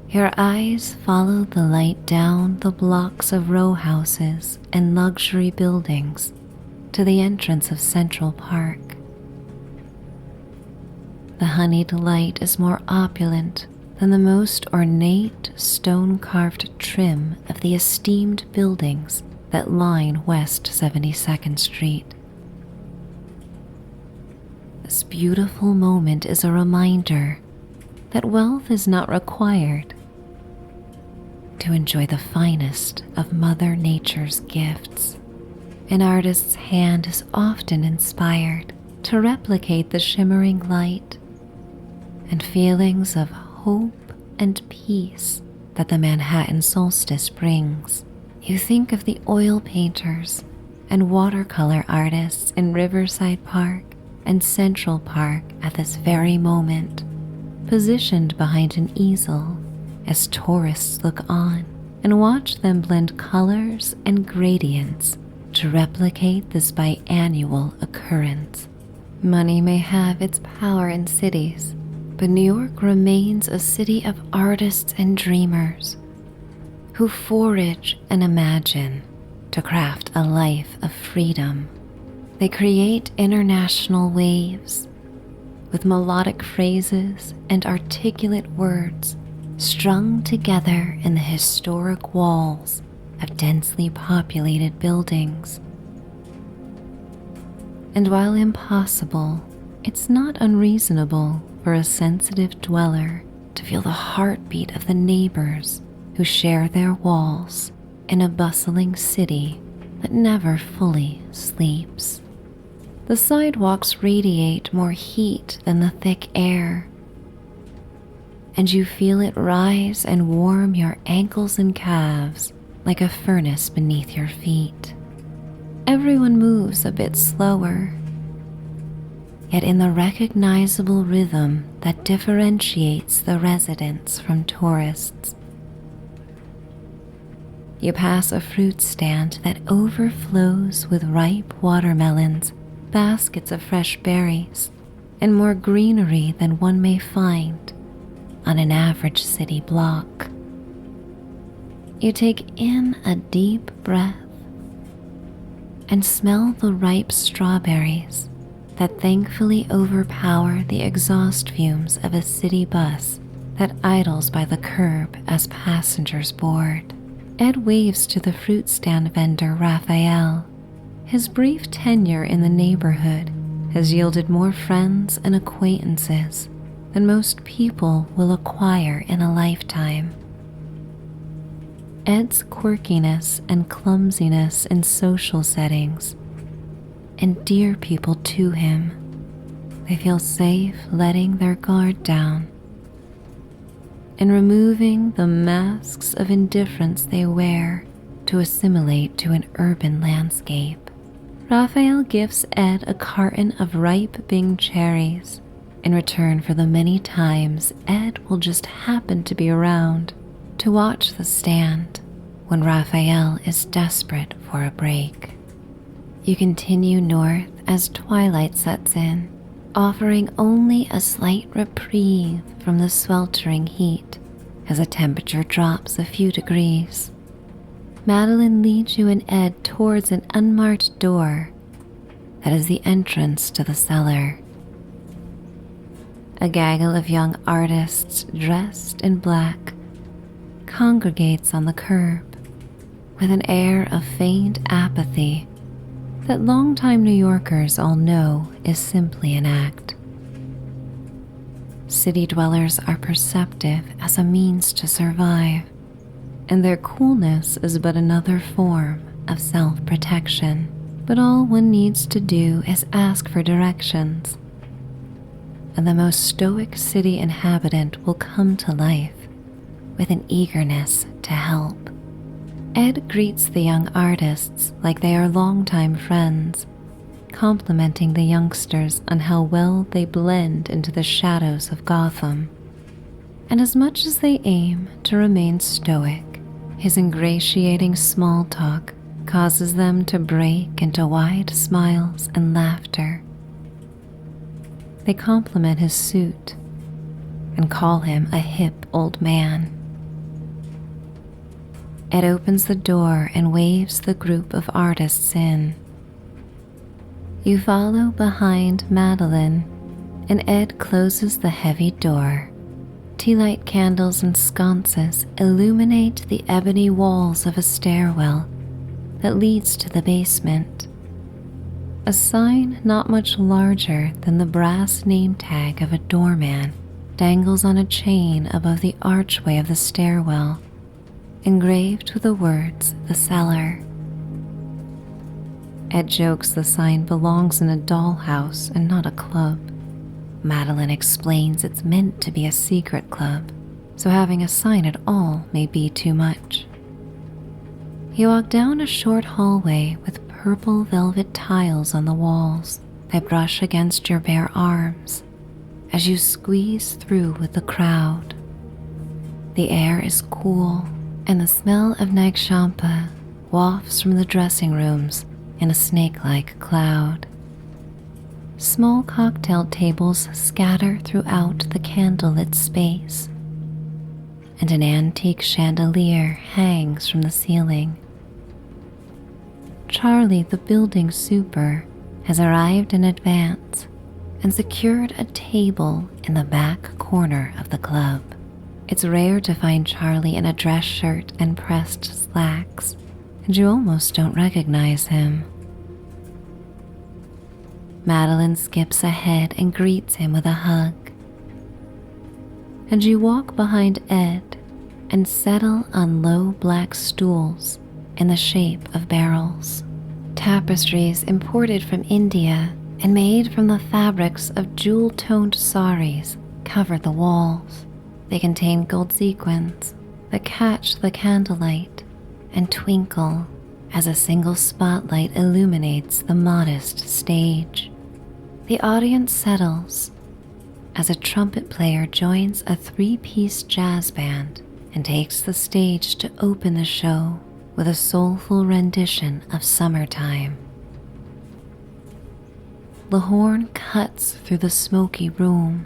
Your eyes follow the light down the blocks of row houses and luxury buildings to the entrance of Central Park. The honeyed light is more opulent than the most ornate stone-carved trim of the esteemed buildings that line West 72nd Street. This beautiful moment is a reminder that wealth is not required to enjoy the finest of Mother Nature's gifts. An artist's hand is often inspired to replicate the shimmering light and feelings of hope and peace that the Manhattan solstice brings. You think of the oil painters and watercolor artists in Riverside Park and Central Park at this very moment, positioned behind an easel as tourists look on and watch them blend colors and gradients to replicate this biannual occurrence. Money may have its power in cities, but New York remains a city of artists and dreamers who forage and imagine to craft a life of freedom. They create international waves with melodic phrases and articulate words strung together in the historic walls of densely populated buildings. And while impossible, it's not unreasonable for a sensitive dweller to feel the heartbeat of the neighbors who share their walls in a bustling city that never fully sleeps. The sidewalks radiate more heat than the thick air, and you feel it rise and warm your ankles and calves like a furnace beneath your feet. Everyone moves a bit slower, yet in the recognizable rhythm that differentiates the residents from tourists. You pass a fruit stand that overflows with ripe watermelons, baskets of fresh berries, and more greenery than one may find on an average city block. You take in a deep breath and smell the ripe strawberries that thankfully overpower the exhaust fumes of a city bus that idles by the curb as passengers board. Ed waves to the fruit stand vendor Raphael. His brief tenure in the neighborhood has yielded more friends and acquaintances than most people will acquire in a lifetime. Ed's quirkiness and clumsiness in social settings endear people to him. They feel safe letting their guard down and removing the masks of indifference they wear to assimilate to an urban landscape. Raphael gifts Ed a carton of ripe Bing cherries in return for the many times Ed will just happen to be around to watch the stand when Raphael is desperate for a break. You continue north as twilight sets in, offering only a slight reprieve from the sweltering heat as the temperature drops a few degrees. Madeline leads you and Ed towards an unmarked door that is the entrance to the cellar. A gaggle of young artists dressed in black congregates on the curb with an air of feigned apathy that longtime New Yorkers all know is simply an act. city dwellers are perceptive as a means to survive, and their coolness is but another form of self-protection. But all one needs to do is ask for directions, and the most stoic city inhabitant will come to life with an eagerness to help. Ed greets the young artists like they are longtime friends, complimenting the youngsters on how well they blend into the shadows of Gotham. And as much as they aim to remain stoic, his ingratiating small talk causes them to break into wide smiles and laughter. They compliment his suit and call him a hip old man. Ed opens the door and waves the group of artists in. You follow behind Madeline, and Ed closes the heavy door. Tea light candles and sconces illuminate the ebony walls of a stairwell that leads to the basement. A sign not much larger than the brass name tag of a doorman dangles on a chain above the archway of the stairwell, engraved with the words, "The Cellar." Ed jokes the sign belongs in a dollhouse and not a club. Madeline explains it's meant to be a secret club, so having a sign at all may be too much. You walk down a short hallway with purple velvet tiles on the walls that brush against your bare arms as you squeeze through with the crowd. The air is cool, and the smell of nag champa wafts from the dressing rooms in a snake-like cloud. Small cocktail tables scatter throughout the candlelit space, and an antique chandelier hangs from the ceiling. Charlie, the building super, has arrived in advance and secured a table in the back corner of the club. It's rare to find Charlie in a dress shirt and pressed slacks, and you almost don't recognize him. Madeline skips ahead and greets him with a hug, and you walk behind Ed and settle on low black stools in the shape of barrels. Tapestries imported from India and made from the fabrics of jewel-toned saris cover the walls. They contain gold sequins that catch the candlelight and twinkle as a single spotlight illuminates the modest stage. The audience settles as a trumpet player joins a three-piece jazz band and takes the stage to open the show with a soulful rendition of Summertime. The horn cuts through the smoky room.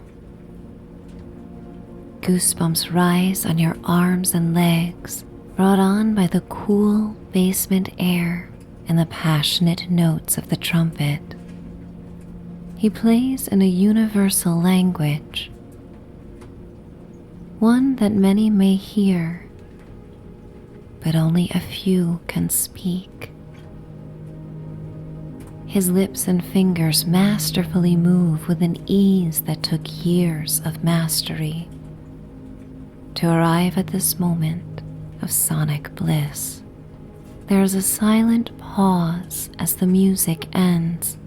Goosebumps rise on your arms and legs, brought on by the cool basement air and the passionate notes of the trumpet. He plays in a universal language, one that many may hear, but only a few can speak. His lips and fingers masterfully move with an ease that took years of mastery to arrive at this moment of sonic bliss. There is a silent pause as the music ends,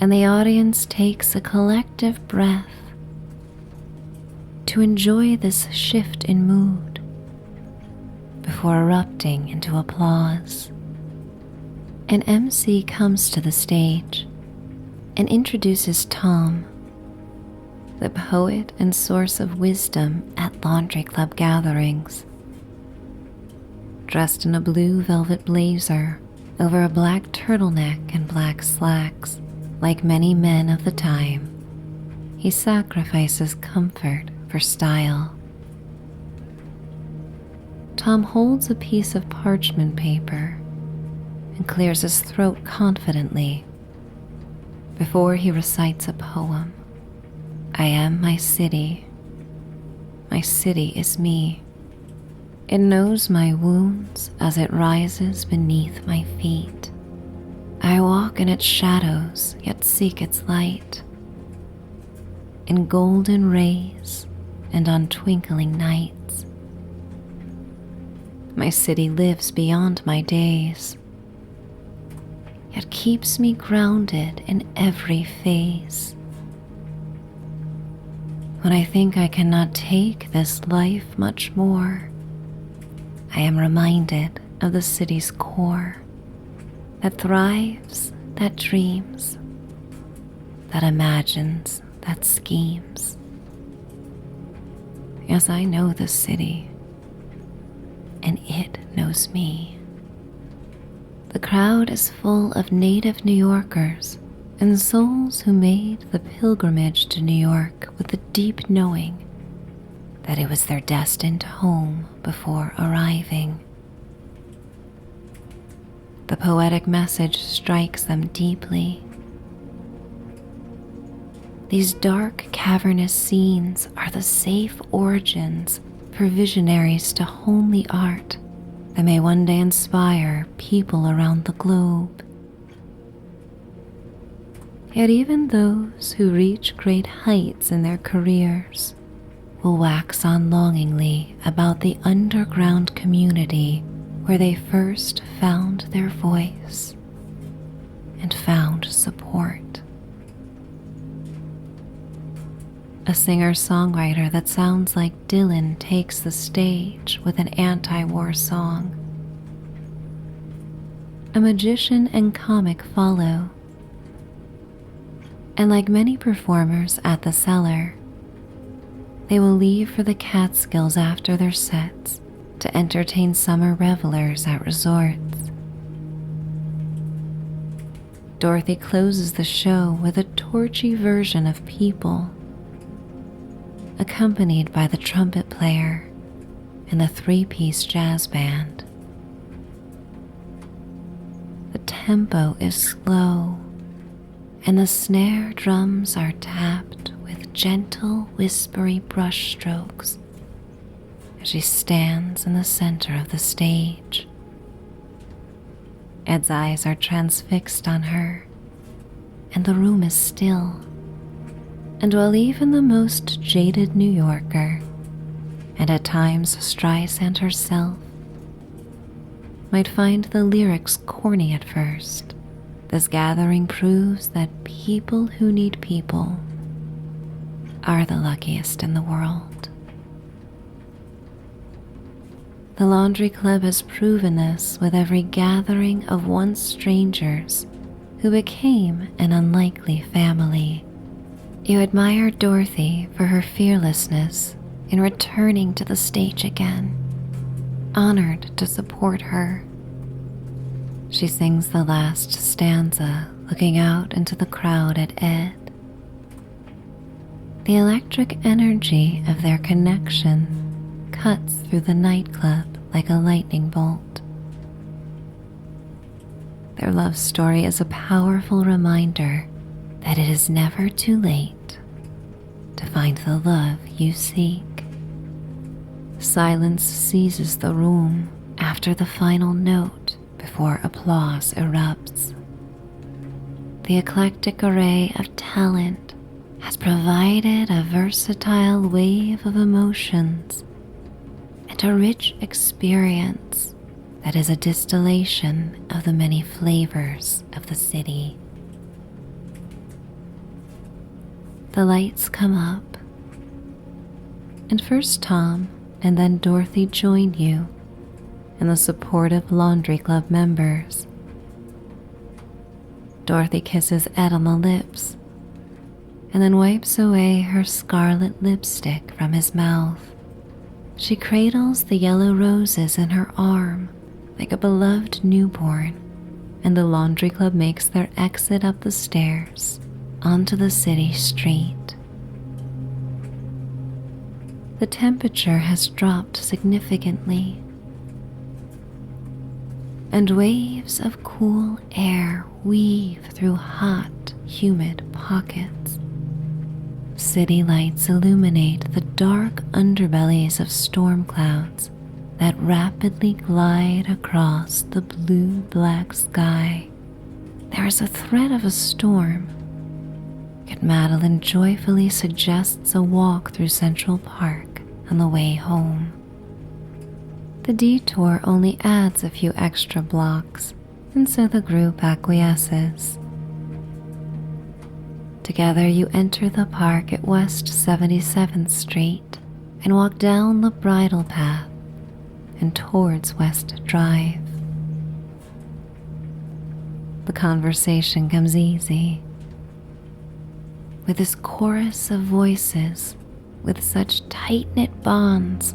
and the audience takes a collective breath to enjoy this shift in mood before erupting into applause. An MC comes to the stage and introduces Tom, the poet and source of wisdom at laundry club gatherings. Dressed in a blue velvet blazer over a black turtleneck and black slacks, like many men of the time, he sacrifices comfort for style. Tom holds a piece of parchment paper and clears his throat confidently before he recites a poem. I am my city. My city is me. It knows my wounds as it rises beneath my feet. I walk in its shadows, yet seek its light. in golden rays and on twinkling nights. My city lives beyond my days, yet keeps me grounded in every phase. When I think I cannot take this life much more, I am reminded of the city's core that thrives, that dreams, that imagines, that schemes. Yes, I know the city, and it knows me. The crowd is full of native New Yorkers and souls who made the pilgrimage to New York with the deep knowing that it was their destined home before arriving. The poetic message strikes them deeply. These dark, cavernous scenes are the safe origins for visionaries to homely art that may one day inspire people around the globe. Yet even those who reach great heights in their careers will wax on longingly about the underground community where they first found their voice and found support. A singer-songwriter that sounds like Dylan takes the stage with an anti-war song. A magician and comic follow. And like many performers at the Cellar, they will leave for the Catskills after their sets to entertain summer revelers at resorts. Dorothy closes the show with a torchy version of People, accompanied by the trumpet player and the three-piece jazz band. The tempo is slow, and the snare drums are tapped with gentle, whispery brush strokes as she stands in the center of the stage. Ed's eyes are transfixed on her, and the room is still. And while even the most jaded New Yorker, and at times Streisand herself, might find the lyrics corny at first, this gathering proves that people who need people are the luckiest in the world. The Laundry Club has proven this with every gathering of once strangers who became an unlikely family. You admire Dorothy for her fearlessness in returning to the stage again, honored to support her. She sings the last stanza, looking out into the crowd at Ed. The electric energy of their connection cuts through the nightclub like a lightning bolt. Their love story is a powerful reminder that it is never too late to find the love you seek. Silence seizes the room after the final note before applause erupts. The eclectic array of talent has provided a versatile wave of emotions and a rich experience that is a distillation of the many flavors of the city. The lights come up, and first Tom and then Dorothy join you and the supportive Laundry Club members. Dorothy kisses Ed on the lips and then wipes away her scarlet lipstick from his mouth. She cradles the yellow roses in her arm like a beloved newborn, and the Laundry Club makes their exit up the stairs onto the city street. The temperature has dropped significantly, and waves of cool air weave through hot, humid pockets. City lights illuminate the dark underbellies of storm clouds that rapidly glide across the blue-black sky. There is a threat of a storm, yet Madeline joyfully suggests a walk through Central Park on the way home. The detour only adds a few extra blocks, and so the group acquiesces. Together you enter the park at West 77th Street and walk down the bridle path and towards West Drive. The conversation comes easy. With this chorus of voices with such tight-knit bonds,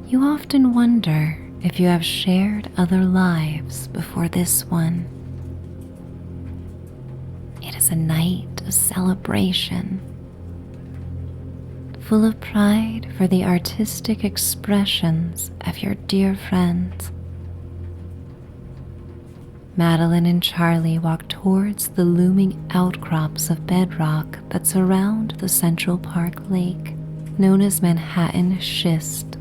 you often wonder if you have shared other lives before this one. It is a night of celebration, full of pride for the artistic expressions of your dear friends. Madeline and Charlie walk towards the looming outcrops of bedrock that surround the Central Park Lake, known as Manhattan Schist.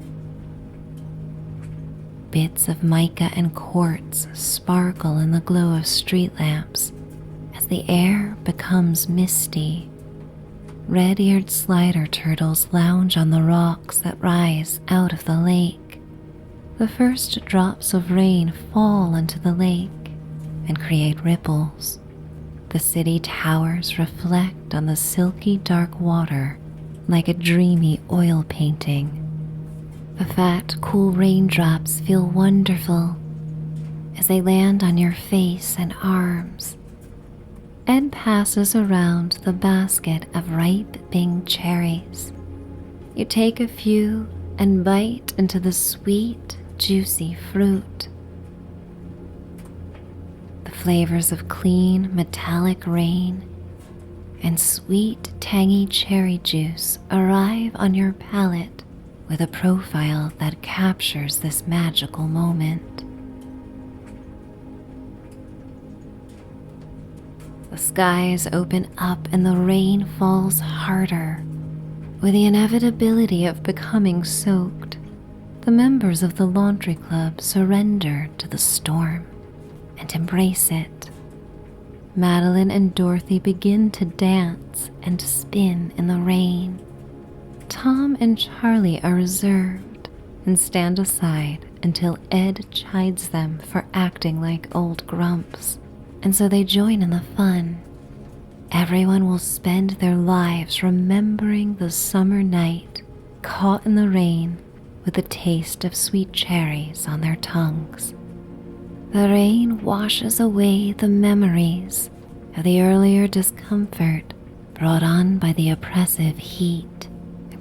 Bits of mica and quartz sparkle in the glow of street lamps as the air becomes misty. Red-eared slider turtles lounge on the rocks that rise out of the lake. The first drops of rain fall into the lake and create ripples. The city towers reflect on the silky dark water like a dreamy oil painting. The fat, cool raindrops feel wonderful as they land on your face and arms. Ed passes around the basket of ripe Bing cherries. You take a few and bite into the sweet, juicy fruit. The flavors of clean, metallic rain and sweet, tangy cherry juice arrive on your palate with a profile that captures this magical moment. The skies open up and the rain falls harder. With the inevitability of becoming soaked, the members of the laundry club surrender to the storm and embrace it. Madeline and Dorothy begin to dance and spin in the rain. Tom and Charlie are reserved and stand aside until Ed chides them for acting like old grumps, and so they join in the fun. Everyone will spend their lives remembering the summer night, caught in the rain with the taste of sweet cherries on their tongues. The rain washes away the memories of the earlier discomfort brought on by the oppressive heat.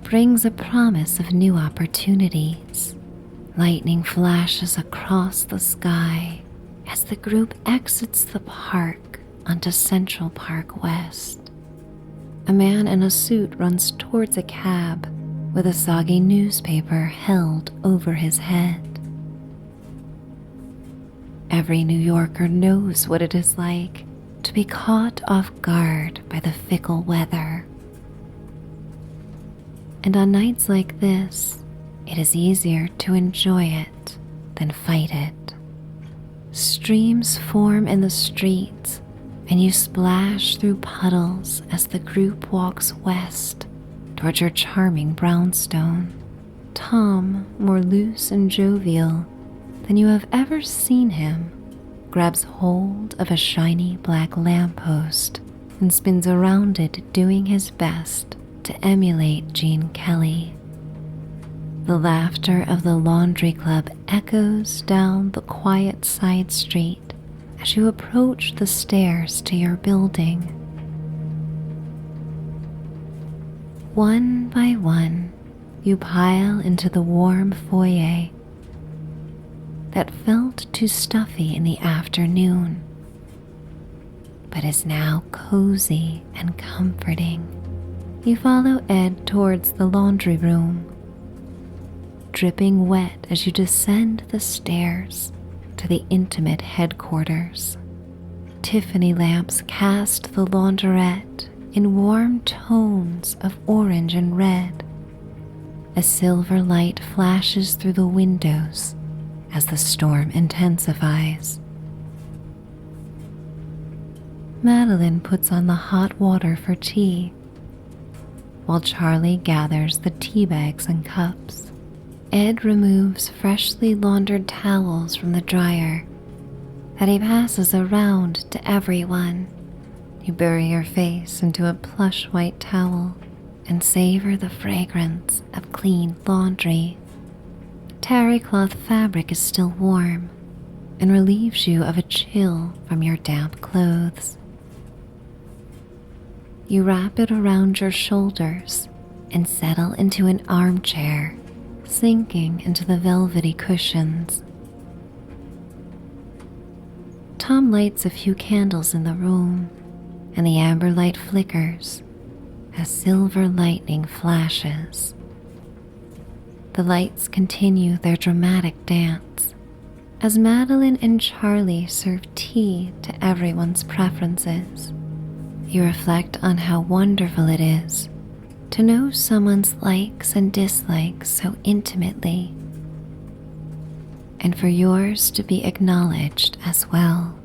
Brings a promise of new opportunities. Lightning flashes across the sky as the group exits the park onto Central Park West. A man in a suit runs towards a cab with a soggy newspaper held over his head. Every New Yorker knows what it is like to be caught off guard by the fickle weather. And on nights like this, it is easier to enjoy it than fight it. Streams form in the streets, and you splash through puddles as the group walks west towards your charming brownstone. Tom, more loose and jovial than you have ever seen him, grabs hold of a shiny black lamppost and spins around it, doing his best to emulate Gene Kelly. The laughter of the laundry club echoes down the quiet side street as you approach the stairs to your building. One by one, you pile into the warm foyer that felt too stuffy in the afternoon, but is now cozy and comforting. You follow Ed towards the laundry room, dripping wet as you descend the stairs to the intimate headquarters. Tiffany lamps cast the launderette in warm tones of orange and red. A silver light flashes through the windows as the storm intensifies. Madeline puts on the hot water for tea, while Charlie gathers the tea bags and cups. Ed removes freshly laundered towels from the dryer that he passes around to everyone. You bury your face into a plush white towel and savor the fragrance of clean laundry. Terry cloth fabric is still warm and relieves you of a chill from your damp clothes. You wrap it around your shoulders and settle into an armchair, sinking into the velvety cushions. Tom lights a few candles in the room, and the amber light flickers as silver lightning flashes. The lights continue their dramatic dance as Madeline and Charlie serve tea to everyone's preferences. You reflect on how wonderful it is to know someone's likes and dislikes so intimately, and for yours to be acknowledged as well.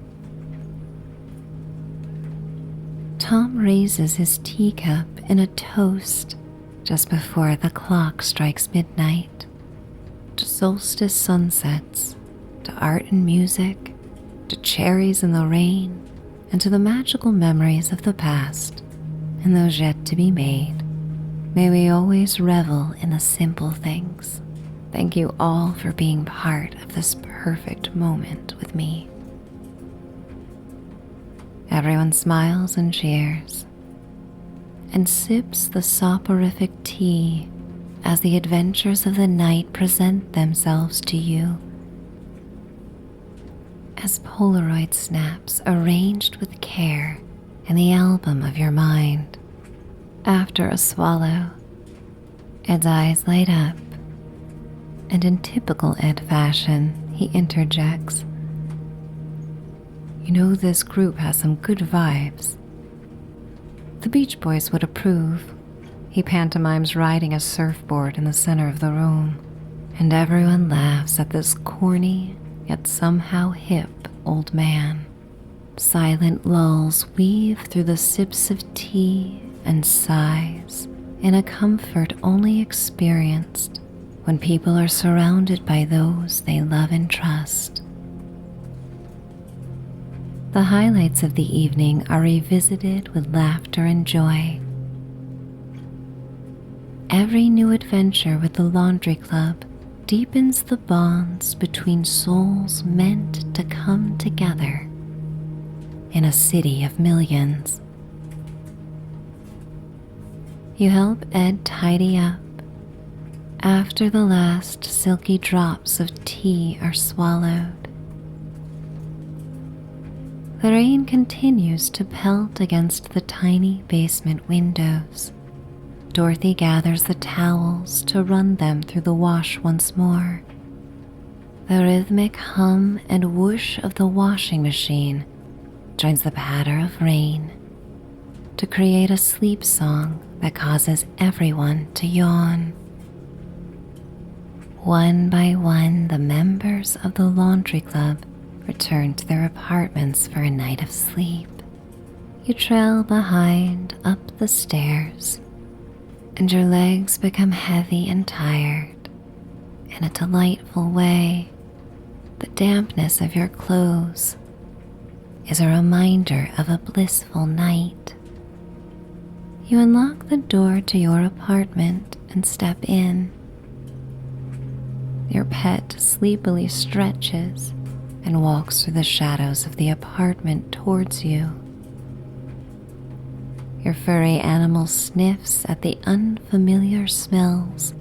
Tom raises his teacup in a toast just before the clock strikes midnight, to solstice sunsets, to art and music, to cherries in the rain, and to the magical memories of the past and those yet to be made. May we always revel in the simple things. Thank you all for being part of this perfect moment with me. Everyone smiles and cheers and sips the soporific tea as the adventures of the night present themselves to you as Polaroid snaps arranged with care in the album of your mind. After a swallow, Ed's eyes light up, and in typical Ed fashion, he interjects, "You know, this group has some good vibes. The Beach Boys would approve." He pantomimes riding a surfboard in the center of the room, and everyone laughs at this corny yet somehow hip old man. Silent lulls weave through the sips of tea and sighs in a comfort only experienced when people are surrounded by those they love and trust. The highlights of the evening are revisited with laughter and joy. Every new adventure with the laundry club deepens the bonds between souls meant to come together in a city of millions. You help Ed tidy up after the last silky drops of tea are swallowed. The rain continues to pelt against the tiny basement windows. Dorothy gathers the towels to run them through the wash once more. The rhythmic hum and whoosh of the washing machine joins the patter of rain to create a sleep song that causes everyone to yawn. One by one, the members of the laundry club return to their apartments for a night of sleep. You trail behind up the stairs, and your legs become heavy and tired. In a delightful way, the dampness of your clothes is a reminder of a blissful night. You unlock the door to your apartment and step in. Your pet sleepily stretches and walks through the shadows of the apartment towards you. Your furry animal sniffs at the unfamiliar smells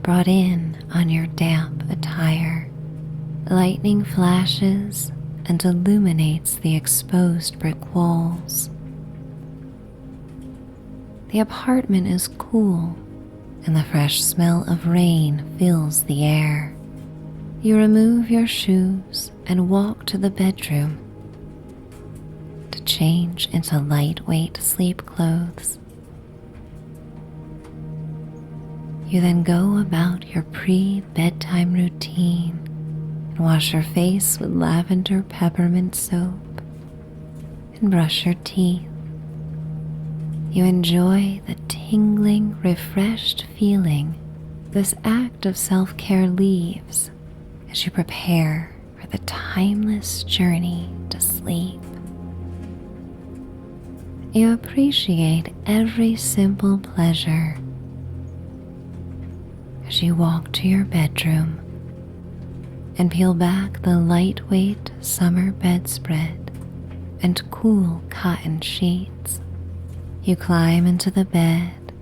brought in on your damp attire. Lightning flashes and illuminates the exposed brick walls. The apartment is cool, and the fresh smell of rain fills the air. You remove your shoes and walk to the bedroom to change into lightweight sleep clothes. You then go about your pre-bedtime routine and wash your face with lavender peppermint soap and and brush your teeth. You enjoy the tingling, refreshed feeling this act of self-care leaves as you prepare for the timeless journey to sleep. You appreciate every simple pleasure as you walk to your bedroom and peel back the lightweight summer bedspread and cool cotton sheets. You climb into the bed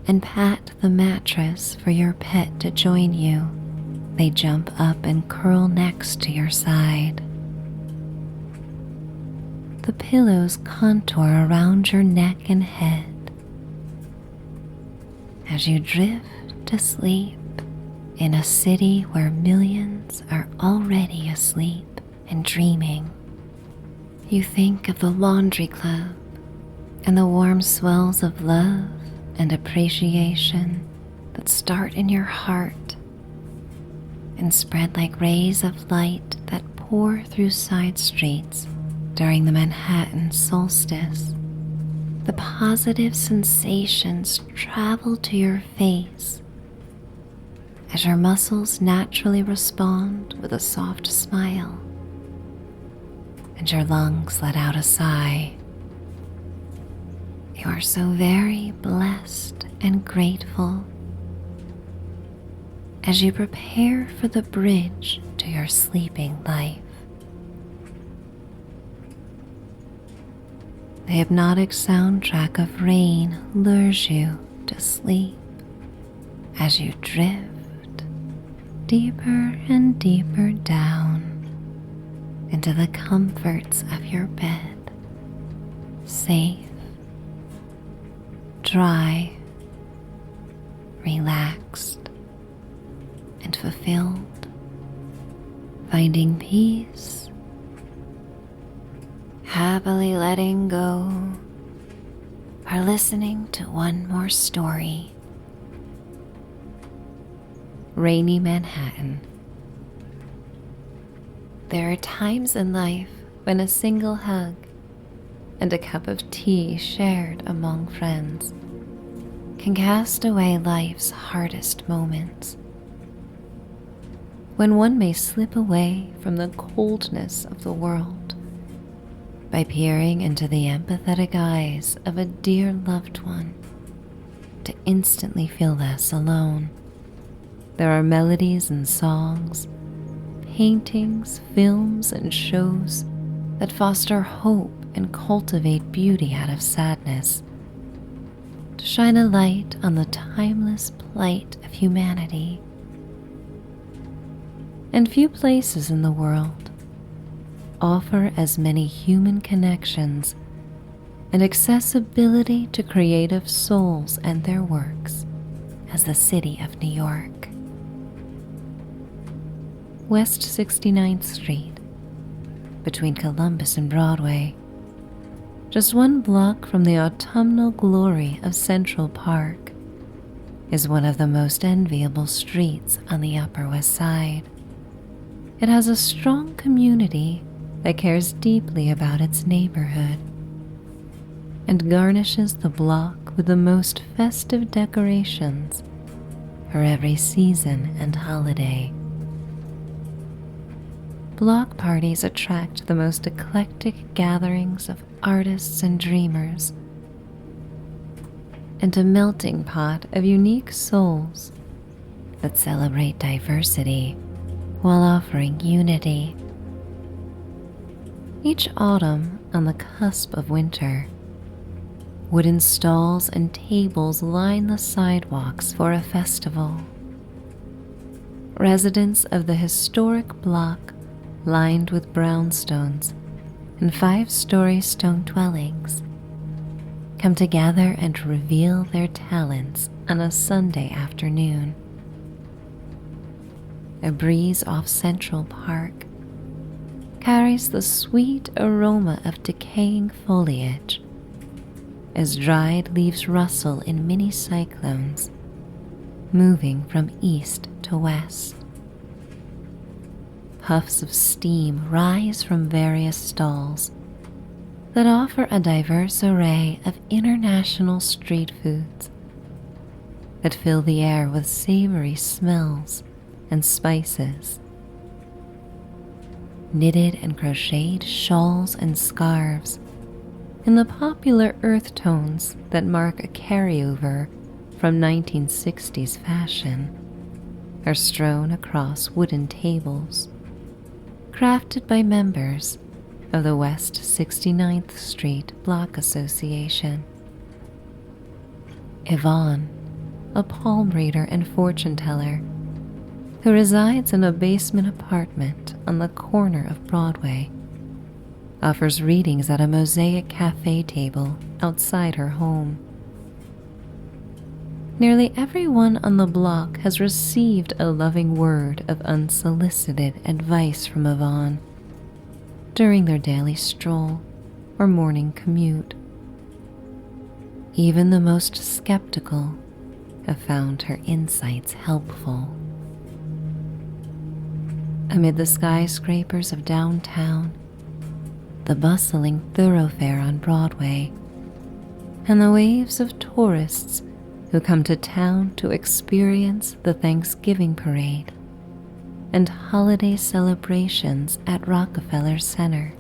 and pat the mattress for your pet to join you. They jump up and curl next to your side. The pillows contour around your neck and head as you drift to sleep in a city where millions are already asleep and dreaming. You think of the laundry club and the warm swells of love and appreciation that start in your heart and spread like rays of light that pour through side streets during the Manhattan solstice. The positive sensations travel to your face as your muscles naturally respond with a soft smile and your lungs let out a sigh. You are so very blessed and grateful as you prepare for the bridge to your sleeping life. The hypnotic soundtrack of rain lures you to sleep as you drift deeper and deeper down into the comforts of your bed, safe, dry, relaxed, and fulfilled, finding peace, happily letting go, or listening to one more story. Rainy Manhattan. There are times in life when a single hug and a cup of tea shared among friends can cast away life's hardest moments. When one may slip away from the coldness of the world by peering into the empathetic eyes of a dear loved one to instantly feel less alone. There are melodies and songs, paintings, films, and shows that foster hope and cultivate beauty out of sadness, to shine a light on the timeless plight of humanity. And few places in the world offer as many human connections and accessibility to creative souls and their works as the city of New York. West 69th Street, between Columbus and Broadway, just one block from the autumnal glory of Central Park, is one of the most enviable streets on the Upper West Side. It has a strong community that cares deeply about its neighborhood and garnishes the block with the most festive decorations for every season and holiday. Block parties attract the most eclectic gatherings of artists and dreamers, and a melting pot of unique souls that celebrate diversity while offering unity. Each autumn, on the cusp of winter, wooden stalls and tables line the sidewalks for a festival. Residents of the historic block, lined with brownstones and 5-story stone dwellings, come together and reveal their talents on a Sunday afternoon. A breeze off Central Park carries the sweet aroma of decaying foliage as dried leaves rustle in mini cyclones, moving from east to west. Puffs of steam rise from various stalls, that offer a diverse array of international street foods that fill the air with savory smells and spices. Knitted and crocheted shawls and scarves in the popular earth tones that mark a carryover from 1960s fashion are strewn across wooden tables, crafted by members of the West 69th Street Block Association. Yvonne, a palm reader and fortune teller who resides in a basement apartment on the corner of Broadway, offers readings at a mosaic cafe table outside her home. Nearly everyone on the block has received a loving word of unsolicited advice from Yvonne during their daily stroll or morning commute. Even the most skeptical have found her insights helpful. Amid the skyscrapers of downtown, the bustling thoroughfare on Broadway, and the waves of tourists who come to town to experience the Thanksgiving parade and holiday celebrations at Rockefeller Center,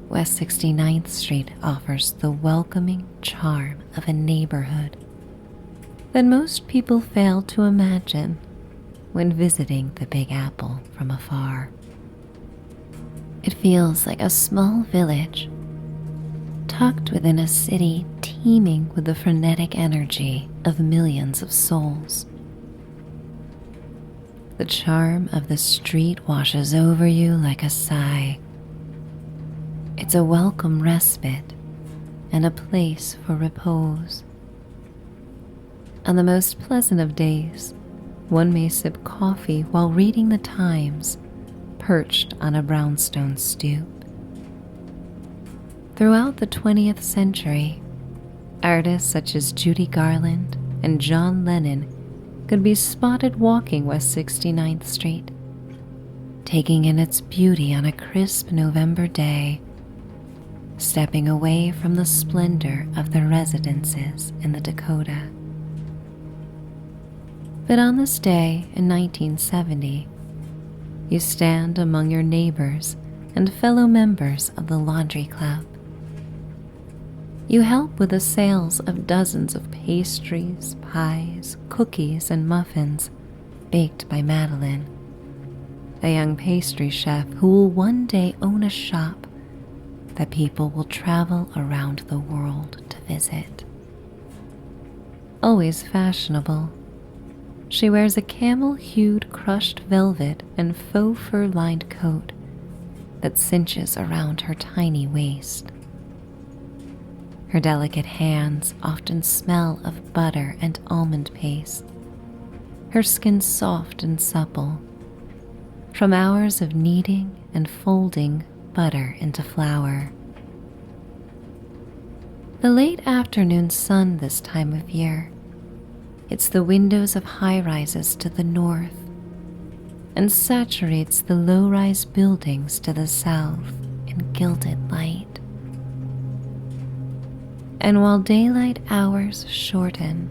West 69th Street offers the welcoming charm of a neighborhood that most people fail to imagine when visiting the Big Apple from afar. It feels like a small village tucked within a city teeming with the frenetic energy of millions of souls. The charm of the street washes over you like a sigh. It's a welcome respite and a place for repose. On the most pleasant of days, one may sip coffee while reading the Times, perched on a brownstone stoop. Throughout the 20th century, artists such as Judy Garland and John Lennon could be spotted walking West 69th Street, taking in its beauty on a crisp November day, stepping away from the splendor of their residences in the Dakota. But on this day in 1970, you stand among your neighbors and fellow members of the laundry club. You help with the sales of dozens of pastries, pies, cookies, and muffins baked by Madeline, a young pastry chef who will one day own a shop that people will travel around the world to visit. Always fashionable, she wears a camel-hued crushed velvet and faux fur-lined coat that cinches around her tiny waist. Her delicate hands often smell of butter and almond paste, her skin soft and supple, from hours of kneading and folding butter into flour. The late afternoon sun this time of year hits the windows of high-rises to the north and saturates the low-rise buildings to the south in gilded light. And while daylight hours shorten,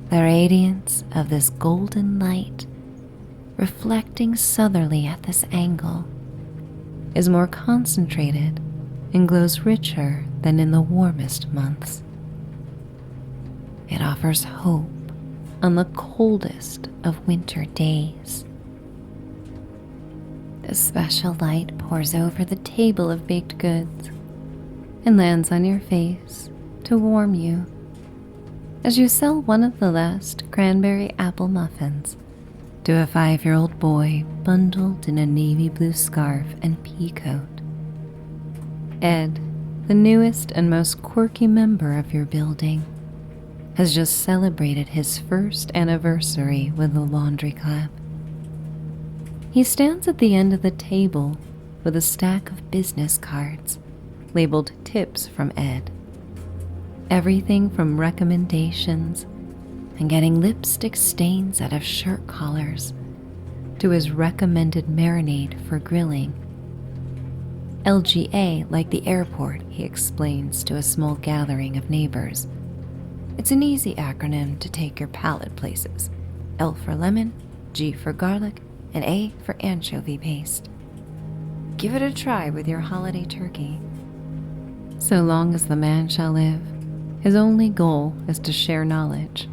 the radiance of this golden light, reflecting southerly at this angle, is more concentrated and glows richer than in the warmest months. It offers hope on the coldest of winter days. This special light pours over the table of baked goods and lands on your face to warm you as you sell one of the last cranberry apple muffins to a 5-year-old boy bundled in a navy blue scarf and pea coat. Ed, the newest and most quirky member of your building, has just celebrated his first anniversary with the laundry club. He stands at the end of the table with a stack of business cards labeled tips from Ed. Everything from recommendations and getting lipstick stains out of shirt collars to his recommended marinade for grilling. LGA like the airport, he explains to a small gathering of neighbors. It's an easy acronym to take your palate places. L for lemon, G for garlic, and A for anchovy paste. Give it a try with your holiday turkey. So long as the man shall live, his only goal is to share knowledge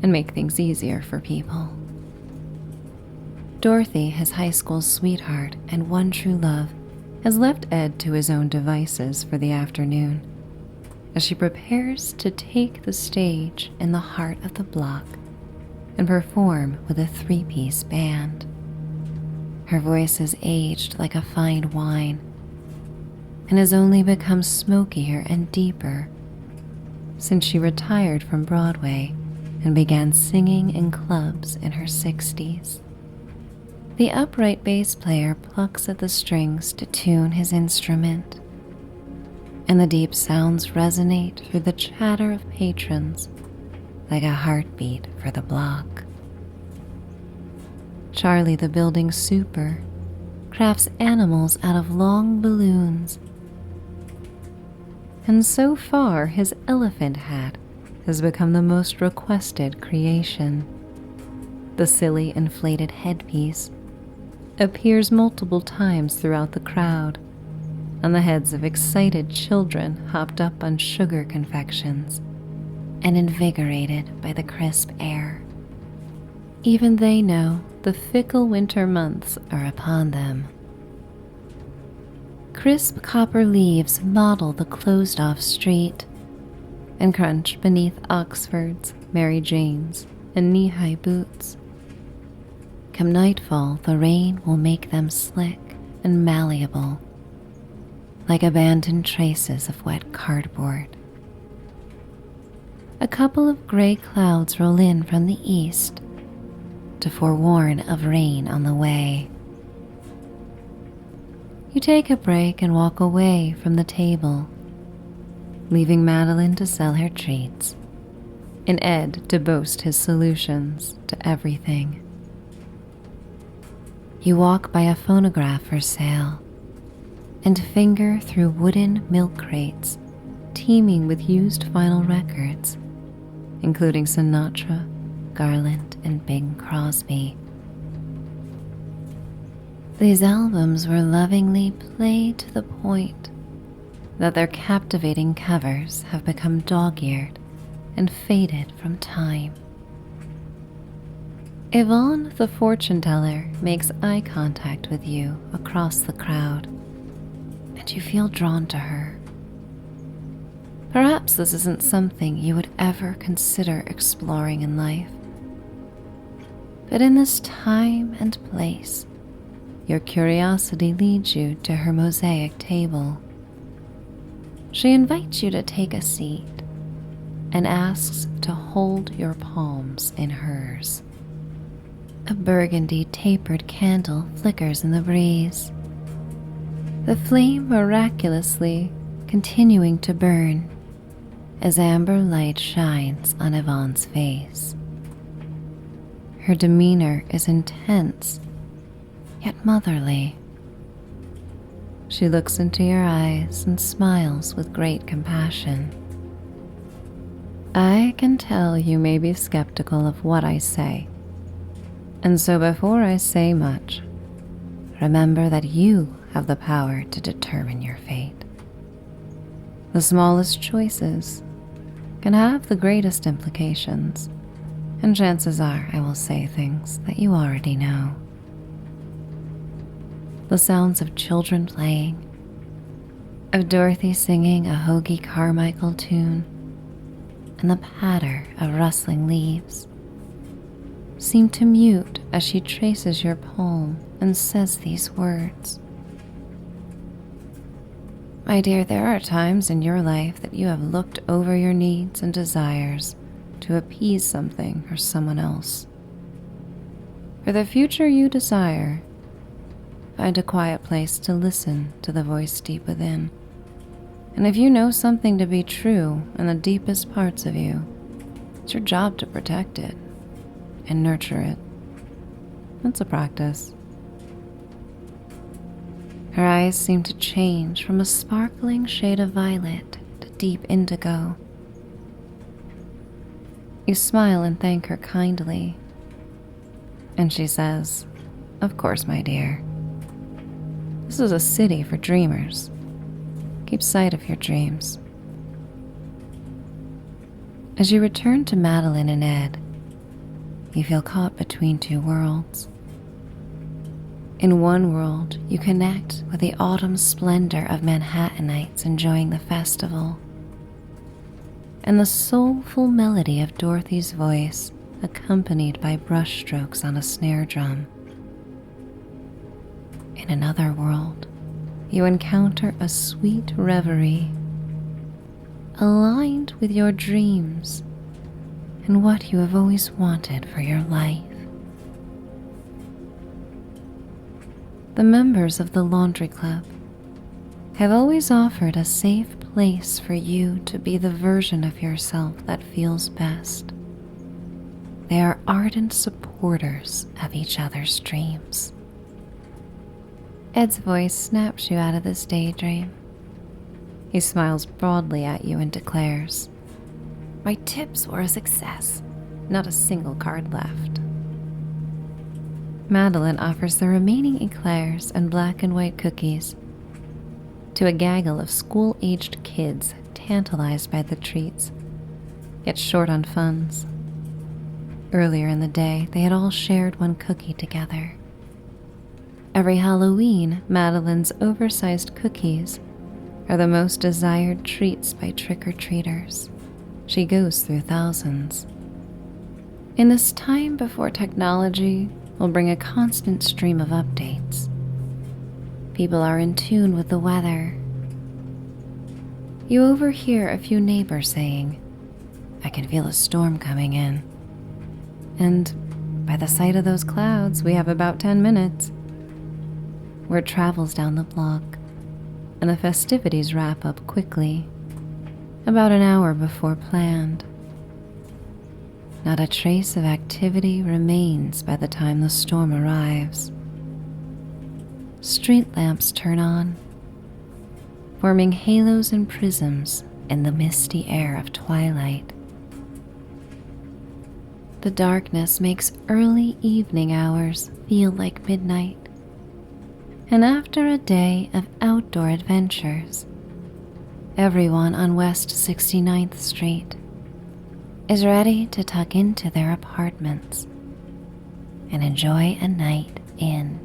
and make things easier for people. Dorothy, his high school sweetheart and one true love, has left Ed to his own devices for the afternoon as she prepares to take the stage in the heart of the block and perform with a three-piece band. Her voice has aged like a fine wine and has only become smokier and deeper since she retired from Broadway and began singing in clubs in her 60s. The upright bass player plucks at the strings to tune his instrument, and the deep sounds resonate through the chatter of patrons like a heartbeat for the block. Charlie, the building super, crafts animals out of long balloons, and so far his elephant hat has become the most requested creation. The silly inflated headpiece appears multiple times throughout the crowd on the heads of excited children hopped up on sugar confections and invigorated by the crisp air. Even they know the fickle winter months are upon them. Crisp copper leaves mottle the closed-off street and crunch beneath Oxfords, Mary Janes, and knee-high boots. Come nightfall, the rain will make them slick and malleable, like abandoned traces of wet cardboard. A couple of gray clouds roll in from the east to forewarn of rain on the way. You take a break and walk away from the table, leaving Madeline to sell her treats and Ed to boast his solutions to everything. You walk by a phonograph for sale and finger through wooden milk crates teeming with used vinyl records, including Sinatra, Garland, and Bing Crosby. These albums were lovingly played to the point that their captivating covers have become dog-eared and faded from time. Yvonne, the fortune teller, makes eye contact with you across the crowd, and you feel drawn to her. Perhaps this isn't something you would ever consider exploring in life, but in this time and place, your curiosity leads you to her mosaic table. She invites you to take a seat and asks to hold your palms in hers. A burgundy tapered candle flickers in the breeze, the flame miraculously continuing to burn as amber light shines on Yvonne's face. Her demeanor is intense, yet motherly. She looks into your eyes and smiles with great compassion. I can tell you may be skeptical of what I say, and so before I say much, remember that you have the power to determine your fate. The smallest choices can have the greatest implications, and chances are I will say things that you already know. The sounds of children playing, of Dorothy singing a Hoagie Carmichael tune, and the patter of rustling leaves seem to mute as she traces your palm and says these words. My dear, there are times in your life that you have looked over your needs and desires to appease something or someone else. For the future you desire, find a quiet place to listen to the voice deep within. And if you know something to be true in the deepest parts of you, it's your job to protect it and nurture it. It's a practice. Her eyes seem to change from a sparkling shade of violet to deep indigo. You smile and thank her kindly, and she says, "Of course, my dear. This is a city for dreamers. Keep sight of your dreams." As you return to Madeline and Ed, you feel caught between two worlds. In one world, you connect with the autumn splendor of Manhattanites enjoying the festival, and the soulful melody of Dorothy's voice accompanied by brushstrokes on a snare drum. In another world, you encounter a sweet reverie, aligned with your dreams and what you have always wanted for your life. The members of the Laundry Club have always offered a safe place for you to be the version of yourself that feels best. They are ardent supporters of each other's dreams. Ed's voice snaps you out of this daydream. He smiles broadly at you and declares, "My tips were a success. Not a single card left." Madeline offers the remaining eclairs and black and white cookies to a gaggle of school-aged kids tantalized by the treats, yet short on funds. Earlier in the day, they had all shared one cookie together. Every Halloween, Madeline's oversized cookies are the most desired treats by trick-or-treaters. She goes through thousands. In this time before technology will bring a constant stream of updates, people are in tune with the weather. You overhear a few neighbors saying, "I can feel a storm coming in." And by the sight of those clouds, we have about 10 minutes. Word travels down the block, and the festivities wrap up quickly, about an hour before planned. Not a trace of activity remains by the time the storm arrives. Street lamps turn on, forming halos and prisms in the misty air of twilight. The darkness makes early evening hours feel like midnight, and after a day of outdoor adventures, everyone on West 69th Street is ready to tuck into their apartments and enjoy a night in.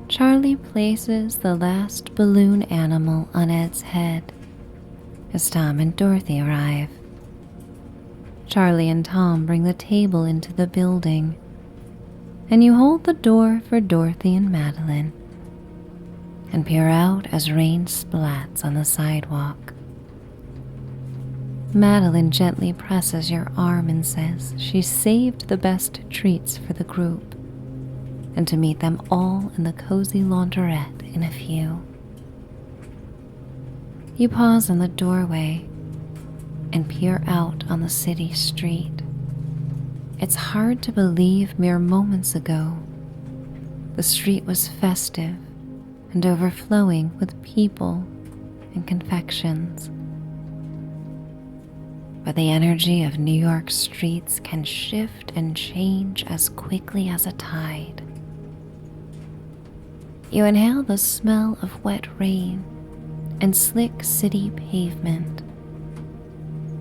Charlie places the last balloon animal on Ed's head as Tom and Dorothy arrive. Charlie and Tom bring the table into the building, and you hold the door for Dorothy and Madeline and peer out as rain splats on the sidewalk. Madeline gently presses your arm and says she's saved the best treats for the group and to meet them all in the Cozy Launderette in a few. You pause in the doorway and peer out on the city street. It's hard to believe mere moments ago the street was festive and overflowing with people and confections. But the energy of New York streets can shift and change as quickly as a tide. You inhale the smell of wet rain and slick city pavement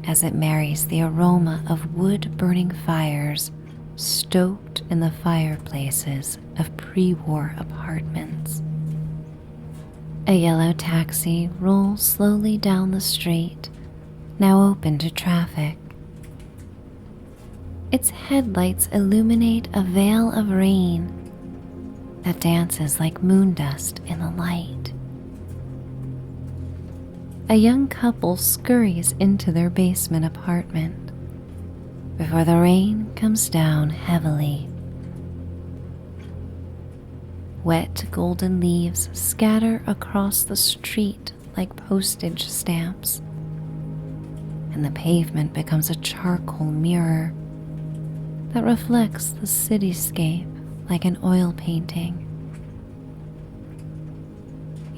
as it marries the aroma of wood-burning fires stoked in the fireplaces of pre-war apartments. A yellow taxi rolls slowly down the street, now open to traffic. Its headlights illuminate a veil of rain that dances like moon dust in the light. A young couple scurries into their basement apartment before the rain comes down heavily. Wet golden leaves scatter across the street like postage stamps, and the pavement becomes a charcoal mirror that reflects the cityscape like an oil painting.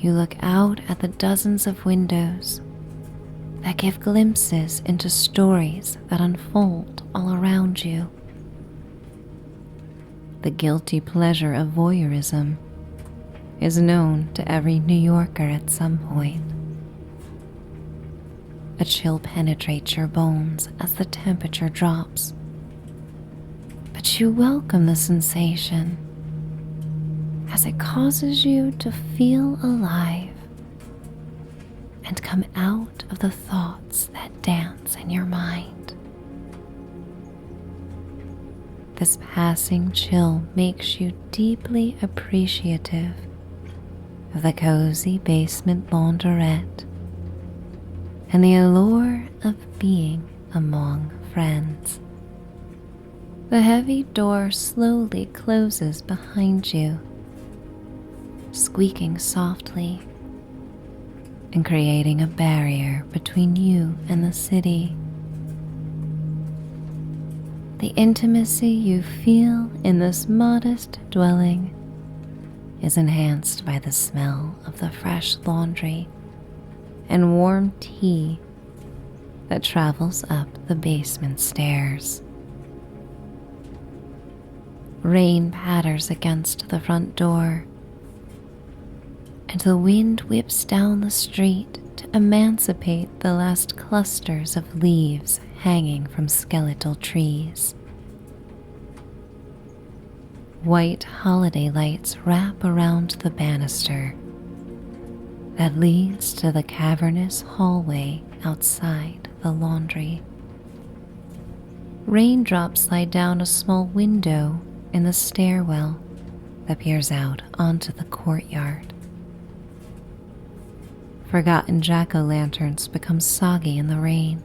You look out at the dozens of windows that give glimpses into stories that unfold all around you. The guilty pleasure of voyeurism is known to every New Yorker at some point. A chill penetrates your bones as the temperature drops, but you welcome the sensation as it causes you to feel alive and come out of the thoughts that dance in your mind. This passing chill makes you deeply appreciative of the cozy basement launderette and the allure of being among friends. The heavy door slowly closes behind you, squeaking softly and creating a barrier between you and the city. The intimacy you feel in this modest dwelling is enhanced by the smell of the fresh laundry and warm tea that travels up the basement stairs. Rain patters against the front door, and the wind whips down the street to emancipate the last clusters of leaves hanging from skeletal trees. White holiday lights wrap around the banister that leads to the cavernous hallway outside the laundry. Raindrops slide down a small window in the stairwell that peers out onto the courtyard. Forgotten jack-o'-lanterns become soggy in the rain,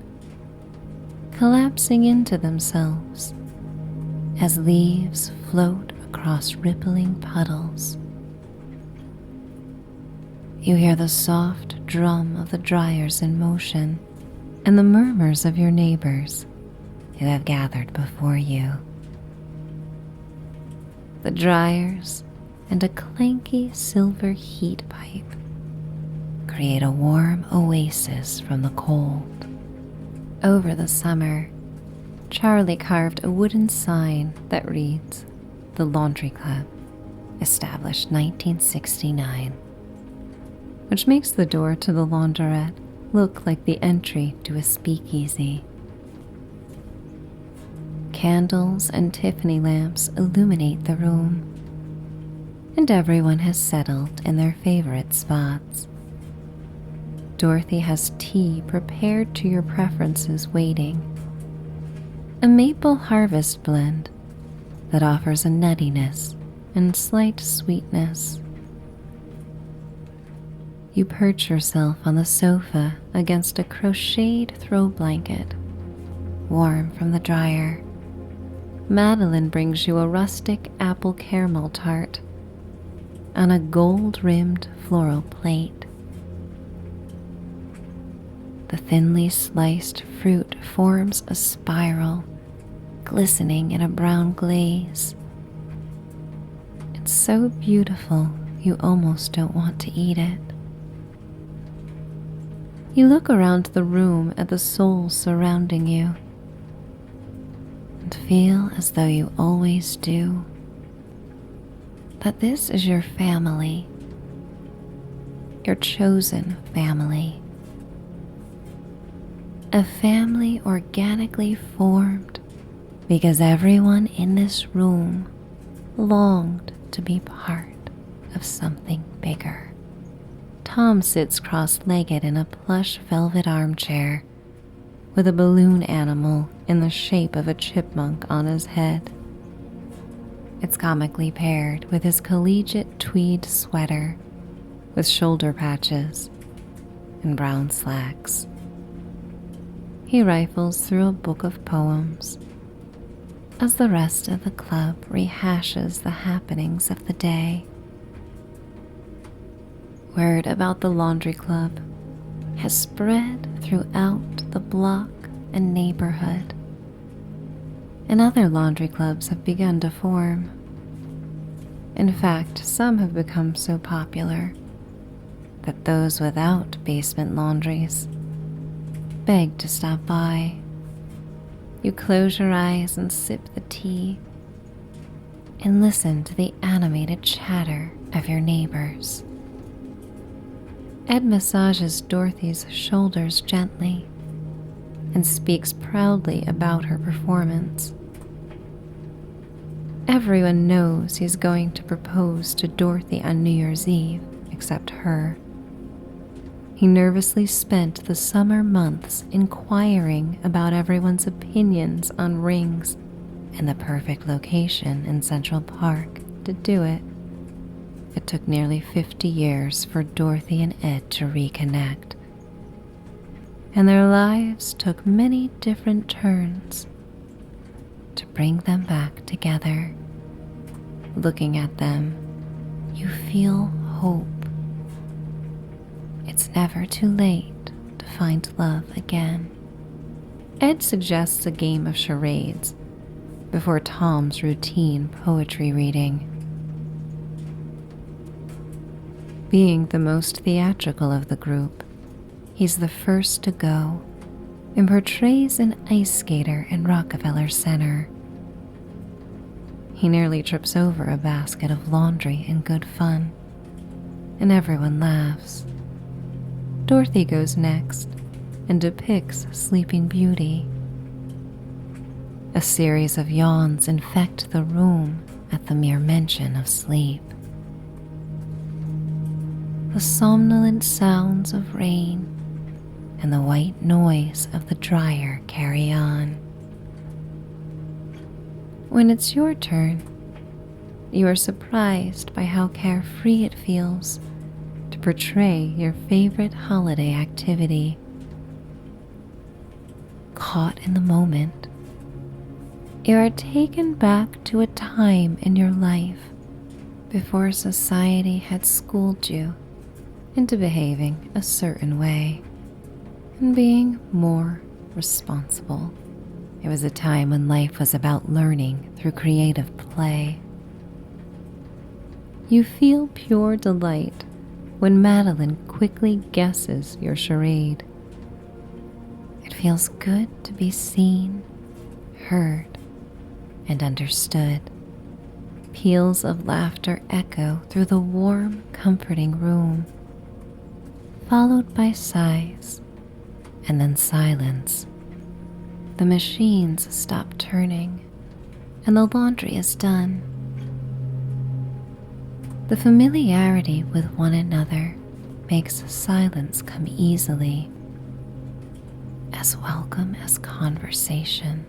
collapsing into themselves as leaves float across rippling puddles. You hear the soft drum of the dryers in motion and the murmurs of your neighbors who have gathered before you. The dryers and a clanky silver heat pipe create a warm oasis from the cold. Over the summer, Charlie carved a wooden sign that reads, "The Laundry Club, established 1969," which makes the door to the launderette look like the entry to a speakeasy. Candles and Tiffany lamps illuminate the room, and everyone has settled in their favorite spots. Dorothy has tea prepared to your preferences waiting, a maple harvest blend that offers a nuttiness and slight sweetness. You perch yourself on the sofa against a crocheted throw blanket, warm from the dryer. Madeline brings you a rustic apple caramel tart on a gold-rimmed floral plate. The thinly sliced fruit forms a spiral, glistening in a brown glaze. It's so beautiful you almost don't want to eat it. You look around the room at the souls surrounding you and feel as though you always do, that this is your family, your chosen family. A family organically formed because everyone in this room longed to be part of something bigger. Tom sits cross-legged in a plush velvet armchair with a balloon animal in the shape of a chipmunk on his head. It's comically paired with his collegiate tweed sweater with shoulder patches and brown slacks. He rifles through a book of poems as the rest of the club rehashes the happenings of the day. Word about the laundry club has spread throughout the block and neighborhood, and other laundry clubs have begun to form. In fact, some have become so popular that those without basement laundries beg to stop by. You close your eyes and sip the tea and listen to the animated chatter of your neighbors. Ed massages Dorothy's shoulders gently and speaks proudly about her performance. Everyone knows he's going to propose to Dorothy on New Year's Eve, except her. He nervously spent the summer months inquiring about everyone's opinions on rings and the perfect location in Central Park to do it. It took nearly 50 years for Dorothy and Ed to reconnect, and their lives took many different turns to bring them back together. Looking at them, you feel hope. It's never too late to find love again. Ed suggests a game of charades before Tom's routine poetry reading. Being the most theatrical of the group, he's the first to go and portrays an ice skater in Rockefeller Center. He nearly trips over a basket of laundry in good fun, and everyone laughs. Dorothy goes next and depicts Sleeping Beauty. A series of yawns infect the room at the mere mention of sleep. The somnolent sounds of rain and the white noise of the dryer carry on. When it's your turn, you are surprised by how carefree it feels to portray your favorite holiday activity. Caught in the moment, you are taken back to a time in your life before society had schooled you into behaving a certain way and being more responsible. It was a time when life was about learning through creative play. You feel pure delight when Madeline quickly guesses your charade. It feels good to be seen, heard, and understood. Peals of laughter echo through the warm, comforting room, followed by sighs and then silence. The machines stop turning and the laundry is done. The familiarity with one another makes silence come easily, as welcome as conversation.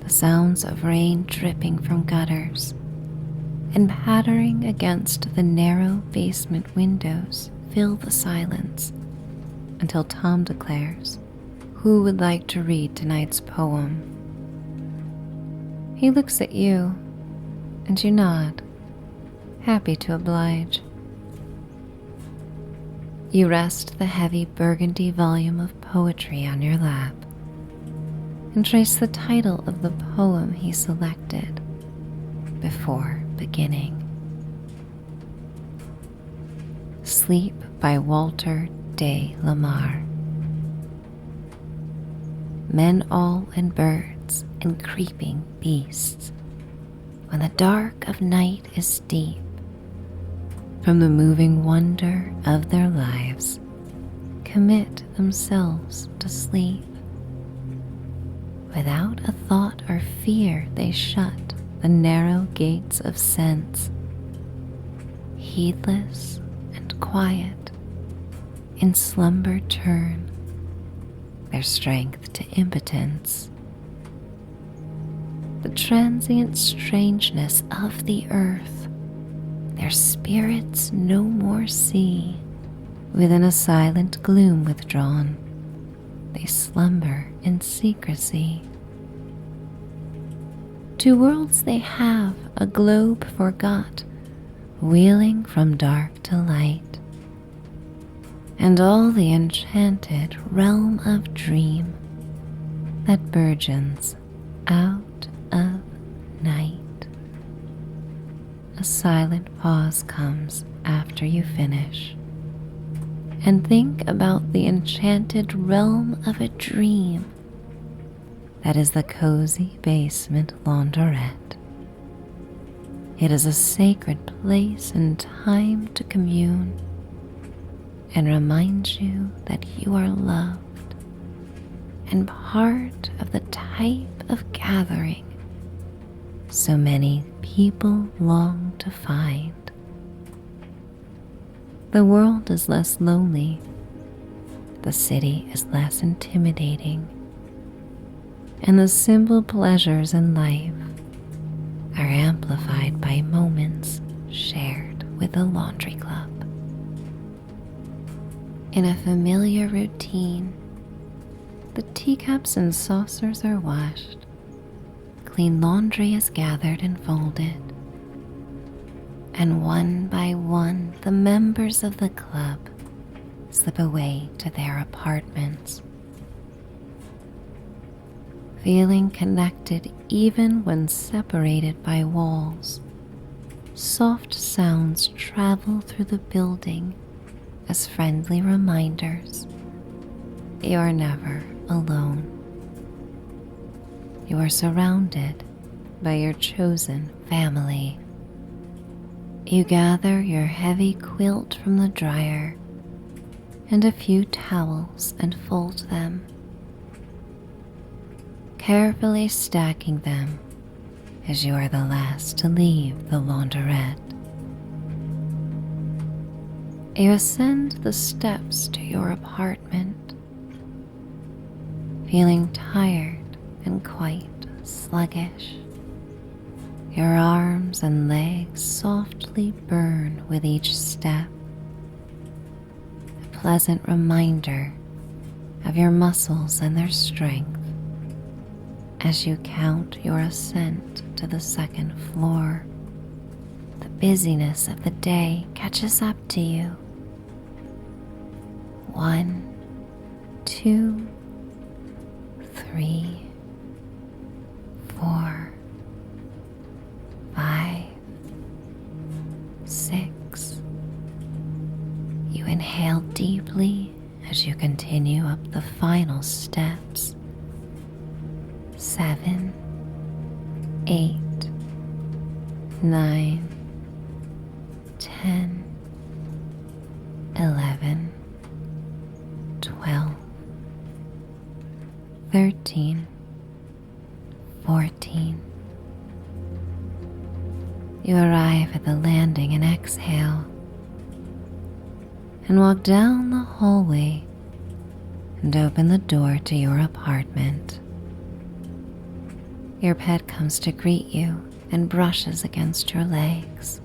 The sounds of rain dripping from gutters and pattering against the narrow basement windows fill the silence until Tom declares, "Who would like to read tonight's poem?" He looks at you, and you nod, happy to oblige. You rest the heavy burgundy volume of poetry on your lap and trace the title of the poem he selected before beginning. Sleep by Walter de la Mare. Men all and birds and creeping beasts, when the dark of night is deep, from the moving wonder of their lives, commit themselves to sleep. Without a thought or fear they shut the narrow gates of sense, heedless and quiet, in slumber turn their strength to impotence. The transient strangeness of the earth their spirits no more see. Within a silent gloom withdrawn, they slumber in secrecy. To worlds they have a globe forgot, wheeling from dark to light, and all the enchanted realm of dream that burgeons out of night. A silent pause comes after you finish and think about the enchanted realm of a dream that is the Cozy Basement Launderette. It is a sacred place and time to commune and remind you that you are loved and part of the type of gathering so many people long to find. The world is less lonely, the city is less intimidating, and the simple pleasures in life are amplified by moments shared with the laundry club. In a familiar routine, the teacups and saucers are washed, clean laundry is gathered and folded, and one by one the members of the club slip away to their apartments. Feeling connected even when separated by walls, soft sounds travel through the building as friendly reminders you are never alone. You are surrounded by your chosen family. You gather your heavy quilt from the dryer and a few towels and fold them, carefully stacking them as you are the last to leave the launderette. You ascend the steps to your apartment, feeling tired and quite sluggish. Your arms and legs softly burn with each step, a pleasant reminder of your muscles and their strength as you count your ascent to the second floor. The busyness of the day catches up to you. 1, 2, 3, 4, 5, 6. You inhale deeply as you continue up the final steps. 7, 8, 9, 10, 11, 12, 13, 14. You arrive at the landing and exhale, and walk down the hallway and open the door to your apartment. Your pet comes to greet you and brushes against your legs.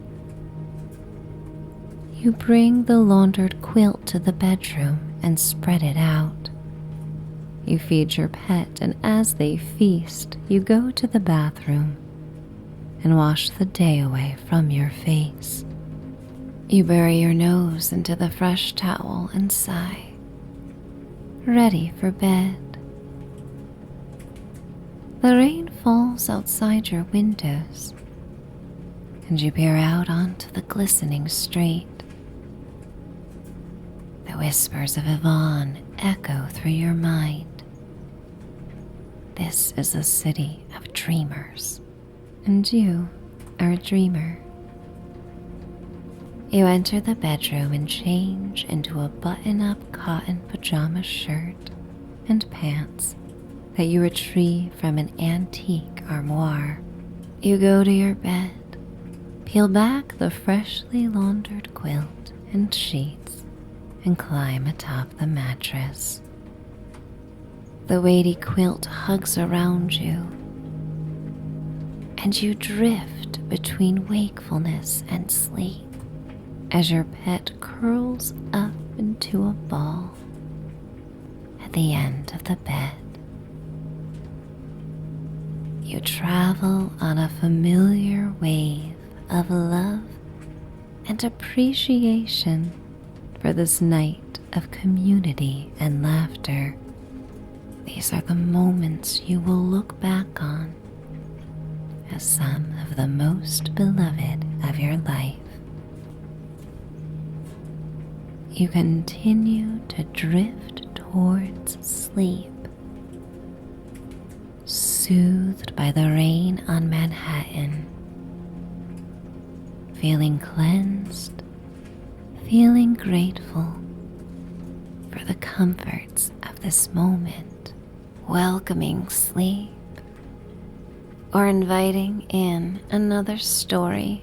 You bring the laundered quilt to the bedroom and spread it out. You feed your pet, and as they feast, you go to the bathroom and wash the day away from your face. You bury your nose into the fresh towel and sigh, ready for bed. The rain falls outside your windows, and you peer out onto the glistening street. The whispers of Yvonne echo through your mind. This is a city of dreamers, and you are a dreamer. You enter the bedroom and change into a button-up cotton pajama shirt and pants that you retrieve from an antique armoire. You go to your bed, peel back the freshly laundered quilt and sheets, and climb atop the mattress. The weighty quilt hugs around you, and you drift between wakefulness and sleep as your pet curls up into a ball at the end of the bed. You travel on a familiar wave of love and appreciation for this night of community and laughter. These are the moments you will look back on as some of the most beloved of your life. you continue to drift towards sleep, soothed by the rain on Manhattan, feeling cleansed, feeling grateful for the comforts of this moment, welcoming sleep, or inviting in another story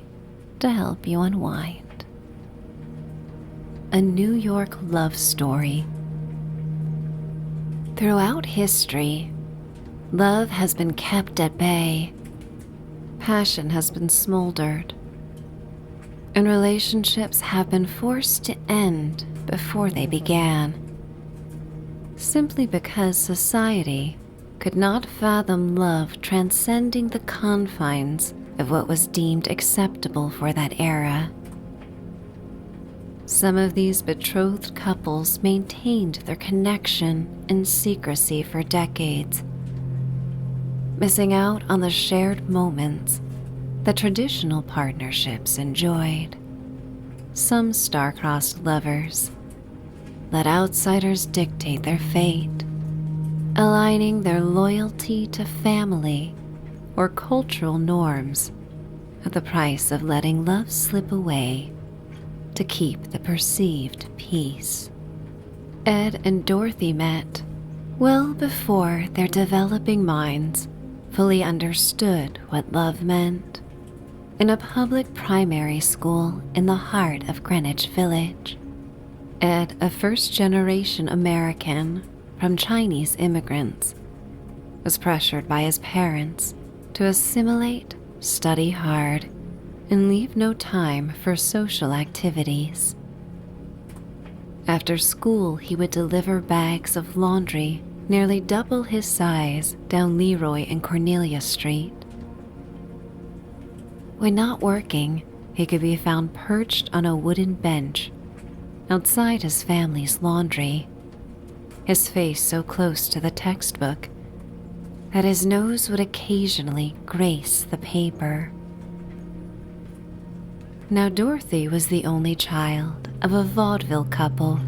to help you unwind. A New York love story. Throughout history, love has been kept at bay, passion has been smoldered, and relationships have been forced to end before they began, simply because society could not fathom love transcending the confines of what was deemed acceptable for that era. Some of these betrothed couples maintained their connection in secrecy for decades, missing out on the shared moments that traditional partnerships enjoyed. Some star-crossed lovers let outsiders dictate their fate, aligning their loyalty to family or cultural norms at the price of letting love slip away to keep the perceived peace. Ed and Dorothy met well before their developing minds fully understood what love meant, in a public primary school in the heart of Greenwich Village. Ed, a first-generation American from Chinese immigrants, was pressured by his parents to assimilate, study hard, and leave no time for social activities. After school, he would deliver bags of laundry nearly double his size down Leroy and Cornelia Street. When not working, he could be found perched on a wooden bench outside his family's laundry, his face so close to the textbook that his nose would occasionally grace the paper. Now Dorothy was the only child of a vaudeville couple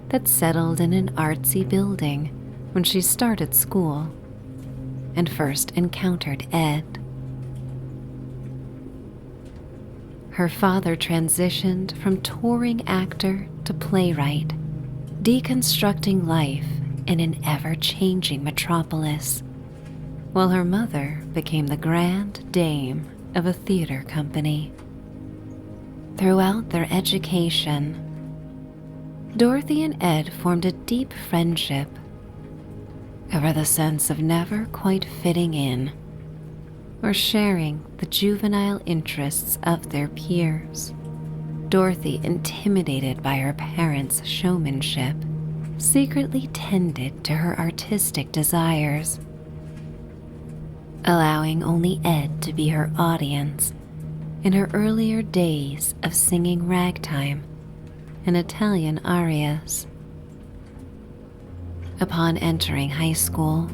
that settled in an artsy building when she started school and first encountered Ed. Her father transitioned from touring actor to playwright, deconstructing life in an ever-changing metropolis, while her mother became the grand dame of a theater company. Throughout their education, Dorothy and Ed formed a deep friendship over the sense of never quite fitting in or sharing the juvenile interests of their peers. Dorothy, intimidated by her parents' showmanship, secretly tended to her artistic desires, allowing only Ed to be her audience in her earlier days of singing ragtime and Italian arias. Upon entering high school,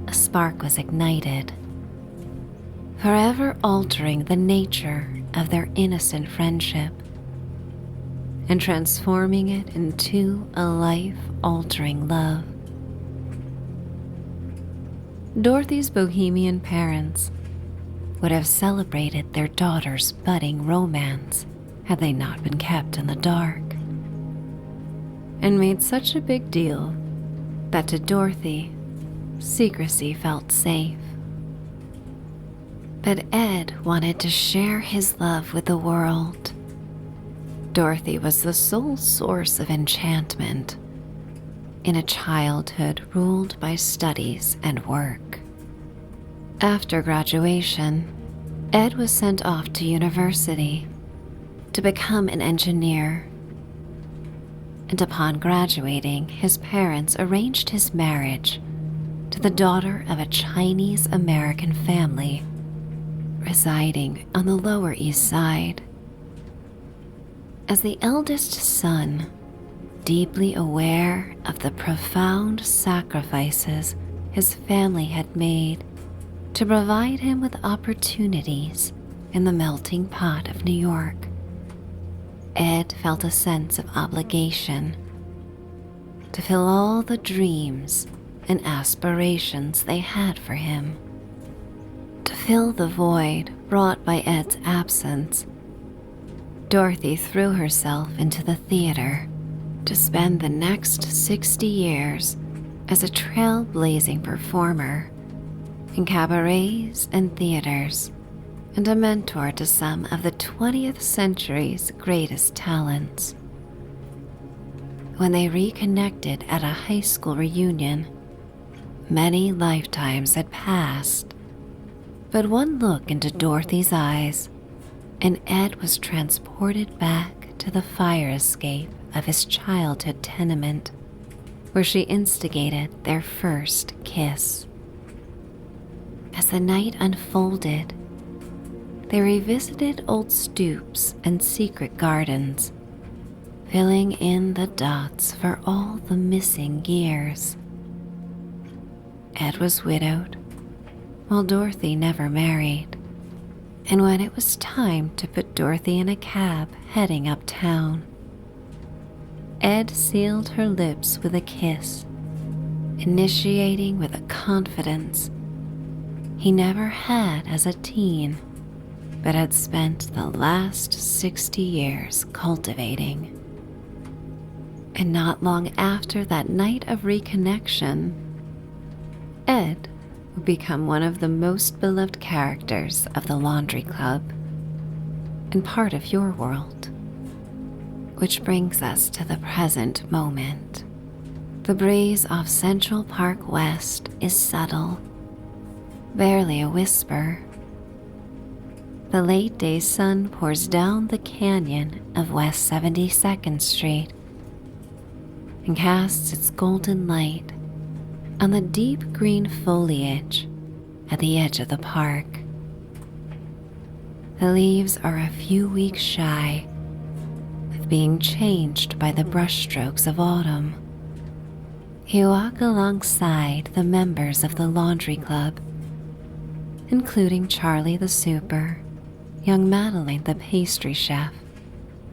a spark was ignited, forever altering the nature of their innocent friendship and transforming it into a life-altering love. Dorothy's bohemian parents would have celebrated their daughter's budding romance had they not been kept in the dark, and made such a big deal that to Dorothy, secrecy felt safe. But Ed wanted to share his love with the world. Dorothy was the sole source of enchantment in a childhood ruled by studies and work. After graduation, Ed was sent off to university to become an engineer. And upon graduating, his parents arranged his marriage to the daughter of a Chinese-American family residing on the Lower East Side. As the eldest son, deeply aware of the profound sacrifices his family had made to provide him with opportunities in the melting pot of New York, Ed felt a sense of obligation to fill all the dreams and aspirations they had for him. To fill the void brought by Ed's absence, Dorothy threw herself into the theater to spend the next 60 years as a trailblazing performer in cabarets and theaters, and a mentor to some of the 20th century's greatest talents. When they reconnected at a high school reunion, many lifetimes had passed, but one look into Dorothy's eyes, and Ed was transported back to the fire escape of his childhood tenement, where she instigated their first kiss. As the night unfolded, they revisited old stoops and secret gardens, filling in the dots for all the missing years. Ed was widowed, while Dorothy never married, and when it was time to put Dorothy in a cab heading uptown, Ed sealed her lips with a kiss, initiating with a confidence he never had as a teen, but had spent the last 60 years cultivating. And not long after that night of reconnection, Ed would become one of the most beloved characters of the Laundry Club and part of your world. Which brings us to the present moment. The breeze off Central Park West is subtle, barely a whisper. The late day sun pours down the canyon of West 72nd Street and casts its golden light on the deep green foliage at the edge of the park. The leaves are a few weeks shy of being changed by the brushstrokes of autumn. You walk alongside the members of the Laundry Club, including Charlie the Super, young Madeline the pastry chef,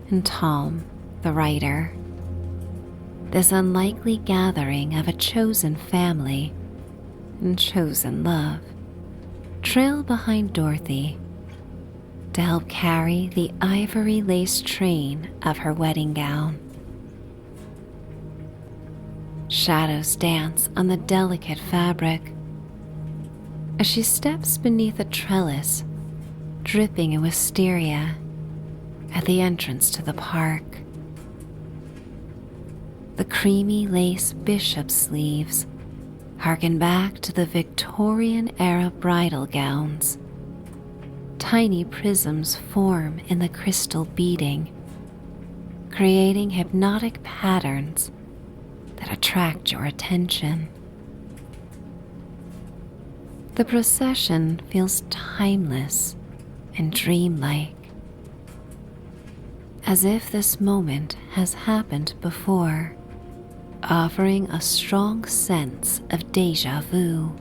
and Tom the writer. This unlikely gathering of a chosen family and chosen love trail behind Dorothy to help carry the ivory lace train of her wedding gown. Shadows dance on the delicate fabric as she steps beneath a trellis dripping in wisteria at the entrance to the park. The creamy lace bishop sleeves harken back to the Victorian-era bridal gowns. Tiny prisms form in the crystal beading, creating hypnotic patterns that attract your attention. The procession feels timeless and dreamlike, as if this moment has happened before, offering a strong sense of déjà vu.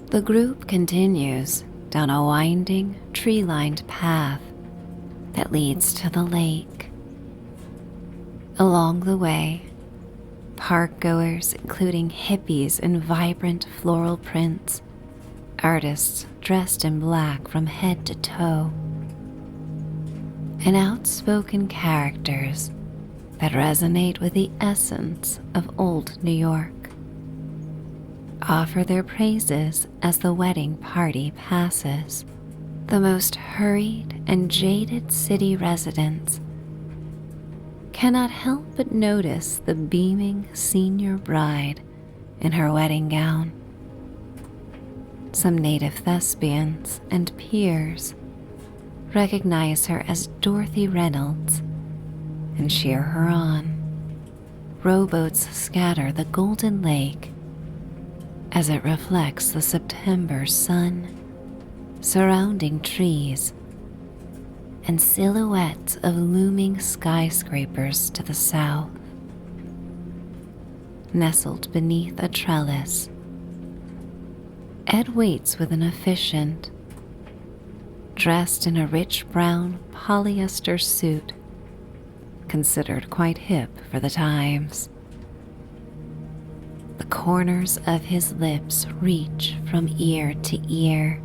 The group continues down a winding, tree-lined path that leads to the lake. Along the way, park-goers, including hippies in vibrant floral prints, artists dressed in black from head to toe, and outspoken characters that resonate with the essence of old New York, offer their praises as the wedding party passes. The most hurried and jaded city residents cannot help but notice the beaming senior bride in her wedding gown. Some native thespians and peers recognize her as Dorothy Reynolds and cheer her on. Rowboats scatter the golden lake as it reflects the September sun, surrounding trees and silhouettes of looming skyscrapers to the south. Nestled beneath a trellis, Ed waits with an efficient dressed in a rich brown polyester suit, considered quite hip for the times. The corners of his lips reach from ear to ear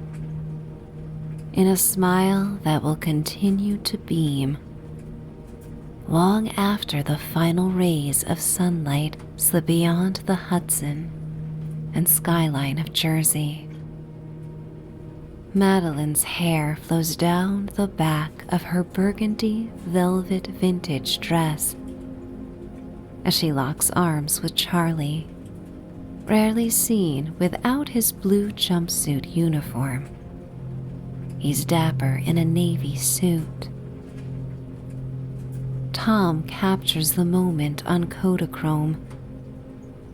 in a smile that will continue to beam long after the final rays of sunlight slip beyond the Hudson and skyline of Jersey. Madeline's hair flows down the back of her burgundy velvet vintage dress as she locks arms with Charlie, rarely seen without his blue jumpsuit uniform. He's dapper in a navy suit. Tom captures the moment on Kodachrome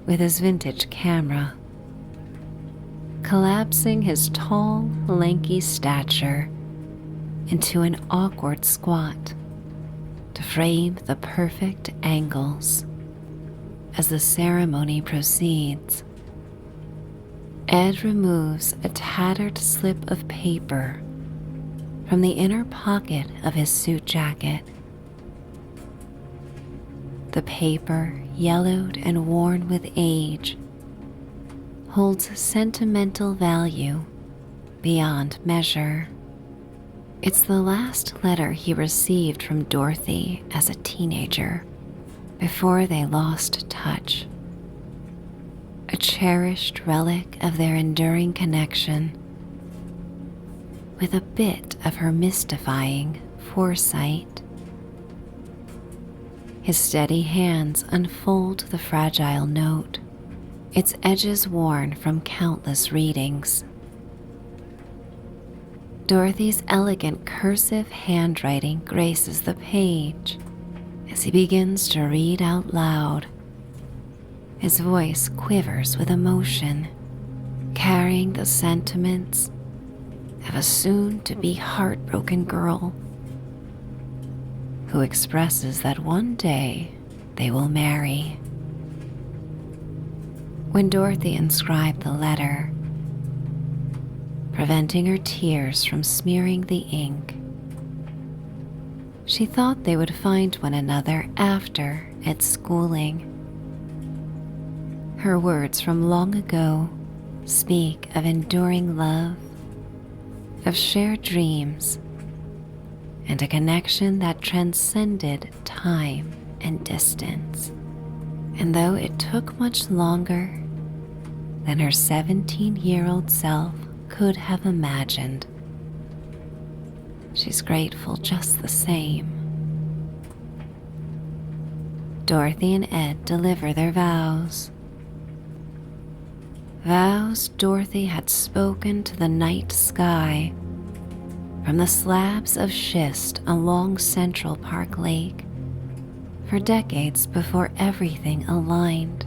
with his vintage camera, collapsing his tall, lanky stature into an awkward squat to frame the perfect angles. As the ceremony proceeds, Ed removes a tattered slip of paper from the inner pocket of his suit jacket. The paper, yellowed and worn with age, holds sentimental value beyond measure. It's the last letter he received from Dorothy as a teenager before they lost touch. A cherished relic of their enduring connection, with a bit of her mystifying foresight. His steady hands unfold the fragile note, its edges worn from countless readings. Dorothy's elegant cursive handwriting graces the page as he begins to read out loud. His voice quivers with emotion, carrying the sentiments of a soon-to-be heartbroken girl who expresses that one day they will marry. When Dorothy inscribed the letter, preventing her tears from smearing the ink, she thought they would find one another after Ed's schooling. Her words from long ago speak of enduring love, of shared dreams, and a connection that transcended time and distance. And though it took much longer than her 17-year-old self could have imagined, she's grateful just the same. Dorothy and Ed deliver their vows. Vows Dorothy had spoken to the night sky from the slabs of schist along Central Park Lake for decades before everything aligned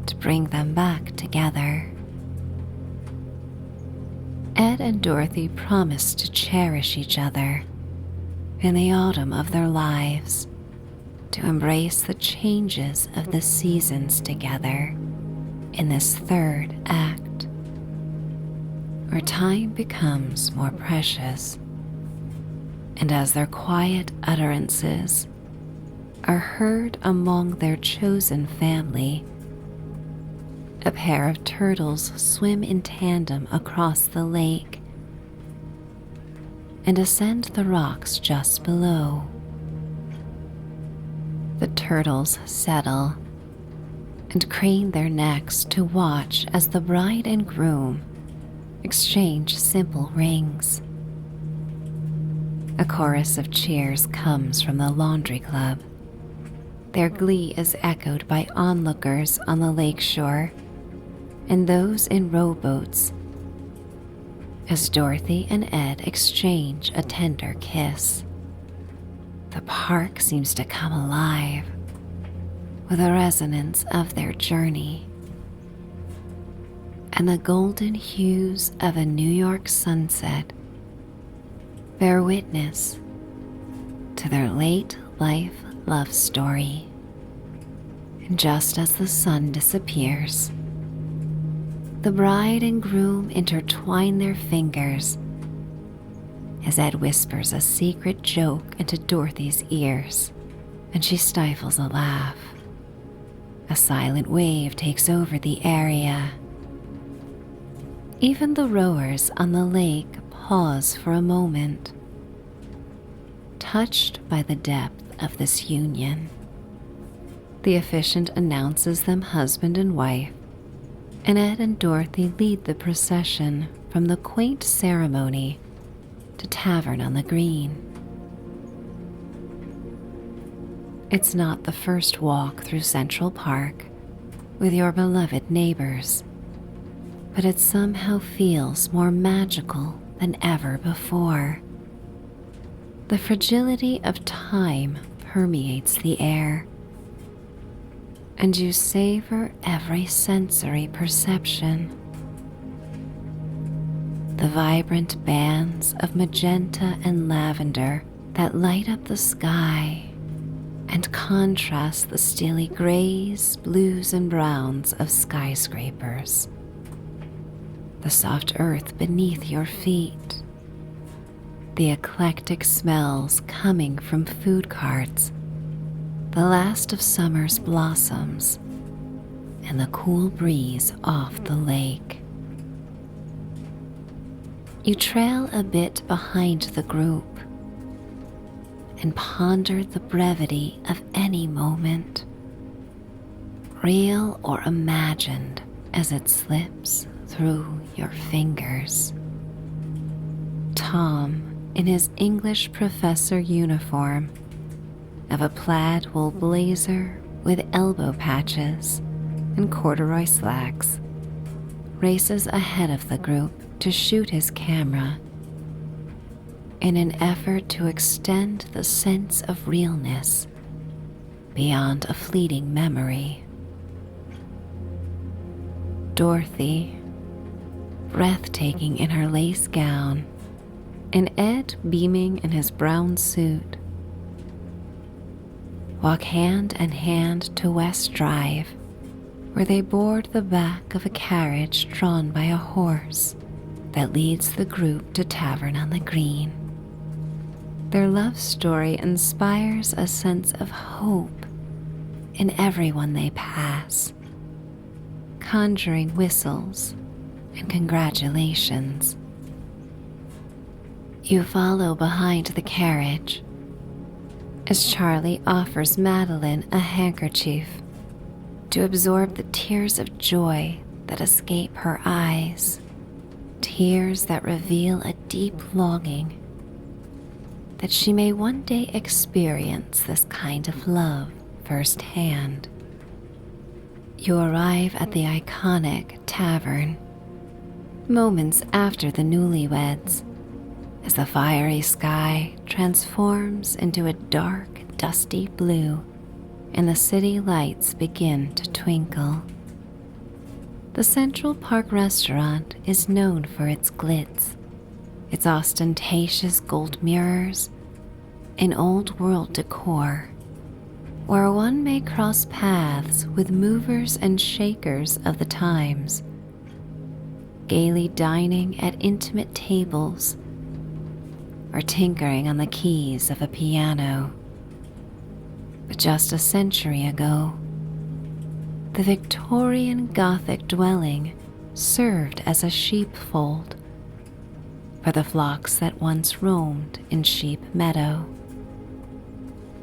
to bring them back together. Ed and Dorothy promised to cherish each other in the autumn of their lives, to embrace the changes of the seasons together in this third act, where time becomes more precious, and as their quiet utterances are heard among their chosen family, a pair of turtles swim in tandem across the lake and ascend the rocks just below. The turtles settle and crane their necks to watch as the bride and groom exchange simple rings. A chorus of cheers comes from the laundry club. Their glee is echoed by onlookers on the lakeshore and those in rowboats as Dorothy and Ed exchange a tender kiss. The park seems to come alive with the resonance of their journey, and the golden hues of a New York sunset bear witness to their late life love story. And just as the sun disappears, the bride and groom intertwine their fingers as Ed whispers a secret joke into Dorothy's ears, and she stifles a laugh. A silent wave takes over the area. Even the rowers on the lake pause for a moment, touched by the depth of this union. The officiant announces them husband and wife, and Ed and Dorothy lead the procession from the quaint ceremony to Tavern on the Green. It's not the first walk through Central Park with your beloved neighbors, but it somehow feels more magical than ever before. The fragility of time permeates the air, and you savor every sensory perception. The vibrant bands of magenta and lavender that light up the sky and contrast the steely grays, blues, and browns of skyscrapers. The soft earth beneath your feet, the eclectic smells coming from food carts, the last of summer's blossoms, and the cool breeze off the lake. You trail a bit behind the group and ponder the brevity of any moment, real or imagined, as it slips through your fingers. Tom, in his English professor uniform of a plaid wool blazer with elbow patches and corduroy slacks, races ahead of the group to shoot his camera in an effort to extend the sense of realness beyond a fleeting memory. Dorothy, breathtaking in her lace gown, and Ed beaming in his brown suit, walk hand in hand to West Drive, where they board the back of a carriage drawn by a horse that leads the group to Tavern on the Green. Their love story inspires a sense of hope in everyone they pass, conjuring whistles and congratulations. You follow behind the carriage as Charlie offers Madeline a handkerchief to absorb the tears of joy that escape her eyes, tears that reveal a deep longing that she may one day experience this kind of love firsthand. You arrive at the iconic tavern moments after the newlyweds, as the fiery sky transforms into a dark, dusty blue and the city lights begin to twinkle. The Central Park restaurant is known for its glitz, its ostentatious gold mirrors, and old-world decor, where one may cross paths with movers and shakers of the times, gaily dining at intimate tables or tinkering on the keys of a piano. But just a century ago, the Victorian Gothic dwelling served as a sheepfold for the flocks that once roamed in Sheep Meadow.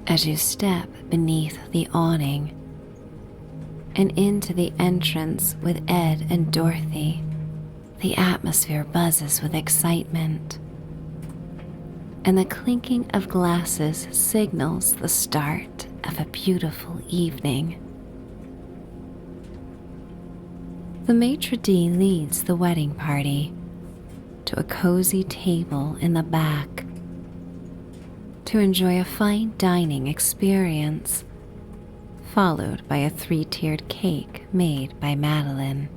As you step beneath the awning and into the entrance with Ed and Dorothy, the atmosphere buzzes with excitement, and the clinking of glasses signals the start of a beautiful evening. The maitre d' leads the wedding party to a cozy table in the back to enjoy a fine dining experience, followed by a 3-tiered cake made by Madeline.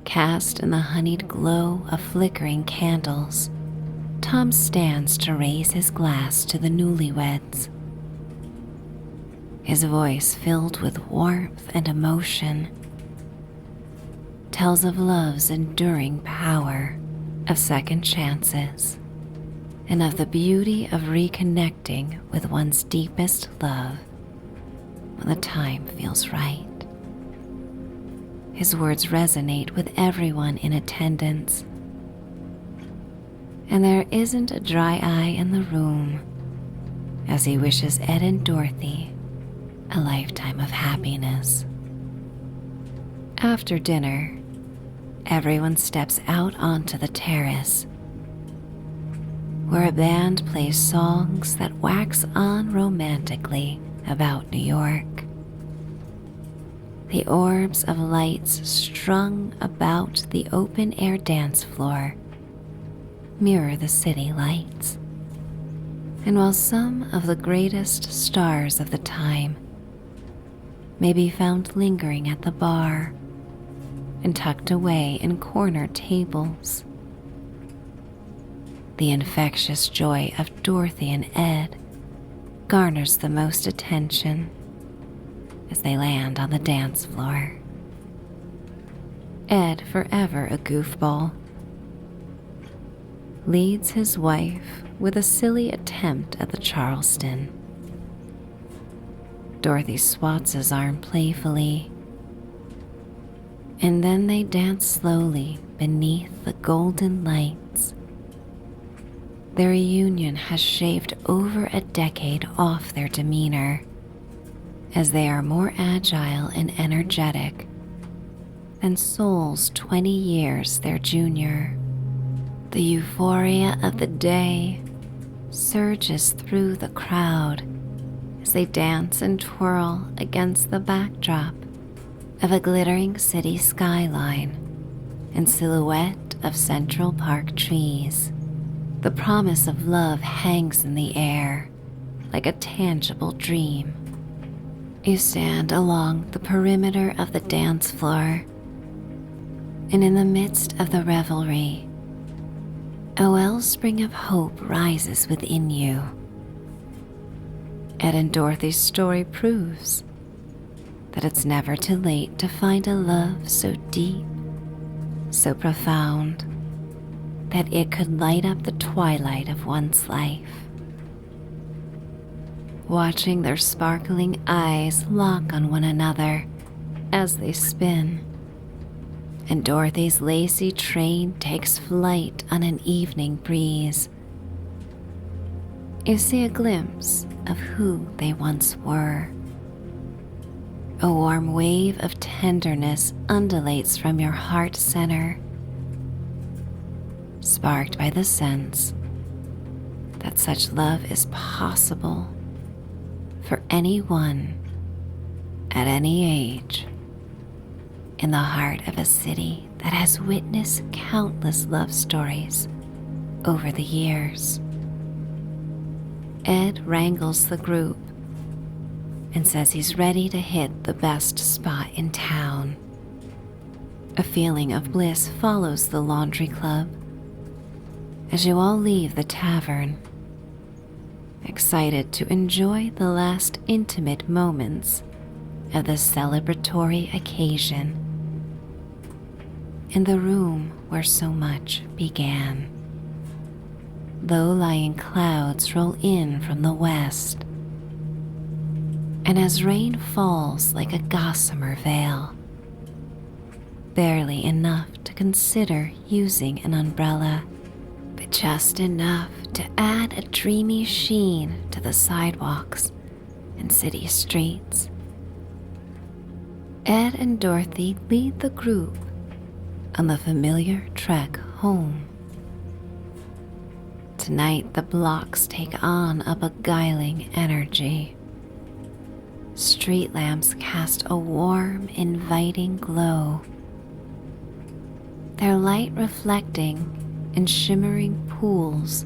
Cast in the honeyed glow of flickering candles, Tom stands to raise his glass to the newlyweds. His voice, filled with warmth and emotion, tells of love's enduring power of second chances, and of the beauty of reconnecting with one's deepest love when the time feels right. His words resonate with everyone in attendance, and there isn't a dry eye in the room as he wishes Ed and Dorothy a lifetime of happiness. After dinner, everyone steps out onto the terrace, where a band plays songs that wax on romantically about New York. The orbs of lights strung about the open-air dance floor mirror the city lights. And while some of the greatest stars of the time may be found lingering at the bar and tucked away in corner tables, the infectious joy of Dorothy and Ed garners the most attention as they land on the dance floor. Ed, forever a goofball, leads his wife with a silly attempt at the Charleston. Dorothy swats his arm playfully, and then they dance slowly beneath the golden lights. Their reunion has shaved over a decade off their demeanor, as they are more agile and energetic than souls 20 years their junior. The euphoria of the day surges through the crowd as they dance and twirl against the backdrop of a glittering city skyline and silhouette of Central Park trees. The promise of love hangs in the air like a tangible dream. You stand along the perimeter of the dance floor, and in the midst of the revelry, a wellspring of hope rises within you. Ed and Dorothy's story proves that it's never too late to find a love so deep, so profound, that it could light up the twilight of one's life. Watching their sparkling eyes lock on one another as they spin, and Dorothy's lacy train takes flight on an evening breeze, you see a glimpse of who they once were. A warm wave of tenderness undulates from your heart center, sparked by the sense that such love is possible for anyone at any age in the heart of a city that has witnessed countless love stories over the years. Ed wrangles the group and says he's ready to hit the best spot in town. A feeling of bliss follows the laundry club as you all leave the tavern, excited to enjoy the last intimate moments of the celebratory occasion in the room where so much began. Low-lying clouds roll in from the west, and as rain falls like a gossamer veil, barely enough to consider using an umbrella, but just enough to add a dreamy sheen to the sidewalks and city streets. Ed and Dorothy lead the group on the familiar trek home. Tonight the blocks take on a beguiling energy. Street lamps cast a warm, inviting glow, their light reflecting in shimmering pools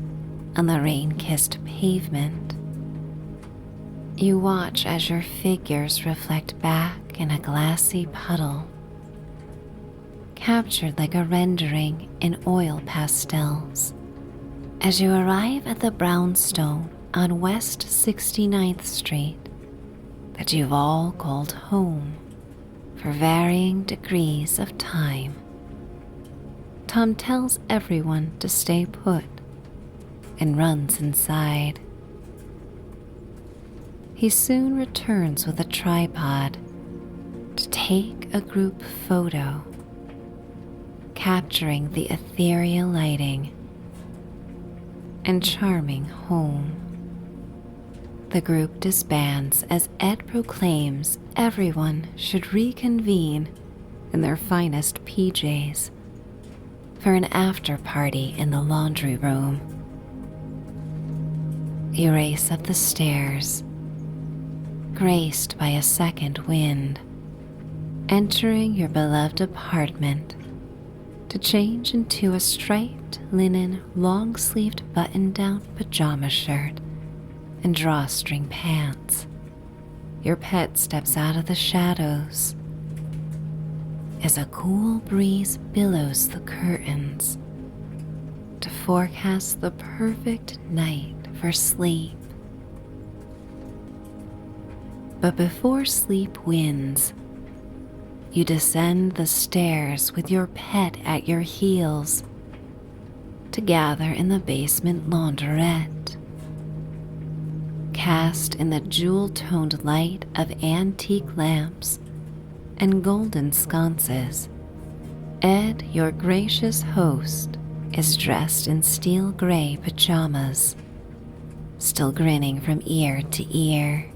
on the rain-kissed pavement. You watch as your figures reflect back in a glassy puddle, captured like a rendering in oil pastels. As you arrive at the brownstone on West 69th Street that you've all called home for varying degrees of time, Tom tells everyone to stay put and runs inside. He soon returns with a tripod to take a group photo, capturing the ethereal lighting and charming home. The group disbands as Ed proclaims everyone should reconvene in their finest PJs for an after party in the laundry room. You race up the stairs, graced by a second wind, entering your beloved apartment to change into a striped linen long-sleeved button-down pajama shirt and drawstring pants. Your pet steps out of the shadows as a cool breeze billows the curtains to forecast the perfect night for sleep. But before sleep wins, you descend the stairs with your pet at your heels to gather in the basement launderette. Cast in the jewel-toned light of antique lamps and golden sconces, Ed, your gracious host, is dressed in steel gray pajamas, still grinning from ear to ear.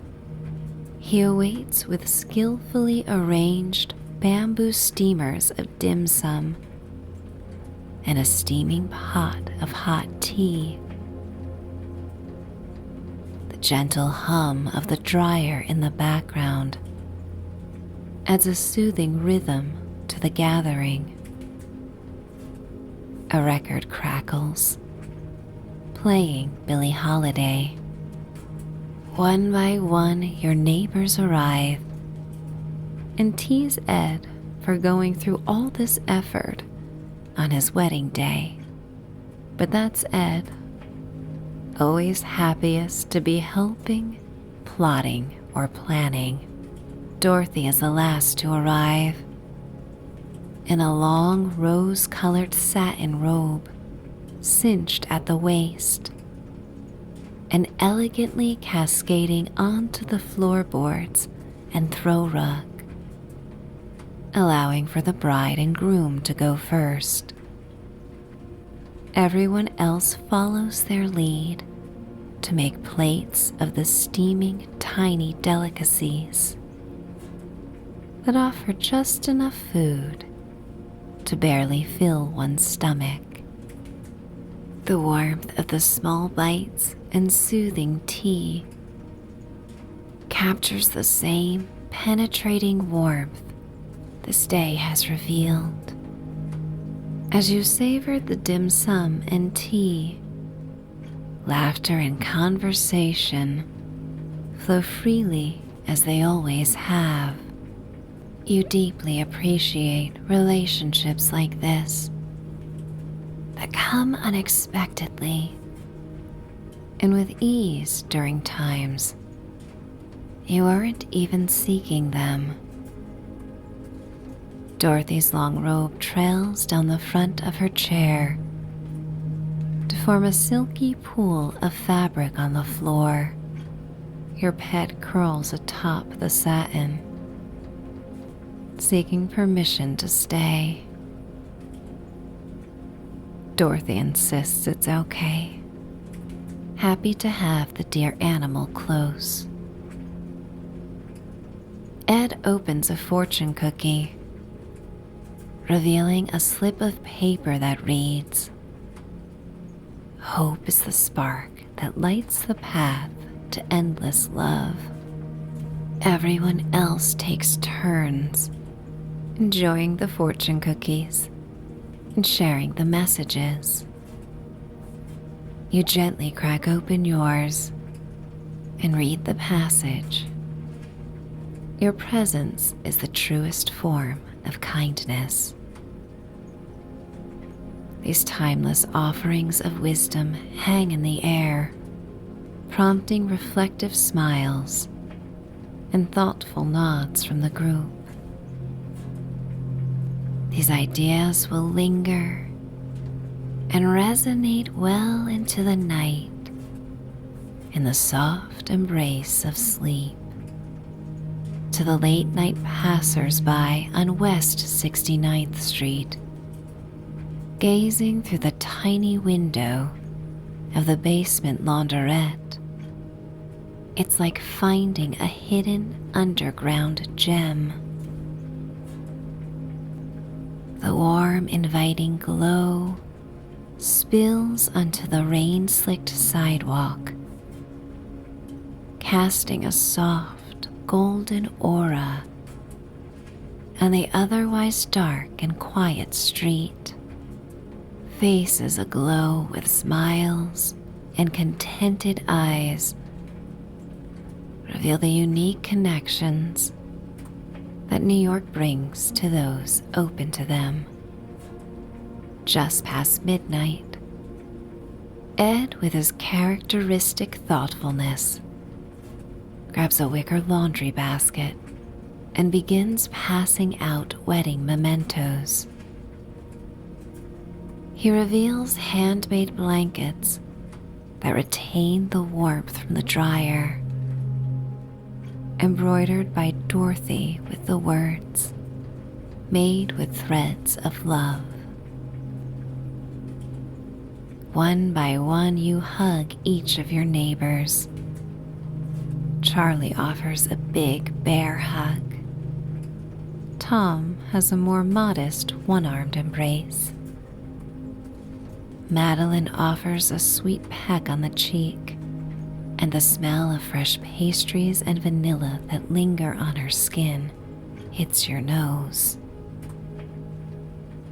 He awaits with skillfully arranged bamboo steamers of dim sum and a steaming pot of hot tea. The gentle hum of the dryer in the background adds a soothing rhythm to the gathering. A record crackles, playing Billie Holiday. One by one, your neighbors arrive and tease Ed for going through all this effort on his wedding day. But that's Ed, always happiest to be helping, plotting, or planning. Dorothy is the last to arrive, in a long rose-colored satin robe, cinched at the waist, and elegantly cascading onto the floorboards and throw rug, allowing for the bride and groom to go first. Everyone else follows their lead to make plates of the steaming tiny delicacies that offer just enough food to barely fill one's stomach. The warmth of the small bites and soothing tea captures the same penetrating warmth this day has revealed. As you savor the dim sum and tea, laughter and conversation flow freely as they always have. You deeply appreciate relationships like this that come unexpectedly and with ease during times you aren't even seeking them. Dorothy's long robe trails down the front of her chair to form a silky pool of fabric on the floor. Your pet curls atop the satin, seeking permission to stay. Dorothy insists it's okay, happy to have the dear animal close. Ed opens a fortune cookie, revealing a slip of paper that reads, "Hope is the spark that lights the path to endless love." Everyone else takes turns enjoying the fortune cookies and sharing the messages. You gently crack open yours and read the passage. Your presence is the truest form of kindness. These timeless offerings of wisdom hang in the air, prompting reflective smiles and thoughtful nods from the group. These ideas will linger and resonate well into the night in the soft embrace of sleep. To the late night passers-by on West 69th Street, gazing through the tiny window of the basement launderette, it's like finding a hidden underground gem. The warm, inviting glow spills onto the rain-slicked sidewalk, casting a soft, golden aura on the otherwise dark and quiet street. Faces aglow with smiles and contented eyes reveal the unique connections that New York brings to those open to them. Just past midnight, Ed, with his characteristic thoughtfulness, grabs a wicker laundry basket and begins passing out wedding mementos. He reveals handmade blankets that retain the warmth from the dryer, embroidered by Dorothy with the words, "Made with threads of love." One by one, you hug each of your neighbors. Charlie offers a big bear hug. Tom has a more modest one-armed embrace. Madeline offers a sweet peck on the cheek, and the smell of fresh pastries and vanilla that linger on her skin hits your nose.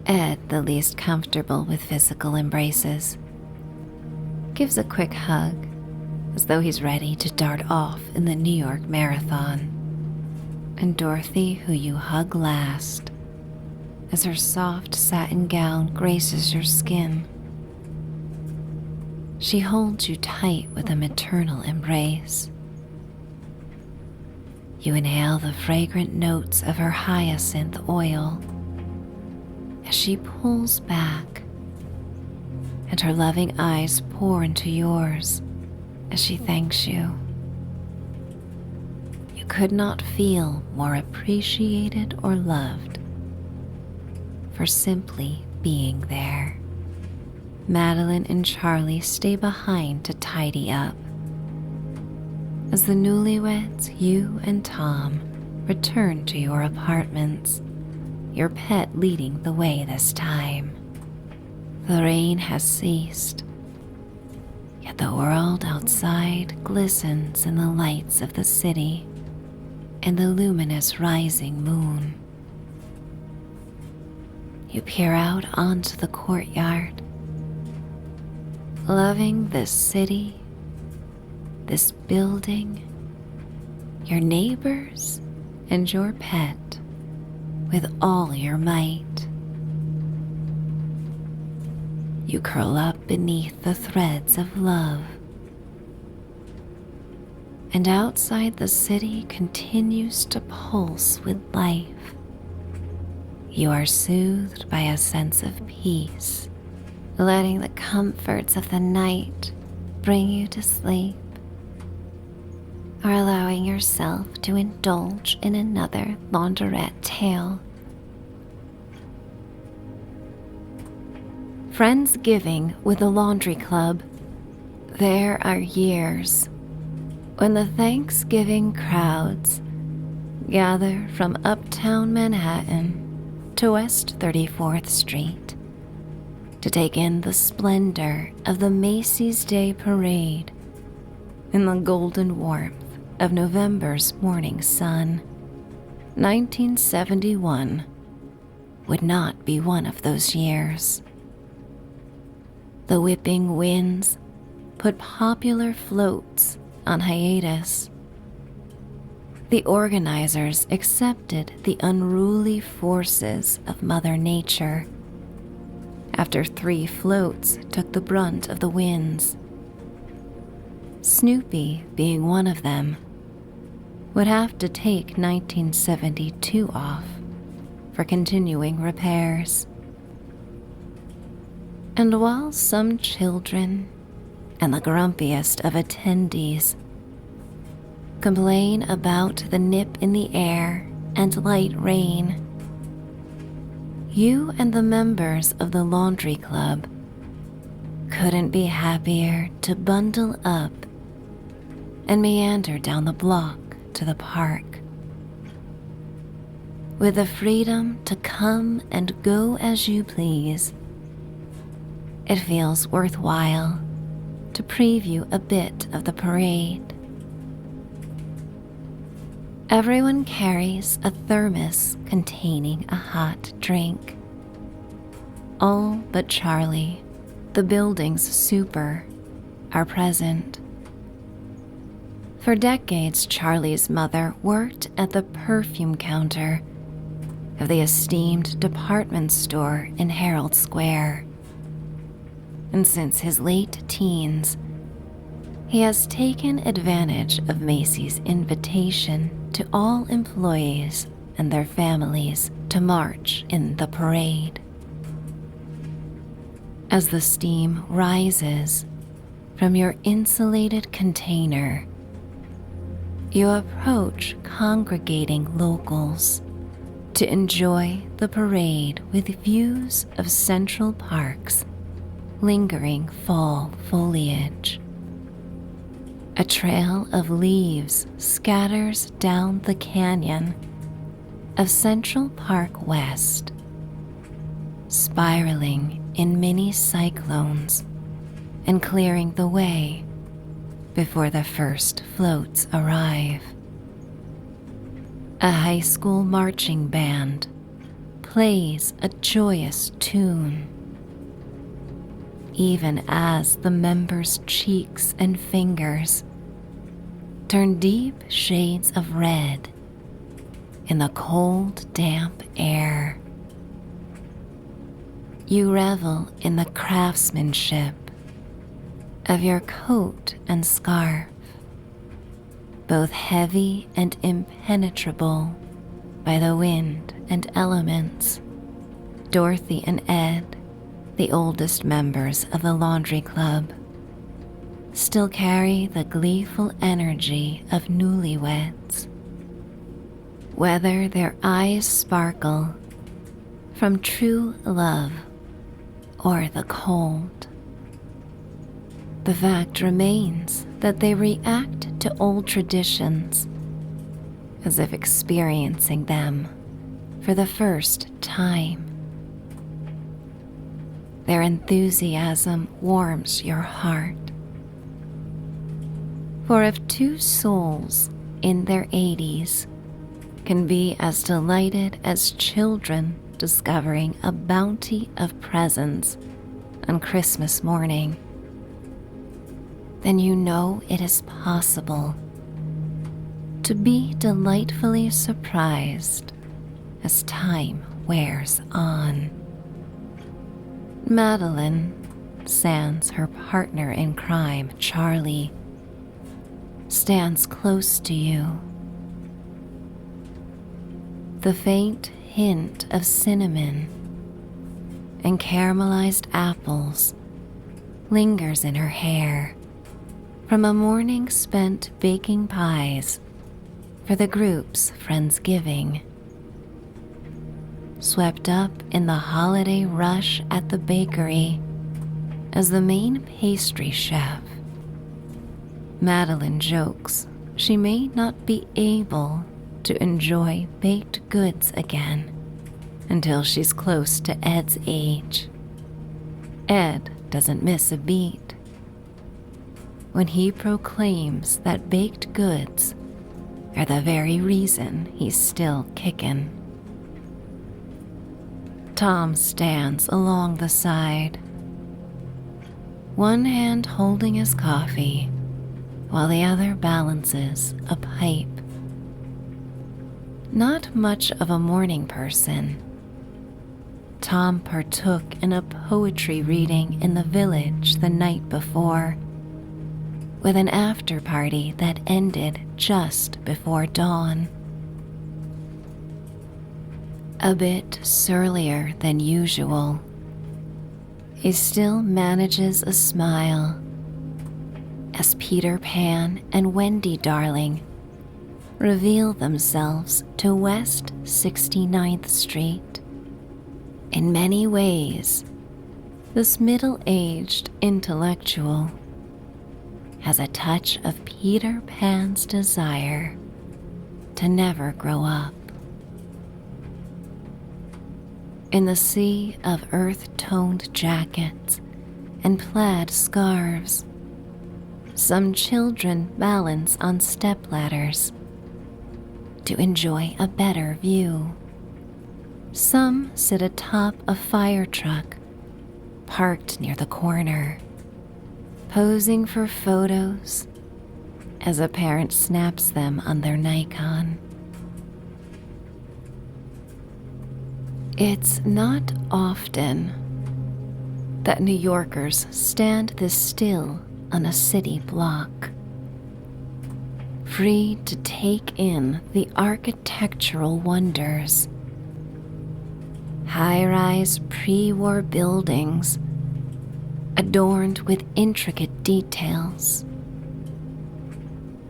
Ed, the least comfortable with physical embraces, gives a quick hug as though he's ready to dart off in the New York Marathon. And Dorothy, who you hug last, as her soft satin gown graces your skin. She holds you tight with a maternal embrace. You inhale the fragrant notes of her hyacinth oil as she pulls back, and her loving eyes pour into yours as she thanks you. You could not feel more appreciated or loved for simply being there. Madeline and Charlie stay behind to tidy up. As the newlyweds, you and Tom, return to your apartments, your pet leading the way this time. The rain has ceased, yet the world outside glistens in the lights of the city and the luminous rising moon. You peer out onto the courtyard, loving this city, this building, your neighbors, and your pet with all your might. You curl up beneath the threads of love, and outside the city continues to pulse with life. You are soothed by a sense of peace, letting the comforts of the night bring you to sleep, or allowing yourself to indulge in another launderette tale. Friendsgiving with the Laundry Club. There are years when the Thanksgiving crowds gather from uptown Manhattan to West 34th Street to take in the splendor of the Macy's Day Parade in the golden warmth of November's morning sun. 1971 would not be one of those years. The whipping winds put popular floats on hiatus. The organizers accepted the unruly forces of Mother Nature after 3 floats took the brunt of the winds. Snoopy, being one of them, would have to take 1972 off for continuing repairs. And while some children and the grumpiest of attendees complain about the nip in the air and light rain, you and the members of the laundry club couldn't be happier to bundle up and meander down the block to the park. With the freedom to come and go as you please, it feels worthwhile to preview a bit of the parade. Everyone carries a thermos containing a hot drink. All but Charlie, the building's super, are present. For decades, Charlie's mother worked at the perfume counter of the esteemed department store in Herald Square. And since his late teens, he has taken advantage of Macy's invitation to all employees and their families to march in the parade. As the steam rises from your insulated container, you approach congregating locals to enjoy the parade with views of Central Park's lingering fall foliage. A trail of leaves scatters down the canyon of Central Park West, spiraling in mini cyclones and clearing the way before the first floats arrive. A high school marching band plays a joyous tune, even as the members' cheeks and fingers turn deep shades of red in the cold, damp air. You revel in the craftsmanship of your coat and scarf, both heavy and impenetrable by the wind and elements. Dorothy and Ed, the oldest members of the laundry club, still carry the gleeful energy of newlyweds. Whether their eyes sparkle from true love or the cold, the fact remains that they react to old traditions as if experiencing them for the first time. Their enthusiasm warms your heart. For if two souls in their 80s can be as delighted as children discovering a bounty of presents on Christmas morning, then you know it is possible to be delightfully surprised as time wears on. Madeline, sans her partner in crime, Charlie, stands close to you. The faint hint of cinnamon and caramelized apples lingers in her hair from a morning spent baking pies for the group's Friendsgiving. Swept up in the holiday rush at the bakery as the main pastry chef, Madeline jokes she may not be able to enjoy baked goods again until she's close to Ed's age. Ed doesn't miss a beat when he proclaims that baked goods are the very reason he's still kicking. Tom stands along the side, one hand holding his coffee while the other balances a pipe. Not much of a morning person, Tom partook in a poetry reading in the village the night before, with an after party that ended just before dawn. A bit surlier than usual, he still manages a smile as Peter Pan and Wendy Darling reveal themselves to West 69th Street. In many ways, this middle-aged intellectual has a touch of Peter Pan's desire to never grow up. In the sea of earth-toned jackets and plaid scarves, some children balance on stepladders to enjoy a better view. Some sit atop a fire truck parked near the corner, posing for photos as a parent snaps them on their Nikon. It's not often that New Yorkers stand this still on a city block, free to take in the architectural wonders. High-rise pre-war buildings adorned with intricate details,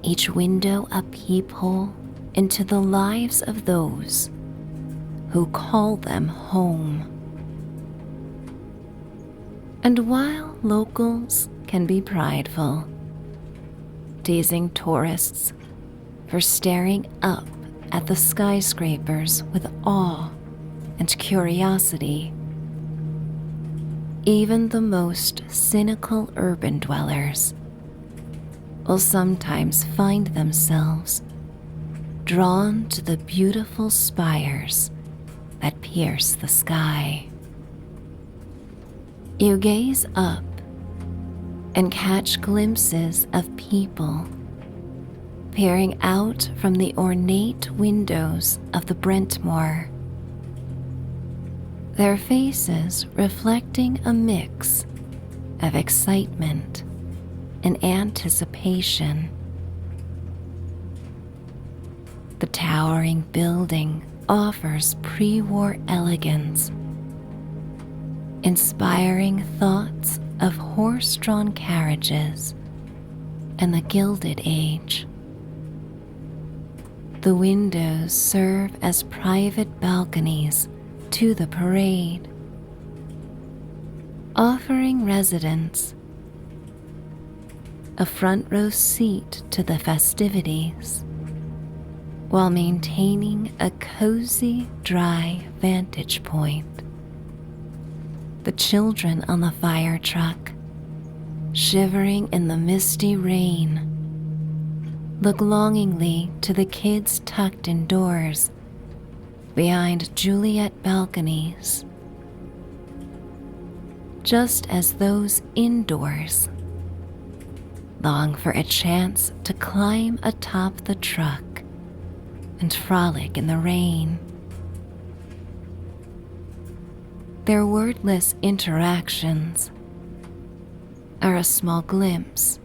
each window a peephole into the lives of those who call them home. And while locals can be prideful, teasing tourists for staring up at the skyscrapers with awe and curiosity, even the most cynical urban dwellers will sometimes find themselves drawn to the beautiful spires that pierce the sky. You gaze up and catch glimpses of people peering out from the ornate windows of the Brentmore, their faces reflecting a mix of excitement and anticipation. The towering building offers pre-war elegance, inspiring thoughts of horse-drawn carriages and the Gilded Age. The windows serve as private balconies to the parade, offering residents a front row seat to the festivities while maintaining a cozy, dry vantage point. The children on the fire truck, shivering in the misty rain, look longingly to the kids tucked indoors behind Juliet balconies, just as those indoors long for a chance to climb atop the truck and frolic in the rain. Their wordless interactions are a small glimpse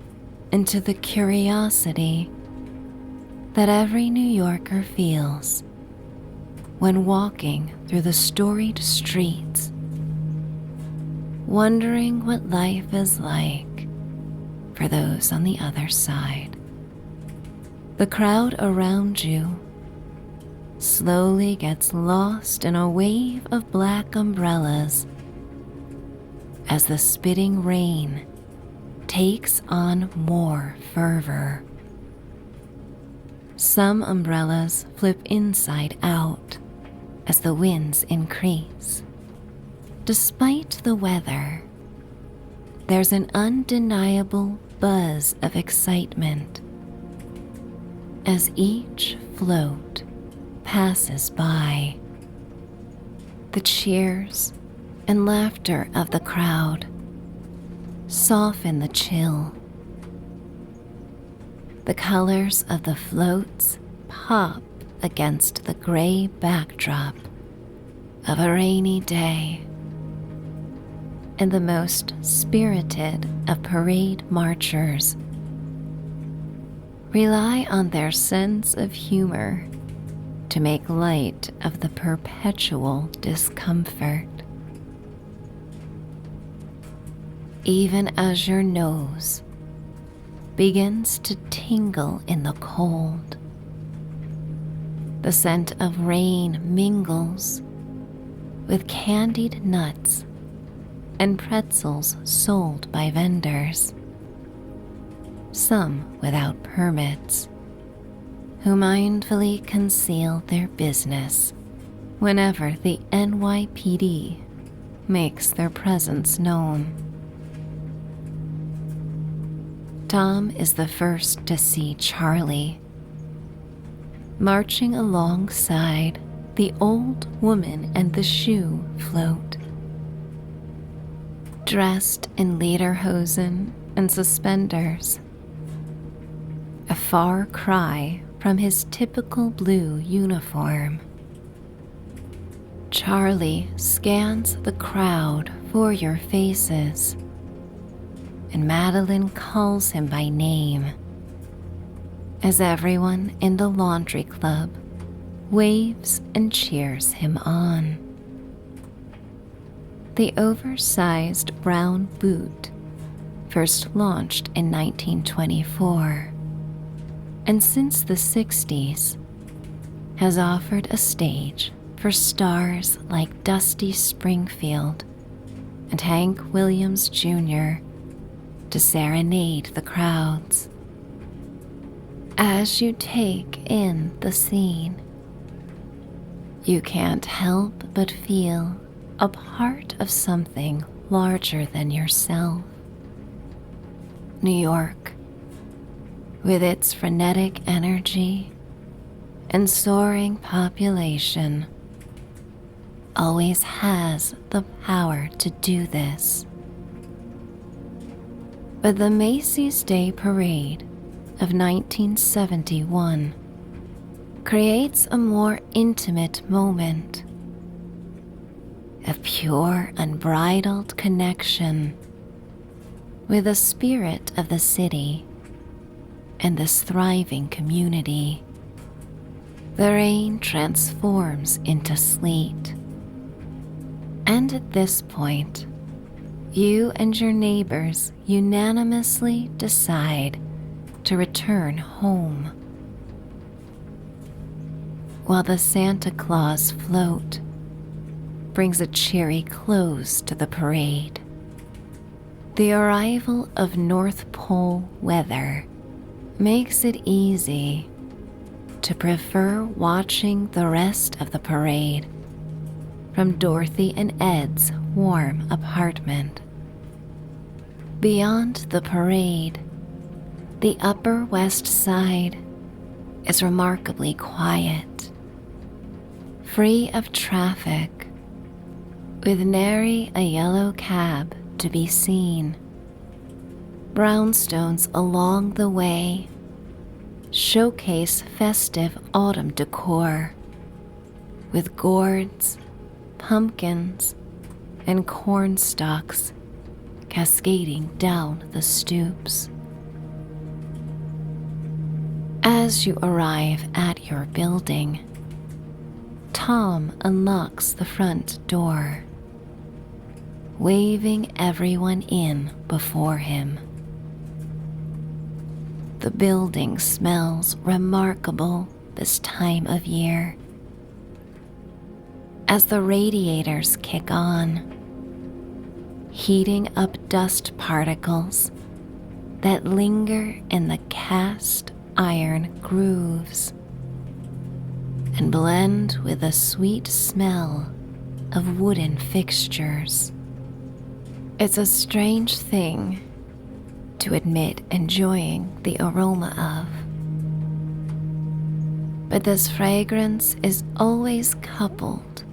into the curiosity that every New Yorker feels when walking through the storied streets, wondering what life is like for those on the other side. The crowd around you slowly gets lost in a wave of black umbrellas as the spitting rain takes on more fervor. Some umbrellas flip inside out as the winds increase. Despite the weather, there's an undeniable buzz of excitement as each float passes by. The cheers and laughter of the crowd soften the chill. The colors of the floats pop against the gray backdrop of a rainy day, and the most spirited of parade marchers rely on their sense of humor to make light of the perpetual discomfort. even as your nose begins to tingle in the cold. The scent of rain mingles with candied nuts and pretzels sold by vendors, some without permits, who mindfully conceal their business whenever the NYPD makes their presence known. Tom is the first to see Charlie, marching alongside the old woman and the shoe float. Dressed in lederhosen and suspenders, a far cry from his typical blue uniform. Charlie scans the crowd for your faces, and Madeline calls him by name as everyone in the laundry club waves and cheers him on. The oversized brown boot first launched in 1924, and since the 60s has offered a stage for stars like Dusty Springfield and Hank Williams Jr. to serenade the crowds. As you take in the scene, you can't help but feel a part of something larger than yourself. New York, with its frenetic energy and soaring population, always has the power to do this. But the Macy's Day Parade of 1971 creates a more intimate moment, a pure, unbridled connection with the spirit of the city and this thriving community. The rain transforms into sleet, and at this point, you and your neighbors unanimously decide to return home, while the Santa Claus float brings a cheery close to the parade. The arrival of North Pole weather makes it easy to prefer watching the rest of the parade from Dorothy and Ed's warm apartment. Beyond the parade, the Upper West Side is remarkably quiet, free of traffic, with nary a yellow cab to be seen. Brownstones along the way showcase festive autumn decor, with gourds, pumpkins, and corn stalks cascading down the stoops. As you arrive at your building, Tom unlocks the front door, waving everyone in before him. The building smells remarkable this time of year, as the radiators kick on, heating up dust particles that linger in the cast iron grooves and blend with the sweet smell of wooden fixtures. It's a strange thing to admit enjoying the aroma of, but this fragrance is always coupled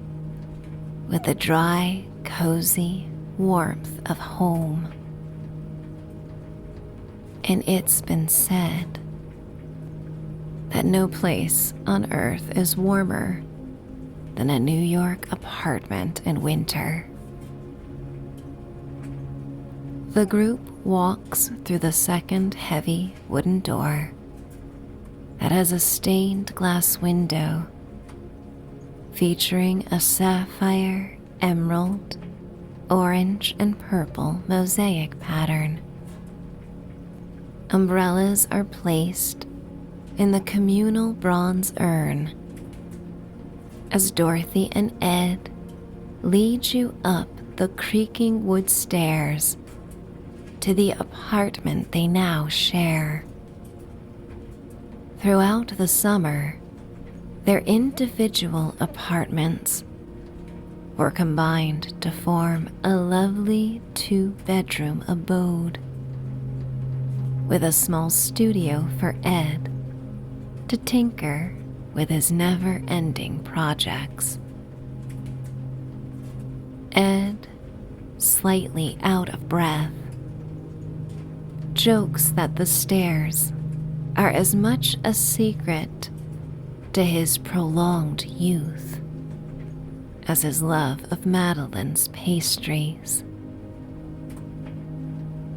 with the dry, cozy warmth of home. And it's been said that no place on earth is warmer than a New York apartment in winter. The group walks through the second heavy wooden door that has a stained glass window featuring a sapphire, emerald, orange and purple mosaic pattern. Umbrellas are placed in the communal bronze urn as Dorothy and Ed lead you up the creaking wood stairs to the apartment they now share. Throughout the summer, their individual apartments were combined to form a lovely 2-bedroom abode, with a small studio for Ed to tinker with his never-ending projects. Ed, slightly out of breath, jokes that the stairs are as much a secret to his prolonged youth as his love of Madeline's pastries.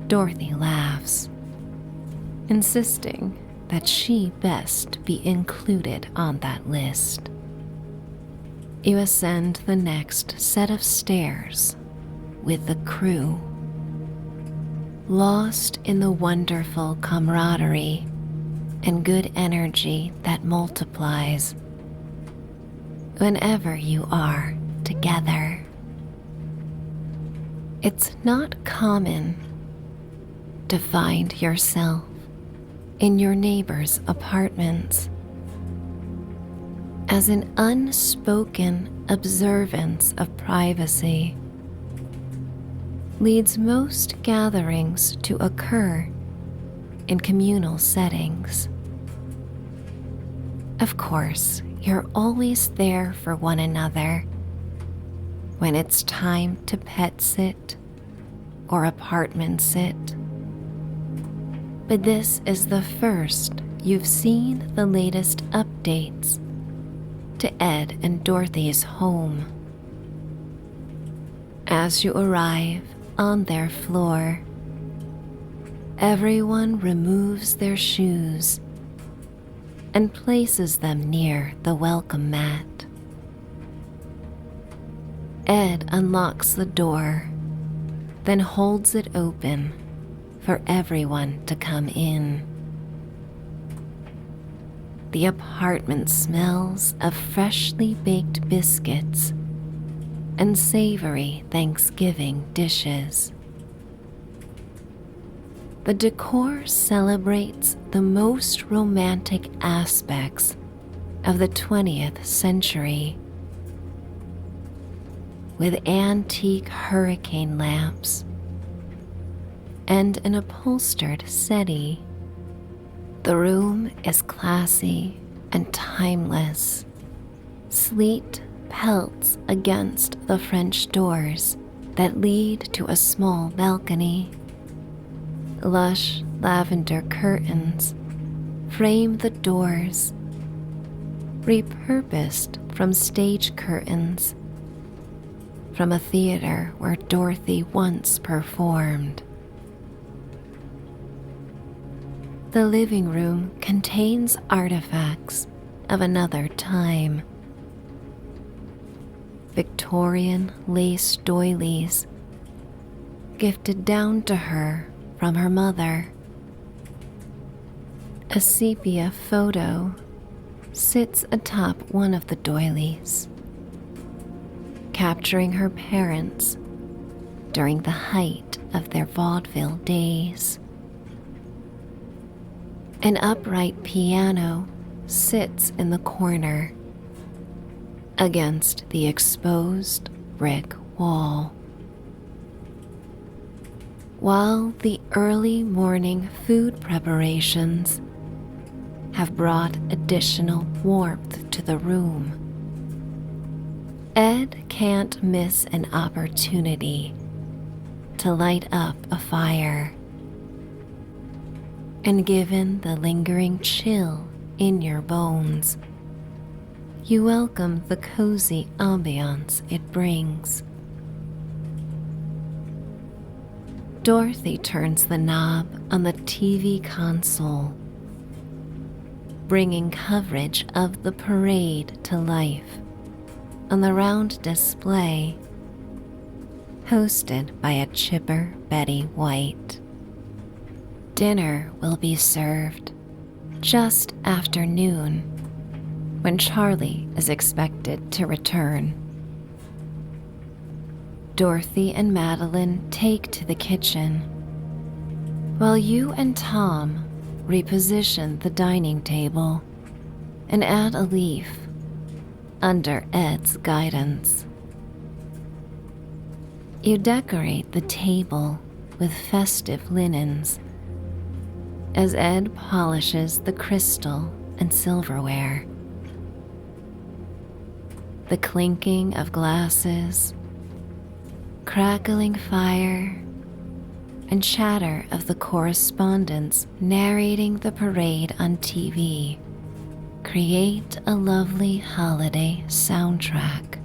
Dorothy laughs, insisting that she best be included on that list. You ascend the next set of stairs with the crew, lost in the wonderful camaraderie and good energy that multiplies whenever you are together. It's not common to find yourself in your neighbor's apartments, as an unspoken observance of privacy leads most gatherings to occur in communal settings. Of course, you're always there for one another when it's time to pet sit or apartment sit. But this is the first you've seen the latest updates to Ed and Dorothy's home. As you arrive on their floor, everyone removes their shoes and places them near the welcome mat. Ed unlocks the door, then holds it open for everyone to come in. The apartment smells of freshly baked biscuits and savory Thanksgiving dishes. The decor celebrates the most romantic aspects of the 20th century, with antique hurricane lamps and an upholstered settee. The room is classy and timeless. Sleet pelts against the French doors that lead to a small balcony. Lush lavender curtains frame the doors, repurposed from stage curtains from a theater where Dorothy once performed. The living room contains artifacts of another time. Victorian lace doilies, gifted down to her from her mother. A sepia photo sits atop one of the doilies, capturing her parents during the height of their vaudeville days. An upright piano sits in the corner against the exposed brick wall. While the early morning food preparations have brought additional warmth to the room, Ed can't miss an opportunity to light up a fire. And given the lingering chill in your bones, you welcome the cozy ambiance it brings. Dorothy turns the knob on the TV console, bringing coverage of the parade to life on the round display. hosted by a chipper Betty White. Dinner will be served just after noon, when Charlie is expected to return. Dorothy and Madeline take to the kitchen, while you and Tom reposition the dining table and add a leaf under Ed's guidance. You decorate the table with festive linens as Ed polishes the crystal and silverware. The clinking of glasses, crackling fire, and chatter of the correspondents narrating the parade on TV create a lovely holiday soundtrack.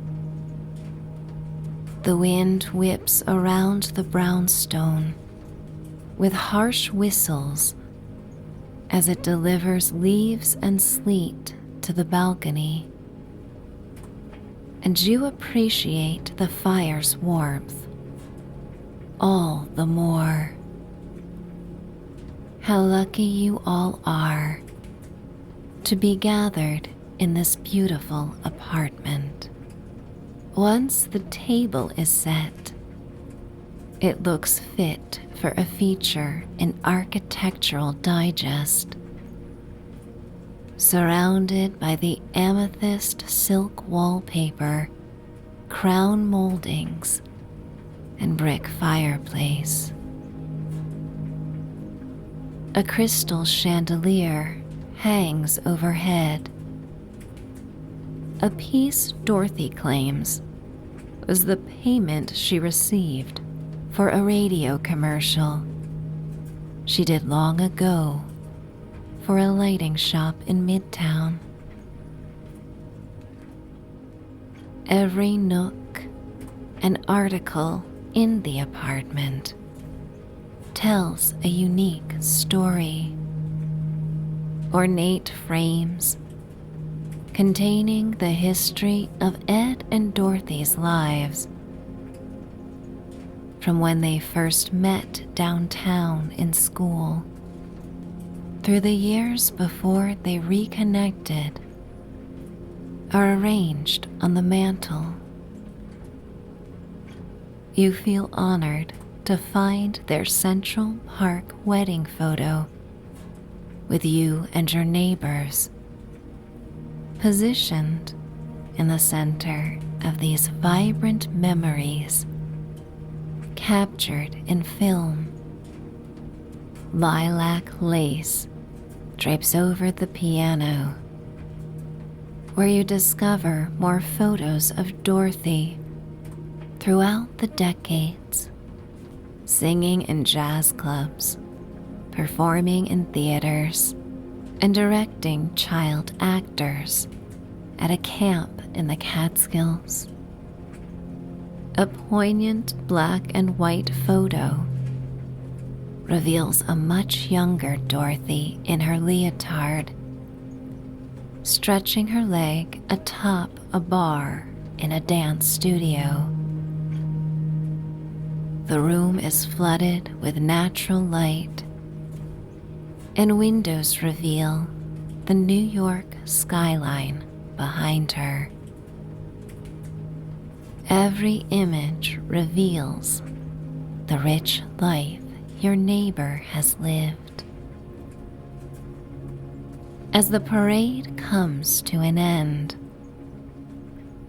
The wind whips around the brownstone with harsh whistles as it delivers leaves and sleet to the balcony, and you appreciate the fire's warmth all the more. How lucky you all are to be gathered in this beautiful apartment. Once the table is set, it looks fit for a feature in Architectural Digest. Surrounded by the amethyst silk wallpaper, crown moldings, and brick fireplace. A crystal chandelier hangs overhead. A piece Dorothy claims was the payment she received for a radio commercial she did long ago for a lighting shop in Midtown. Every nook and article in the apartment tells a unique story. Ornate frames containing the history of Ed and Dorothy's lives, from when they first met downtown in school, through the years before they reconnected, are arranged on the mantel. You feel honored to find their Central Park wedding photo with you and your neighbors, positioned in the center of these vibrant memories captured in film. Lilac lace drapes over the piano, where you discover more photos of Dorothy throughout the decades, singing in jazz clubs, performing in theaters, and directing child actors at a camp in the Catskills. A poignant black and white photo reveals a much younger Dorothy in her leotard, stretching her leg atop a bar in a dance studio. The room is flooded with natural light, and windows reveal the New York skyline behind her. Every image reveals the rich life your neighbor has lived. As the parade comes to an end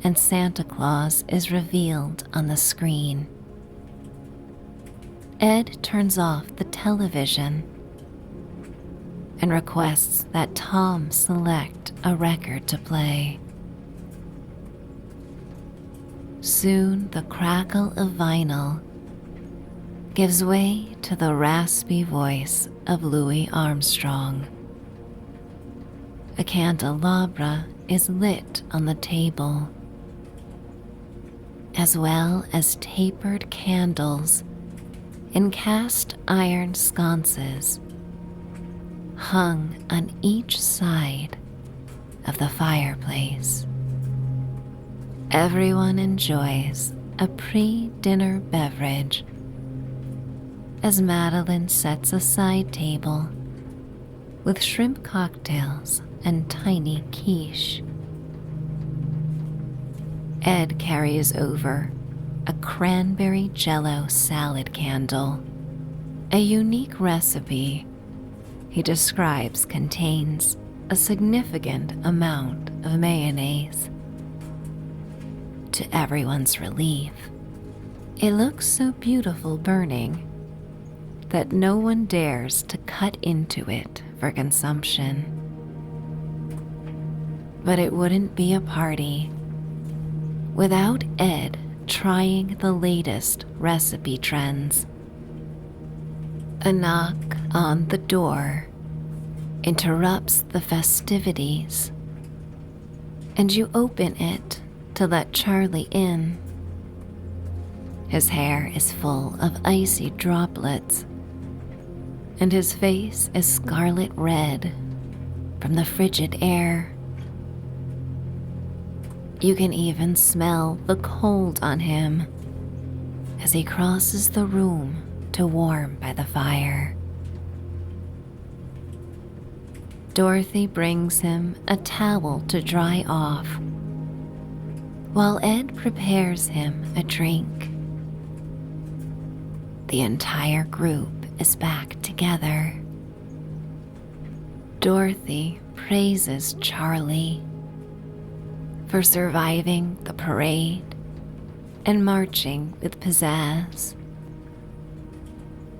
and Santa Claus is revealed on the screen, Ed turns off the television and requests that Tom select a record to play. Soon the crackle of vinyl gives way to the raspy voice of Louis Armstrong. A candelabra is lit on the table, as well as tapered candles in cast iron sconces hung on each side of the fireplace. Everyone enjoys a pre-dinner beverage as Madeline sets a side table with shrimp cocktails and tiny quiche. Ed carries over a cranberry jello salad candle, a unique recipe he describes contains a significant amount of mayonnaise. To everyone's relief, it looks so beautiful burning that no one dares to cut into it for consumption. But it wouldn't be a party without Ed trying the latest recipe trends. A knock on the door interrupts the festivities, and you open it to let Charlie in. His hair is full of icy droplets, and his face is scarlet red from the frigid air. You can even smell the cold on him as he crosses the room to warm by the fire. Dorothy brings him a towel to dry off, while Ed prepares him a drink. The entire group is back together. Dorothy praises Charlie for surviving the parade and marching with pizzazz,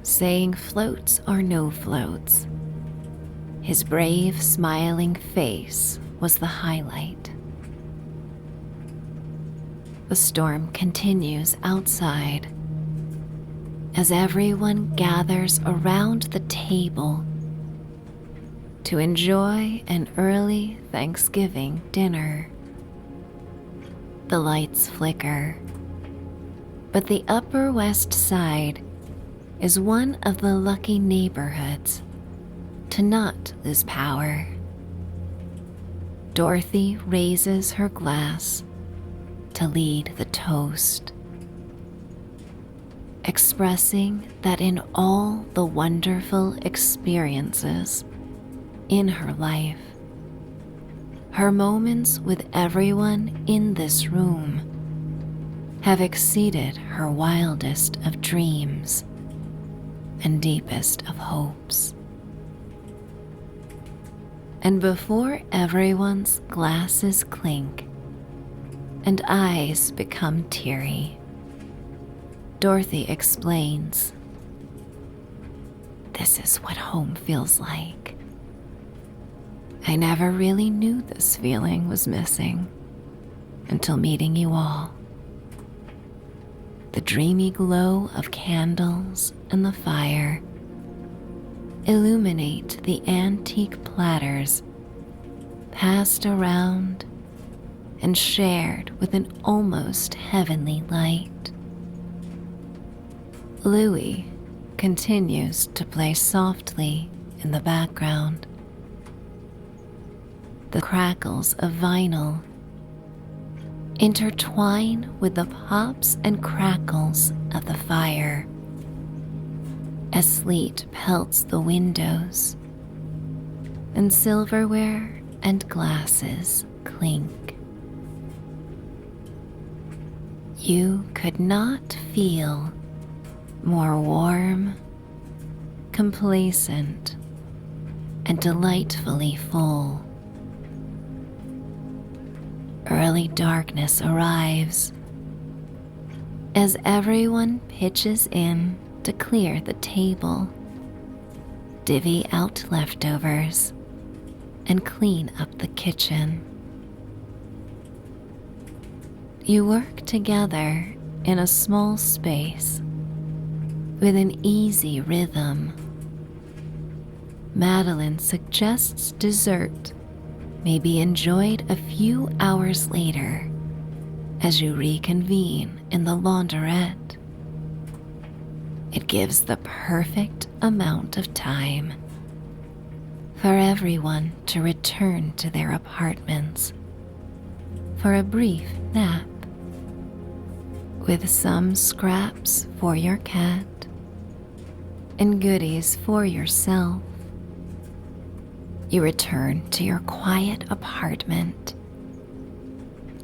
saying floats or no floats, his brave, smiling face was the highlight. The storm continues outside as everyone gathers around the table to enjoy an early Thanksgiving dinner. The lights flicker, but the Upper West Side is one of the lucky neighborhoods to not lose power. Dorothy raises her glass to lead the toast, expressing that in all the wonderful experiences in her life, her moments with everyone in this room have exceeded her wildest of dreams and deepest of hopes. And before everyone's glasses clink and eyes become teary, Dorothy explains, "This is what home feels like. I never really knew this feeling was missing until meeting you all. The dreamy glow of candles and the fire illuminate the antique platters passed around and shared with an almost heavenly light. Louis continues to play softly in the background. The crackles of vinyl intertwine with the pops and crackles of the fire as sleet pelts the windows and silverware and glasses clink. You could not feel more warm, complacent, and delightfully full. Early darkness arrives as everyone pitches in to clear the table, divvy out leftovers, and clean up the kitchen. You work together in a small space with an easy rhythm. Madeline suggests dessert may be enjoyed a few hours later as you reconvene in the launderette. It gives the perfect amount of time for everyone to return to their apartments for a brief nap, with some scraps for your cat and goodies for yourself. You return to your quiet apartment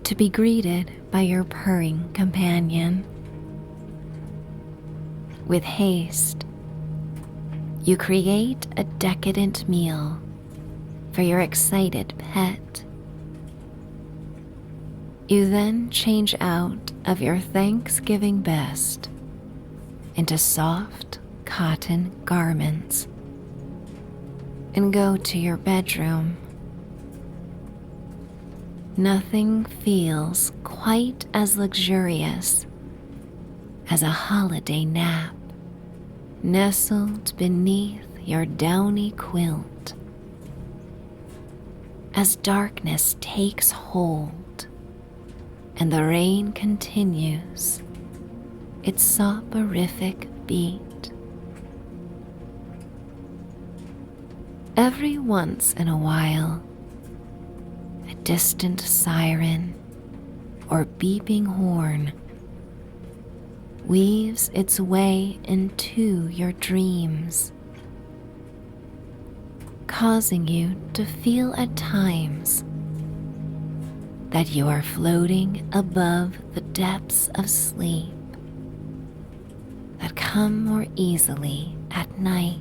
to be greeted by your purring companion. With haste, you create a decadent meal for your excited pet. You then change out of your Thanksgiving best into soft cotton garments and go to your bedroom. Nothing feels quite as luxurious as a holiday nap nestled beneath your downy quilt. As darkness takes hold and the rain continues its soporific beat, every once in a while, a distant siren or beeping horn weaves its way into your dreams, causing you to feel at times that you are floating above the depths of sleep that come more easily at night.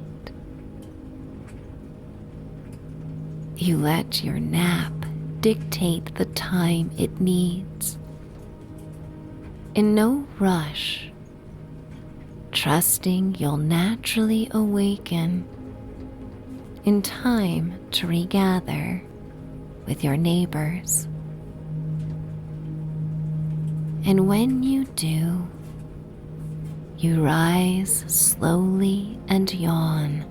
You let your nap dictate the time it needs, in no rush, trusting you'll naturally awaken in time to regather with your neighbors. And when you do, you rise slowly and yawn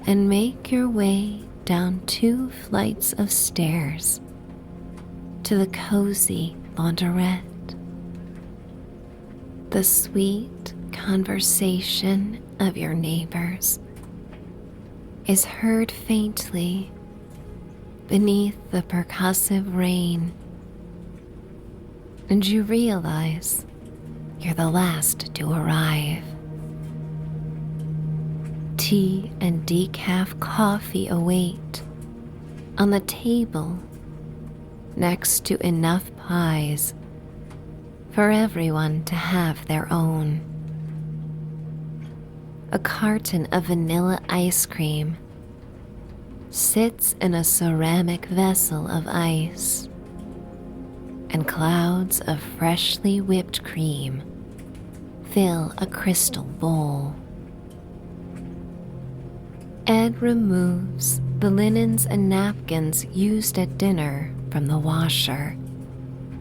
and make your way down 2 flights of stairs to the Cozy Launderette. The sweet conversation of your neighbors is heard faintly beneath the percussive rain, and you realize you're the last to arrive. Tea and decaf coffee await on the table next to enough pies for everyone to have their own. A carton of vanilla ice cream sits in a ceramic vessel of ice, and clouds of freshly whipped cream fill a crystal bowl. Ed removes the linens and napkins used at dinner from the washer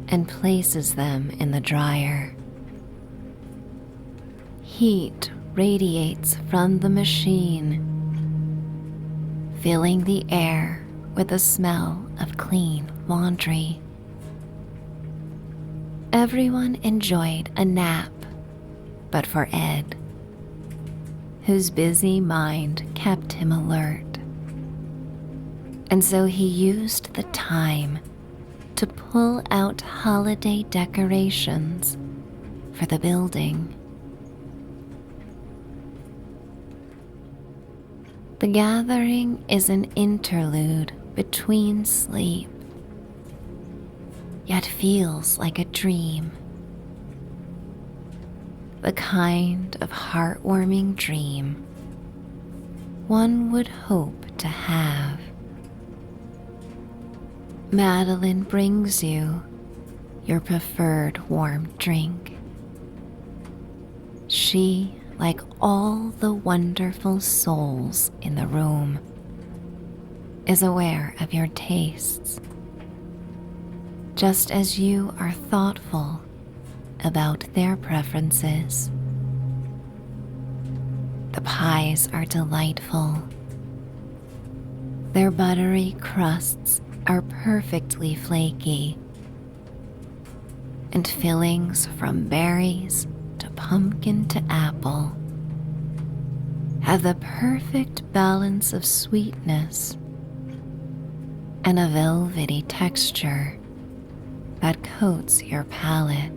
and places them in the dryer. Heat radiates from the machine, filling the air with the smell of clean laundry. Everyone enjoyed a nap, but for Ed, whose busy mind kept him alert. And so he used the time to pull out holiday decorations for the building. The gathering is an interlude between sleep, yet feels like a dream. The kind of heartwarming dream one would hope to have. Madeline brings you your preferred warm drink. She, like all the wonderful souls in the room, is aware of your tastes, just as you are thoughtful about their preferences. The pies are delightful. Their buttery crusts are perfectly flaky, and fillings from berries to pumpkin to apple have the perfect balance of sweetness and a velvety texture that coats your palate.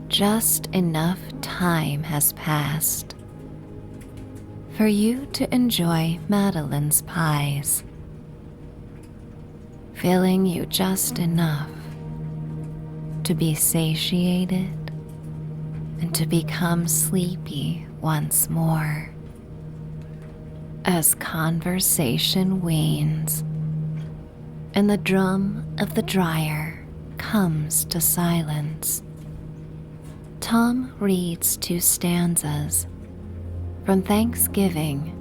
Just enough time has passed for you to enjoy Madeline's pies, filling you just enough to be satiated and to become sleepy once more. As conversation wanes and the drum of the dryer comes to silence, Tom reads 2 stanzas from Friendsgiving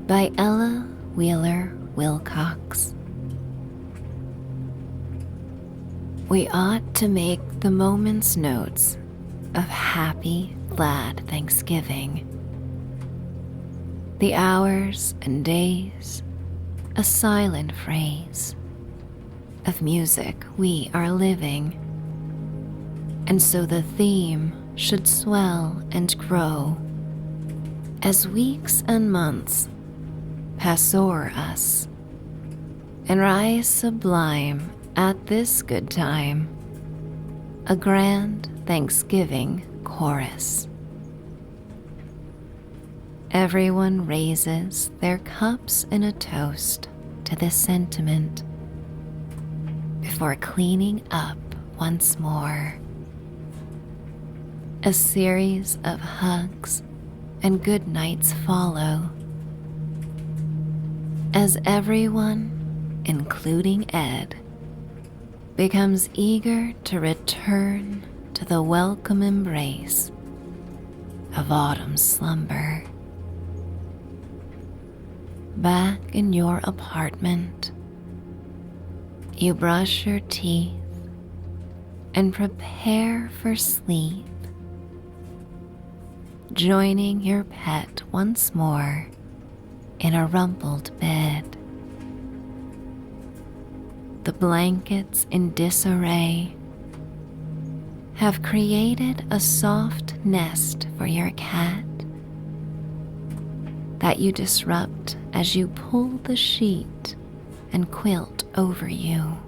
by Ella Wheeler Wilcox. We ought to make the moment's notes of happy, glad Thanksgiving. The hours and days, a silent phrase of music we are living. And so the theme should swell and grow as weeks and months pass o'er us and rise sublime at this good time, a grand Thanksgiving chorus. Everyone raises their cups in a toast to this sentiment before cleaning up once more. A series of hugs and good nights follow as everyone, including Ed, becomes eager to return to the welcome embrace of autumn's slumber. Back in your apartment, you brush your teeth and prepare for sleep, joining your pet once more in a rumpled bed. The blankets in disarray have created a soft nest for your cat that you disrupt as you pull the sheet and quilt over you.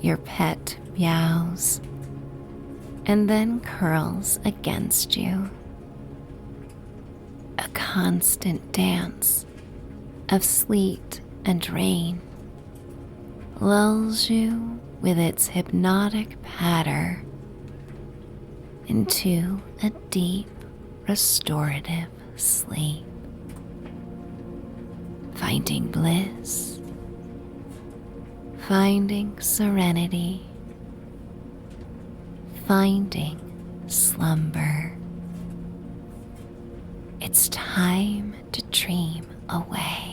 Your pet meows and then curls against you. A constant dance of sleet and rain lulls you with its hypnotic patter into a deep, restorative sleep, finding bliss, finding serenity, finding slumber. It's time to dream away.